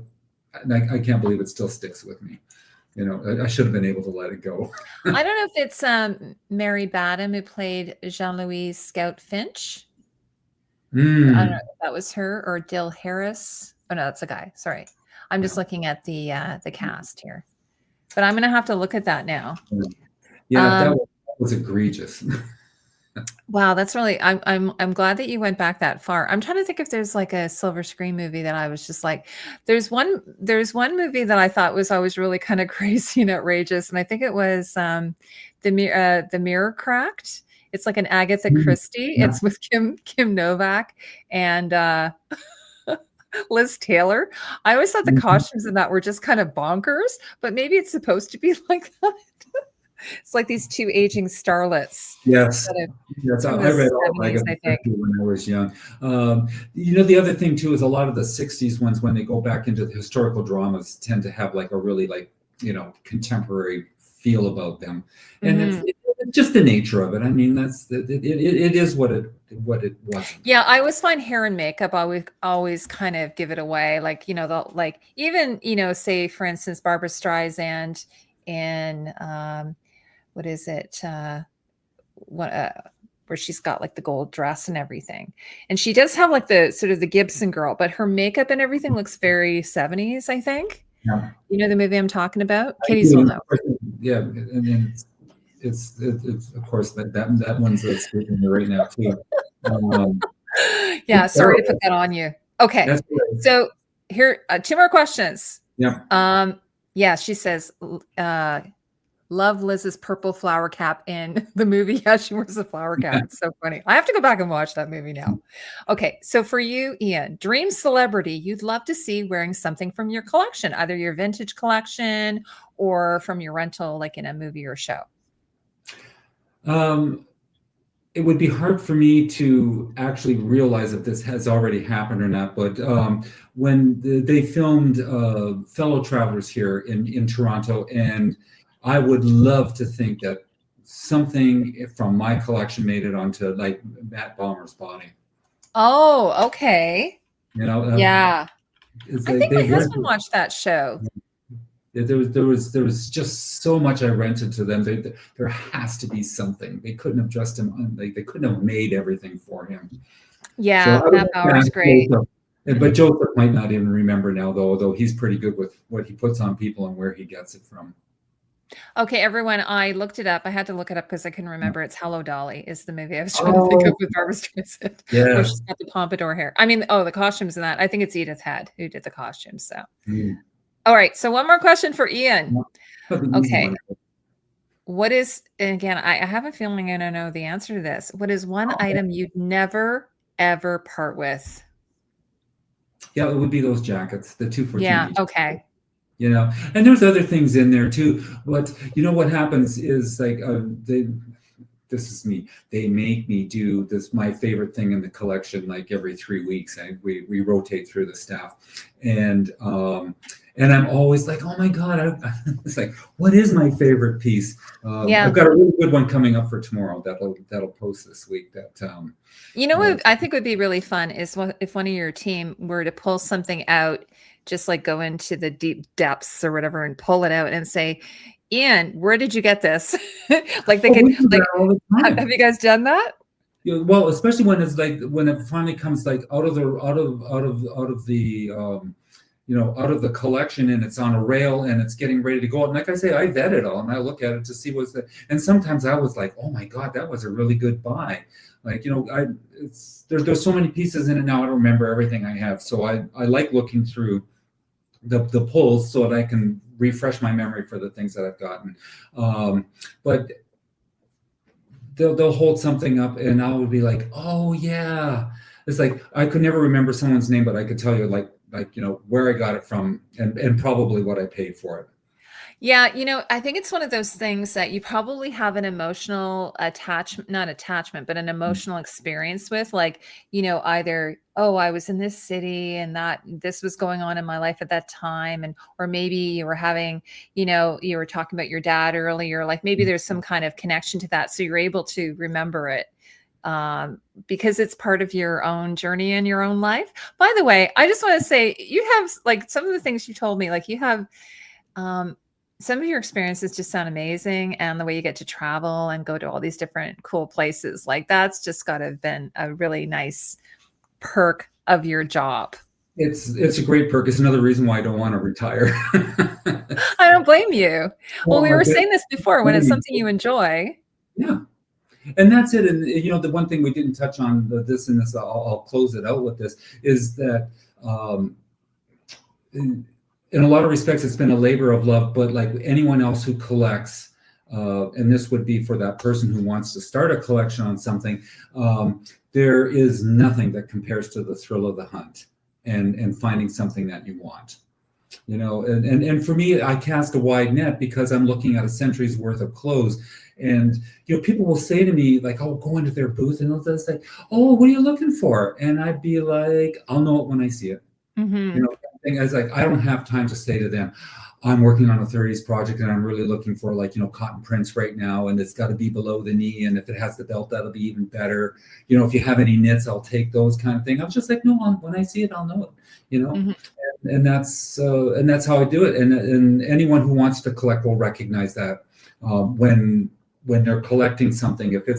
I can't believe it still sticks with me. I should have been able to let it go. I don't know if it's Mary Badham who played Jean-Louis Scout Finch. I don't know if that was her, or Dill Harris. Oh no, that's a guy. Sorry. I'm just looking at the cast here. But I'm gonna have to look at that now. Yeah, that was egregious. Wow, that's really. I'm glad that you went back that far. I'm trying to think if there's like a silver screen movie that I was just like. There's one movie that I thought was always really kind of crazy and outrageous, and I think it was the Mirror Cracked. It's like an Agatha Christie. Yeah. It's with Kim Novak and Liz Taylor. I always thought the costumes in that were just kind of bonkers, but maybe it's supposed to be like that. It's like these two aging starlets. Yes. Yes, I read all I think. when I was young. The other thing too is a lot of the 60s ones, when they go back into the historical dramas, tend to have like a really contemporary feel about them. And it's just the nature of it. I mean, it is what it was. Yeah, I always find hair and makeup always kind of give it away. Like, even, say for instance, Barbara Streisand in what is it? Where she's got like the gold dress and everything. And she does have like the sort of the Gibson girl, but her makeup and everything looks very 70s, I think. Yeah. You know the movie I'm talking about? Katie's will know. Yeah, and then it's of course that one's escaping me right now too. Yeah, sorry to put that on you. Okay, so here, 2 more questions. Yeah. Yeah, she says, love Liz's purple flower cap in the movie. Yeah, she wears a flower cap. It's so funny. I have to go back and watch that movie now. Okay, so for you, Ian, dream celebrity you'd love to see wearing something from your collection, either your vintage collection or from your rental, like in a movie or show. It would be hard for me to actually realize if this has already happened or not, but when they filmed Fellow Travelers here in Toronto, and I would love to think that something from my collection made it onto like Matt Bomer's body. Oh, okay. Yeah. I think my husband watched that show. There was just so much I rented to them. There has to be something. They couldn't have dressed him they couldn't have made everything for him. Yeah, so Matt Bower's great. But Joseph might not even remember now, though he's pretty good with what he puts on people and where he gets it from. Okay, everyone, I looked it up. I had to look it up because I couldn't remember. It's Hello, Dolly is the movie I was trying to think of with Barbara Streisand. Yeah. Where she's got the pompadour hair. I mean, the costumes in that. I think it's Edith Head who did the costumes. So, All right. So one more question for Ian. Okay. What is, and again, I have a feeling I don't know the answer to this. What is one item you'd never, ever part with? Yeah, it would be those jackets, the 2 for TV. Yeah, okay. And there's other things in there too. But what happens is like this is me. They make me do this, my favorite thing in the collection, like every 3 weeks. We rotate through the staff, and I'm always like, oh my God, it's like, what is my favorite piece? I've got a really good one coming up for tomorrow that'll post this week. That what I think would be really fun is if one of your team were to pull something out, just like go into the deep depths or whatever and pull it out and say, Ian, where did you get this? Like they can, like, have you guys done that? Yeah, well, especially when it's like when it finally comes like out of the out of the collection, and it's on a rail and it's getting ready to go out. And like I say, I vet it all and I look at it to see what's the, and sometimes I was like, oh my God, that was a really good buy. Like, there's so many pieces in it now. I don't remember everything I have. So I like looking through the pulls so that I can refresh my memory for the things that I've gotten. But they'll hold something up and I would be like, oh yeah. It's like, I could never remember someone's name, but I could tell you where I got it from and probably what I paid for it. Yeah, I think it's one of those things that you probably have an emotional attachment, not attachment, but an emotional experience with, like, either, oh, I was in this city and that this was going on in my life at that time. And, or maybe you were having, you were talking about your dad earlier, like maybe there's some kind of connection to that. So you're able to remember it because it's part of your own journey in your own life. By the way, I just want to say you have like some of the things you told me, like you have, some of your experiences just sound amazing. And the way you get to travel and go to all these different cool places, like that's just got to have been a really nice perk of your job. It's a great perk. It's another reason why I don't want to retire. I don't blame you. Well, we were saying this before, when it's something you enjoy. Yeah. And that's it. And the one thing we didn't touch on this, I'll close it out with this, is that in a lot of respects, it's been a labor of love, but like anyone else who collects, and this would be for that person who wants to start a collection on something, there is nothing that compares to the thrill of the hunt and finding something that you want. And for me, I cast a wide net because I'm looking at a century's worth of clothes. And people will say to me, like, oh, go into their booth and they'll say, oh, what are you looking for? And I'd be like, I'll know it when I see it. Mm-hmm. As like, I don't have time to say to them, I'm working on a 30s project and I'm really looking for cotton prints right now, and it's got to be below the knee, and if it has the belt, that'll be even better. If you have any knits, I'll take those kind of thing. I'm just like, no, when I see it, I'll know it. Mm-hmm. And that's how I do it. And anyone who wants to collect will recognize that when they're collecting something, if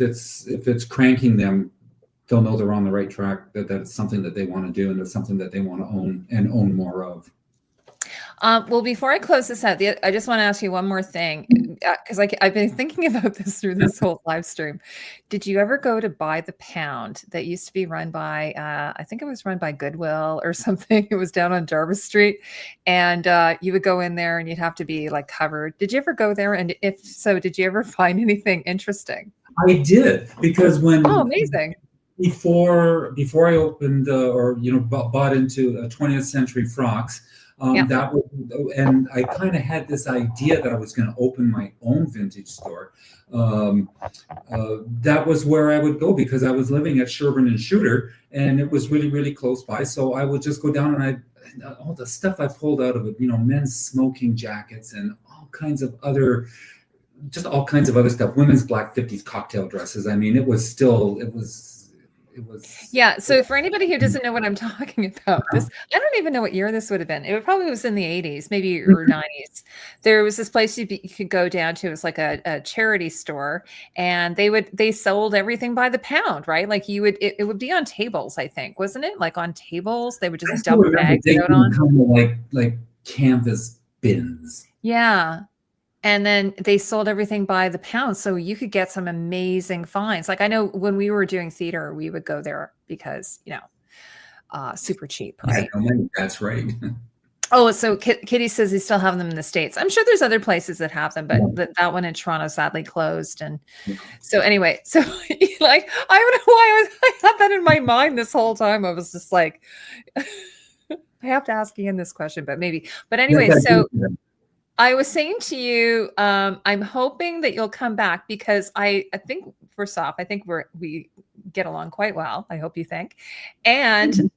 it's cranking them, they'll know they're on the right track, that it's something that they want to do and it's something that they want to own and own more of. Well, before I close this out, I just want to ask you one more thing, because I've been thinking about this through this whole live stream. Did you ever go to By the Pound that used to be run by, I think it was run by Goodwill or something. It was down on Jarvis Street. And you would go in there and you'd have to be like covered. Did you ever go there? And if so, did you ever find anything interesting? I did, because Oh, amazing. Before I opened bought into 20th Century Frocks, that was, and I kind of had this idea that I was going to open my own vintage store. That was where I would go because I was living at Sherburne and Shooter, and it was really, really close by. So I would just go down and all the stuff I pulled out of it, men's smoking jackets and all kinds of other stuff, women's black 50s cocktail dresses. I mean, it was. Yeah. So for anybody who doesn't know what I'm talking about, I don't even know what year this would have been. It probably was in the 80s, maybe or 90s. There was this place you could go down to. It was like a charity store, and they sold everything by the pound, right? Like it would be on tables, I think, wasn't it? Like on tables, they would just dump bags out on. Kind of like canvas bins. Yeah. And then they sold everything by the pound. So you could get some amazing finds. Like I know when we were doing theater, we would go there because, super cheap, right? That's right. Oh, so Kitty says they still have them in the States. I'm sure there's other places that have them, but that one in Toronto sadly closed. And so anyway, so like, I don't know why I had that in my mind this whole time. I was just like, I have to ask Ian this question, but anyway, so I was saying to you, I'm hoping that you'll come back because I think first off, I think we get along quite well. I hope you think. And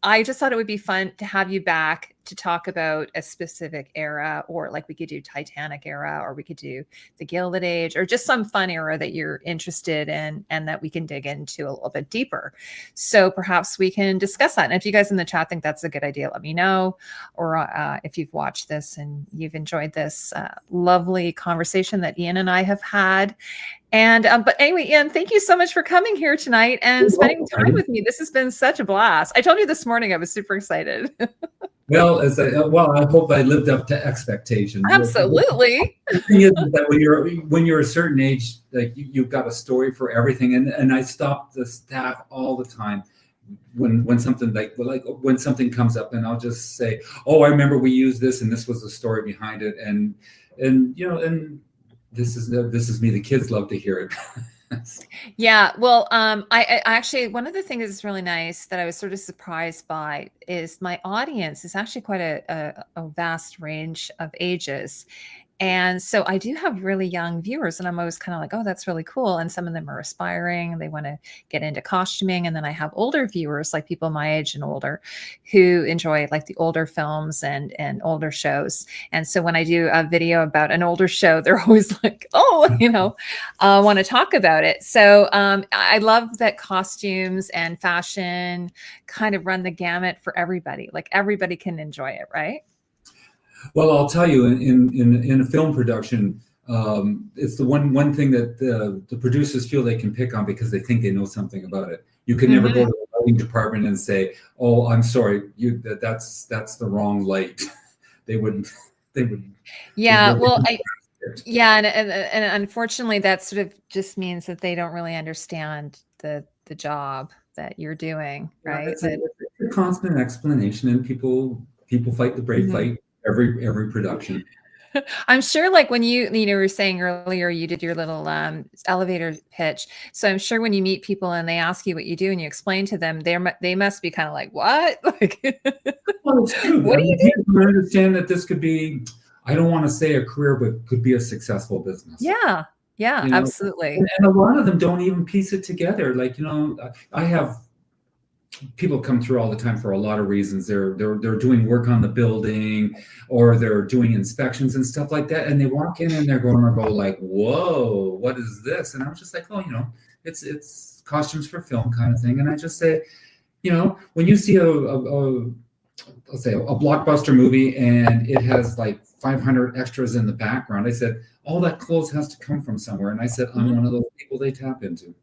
I just thought it would be fun to have you back to talk about a specific era, or like we could do Titanic era, or we could do the Gilded Age, or just some fun era that you're interested in and that we can dig into a little bit deeper. So perhaps we can discuss that. And if you guys in the chat think that's a good idea, let me know. Or if you've watched this and you've enjoyed this lovely conversation that Ian and I have had. And but anyway, Ian, thank you so much for coming here tonight and spending time with me. This has been such a blast. I told you this morning I was super excited. Well, I hope I lived up to expectations. Absolutely. The thing is that when you're a certain age, like you've got a story for everything, and I stop the staff all the time when something like when something comes up, and I'll just say, "Oh, I remember we used this, and this was the story behind it," and this is me. The kids love to hear it. Yeah, well, I actually, one of the things that's really nice that I was sort of surprised by is my audience is actually quite a vast range of ages. And so I do have really young viewers, and I'm always kind of like, oh, that's really cool. And some of them are aspiring, they want to get into costuming. And then I have older viewers, like people my age and older, who enjoy like the older films and older shows. And so when I do a video about an older show, they're always like, oh, want to talk about it. So I love that costumes and fashion kind of run the gamut for everybody. Like everybody can enjoy it, right? Well, I'll tell you, in a film production, it's the one thing that the producers feel they can pick on because they think they know something about it. You could never go to the lighting department and say, "Oh, I'm sorry, that's the wrong light." They would. Yeah, well, and unfortunately, that sort of just means that they don't really understand the job that you're doing, right? It's a constant explanation, and people fight the brave fight. Every production. I'm sure, like when you were saying earlier, you did your little elevator pitch. So I'm sure when you meet people and they ask you what you do and you explain to them, they must be kind of like, what? Like, well, it's true. What do you do? People understand that this could be, I don't want to say a career, but could be a successful business. Yeah, absolutely. And a lot of them don't even piece it together. Like, I have people come through all the time for a lot of reasons. They're doing work on the building, or they're doing inspections and stuff like that, and they walk in and they're going to go like, "Whoa, what is this?" And I'm just like, "Oh, it's costumes for film kind of thing." And I just say, when you see let's say a blockbuster movie and it has like 500 extras in the background, I said all that clothes has to come from somewhere, and I said I'm one of those people they tap into.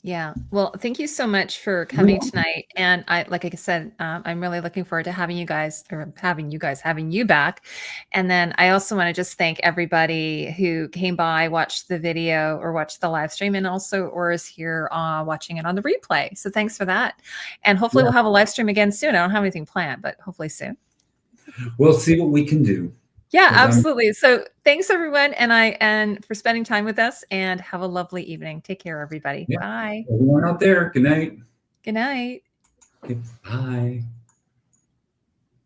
Yeah. Well, thank you so much for coming tonight. And like I said, I'm really looking forward to having you back. And then I also want to just thank everybody who came by, watched the video or watched the live stream, and also or is here watching it on the replay. So thanks for that. And hopefully we'll have a live stream again soon. I don't have anything planned, but hopefully soon. We'll see what we can do. Yeah, absolutely. So thanks everyone, and for spending time with us, and have a lovely evening. Take care, everybody. Bye. Everyone out there, good night. Good night. Okay, bye.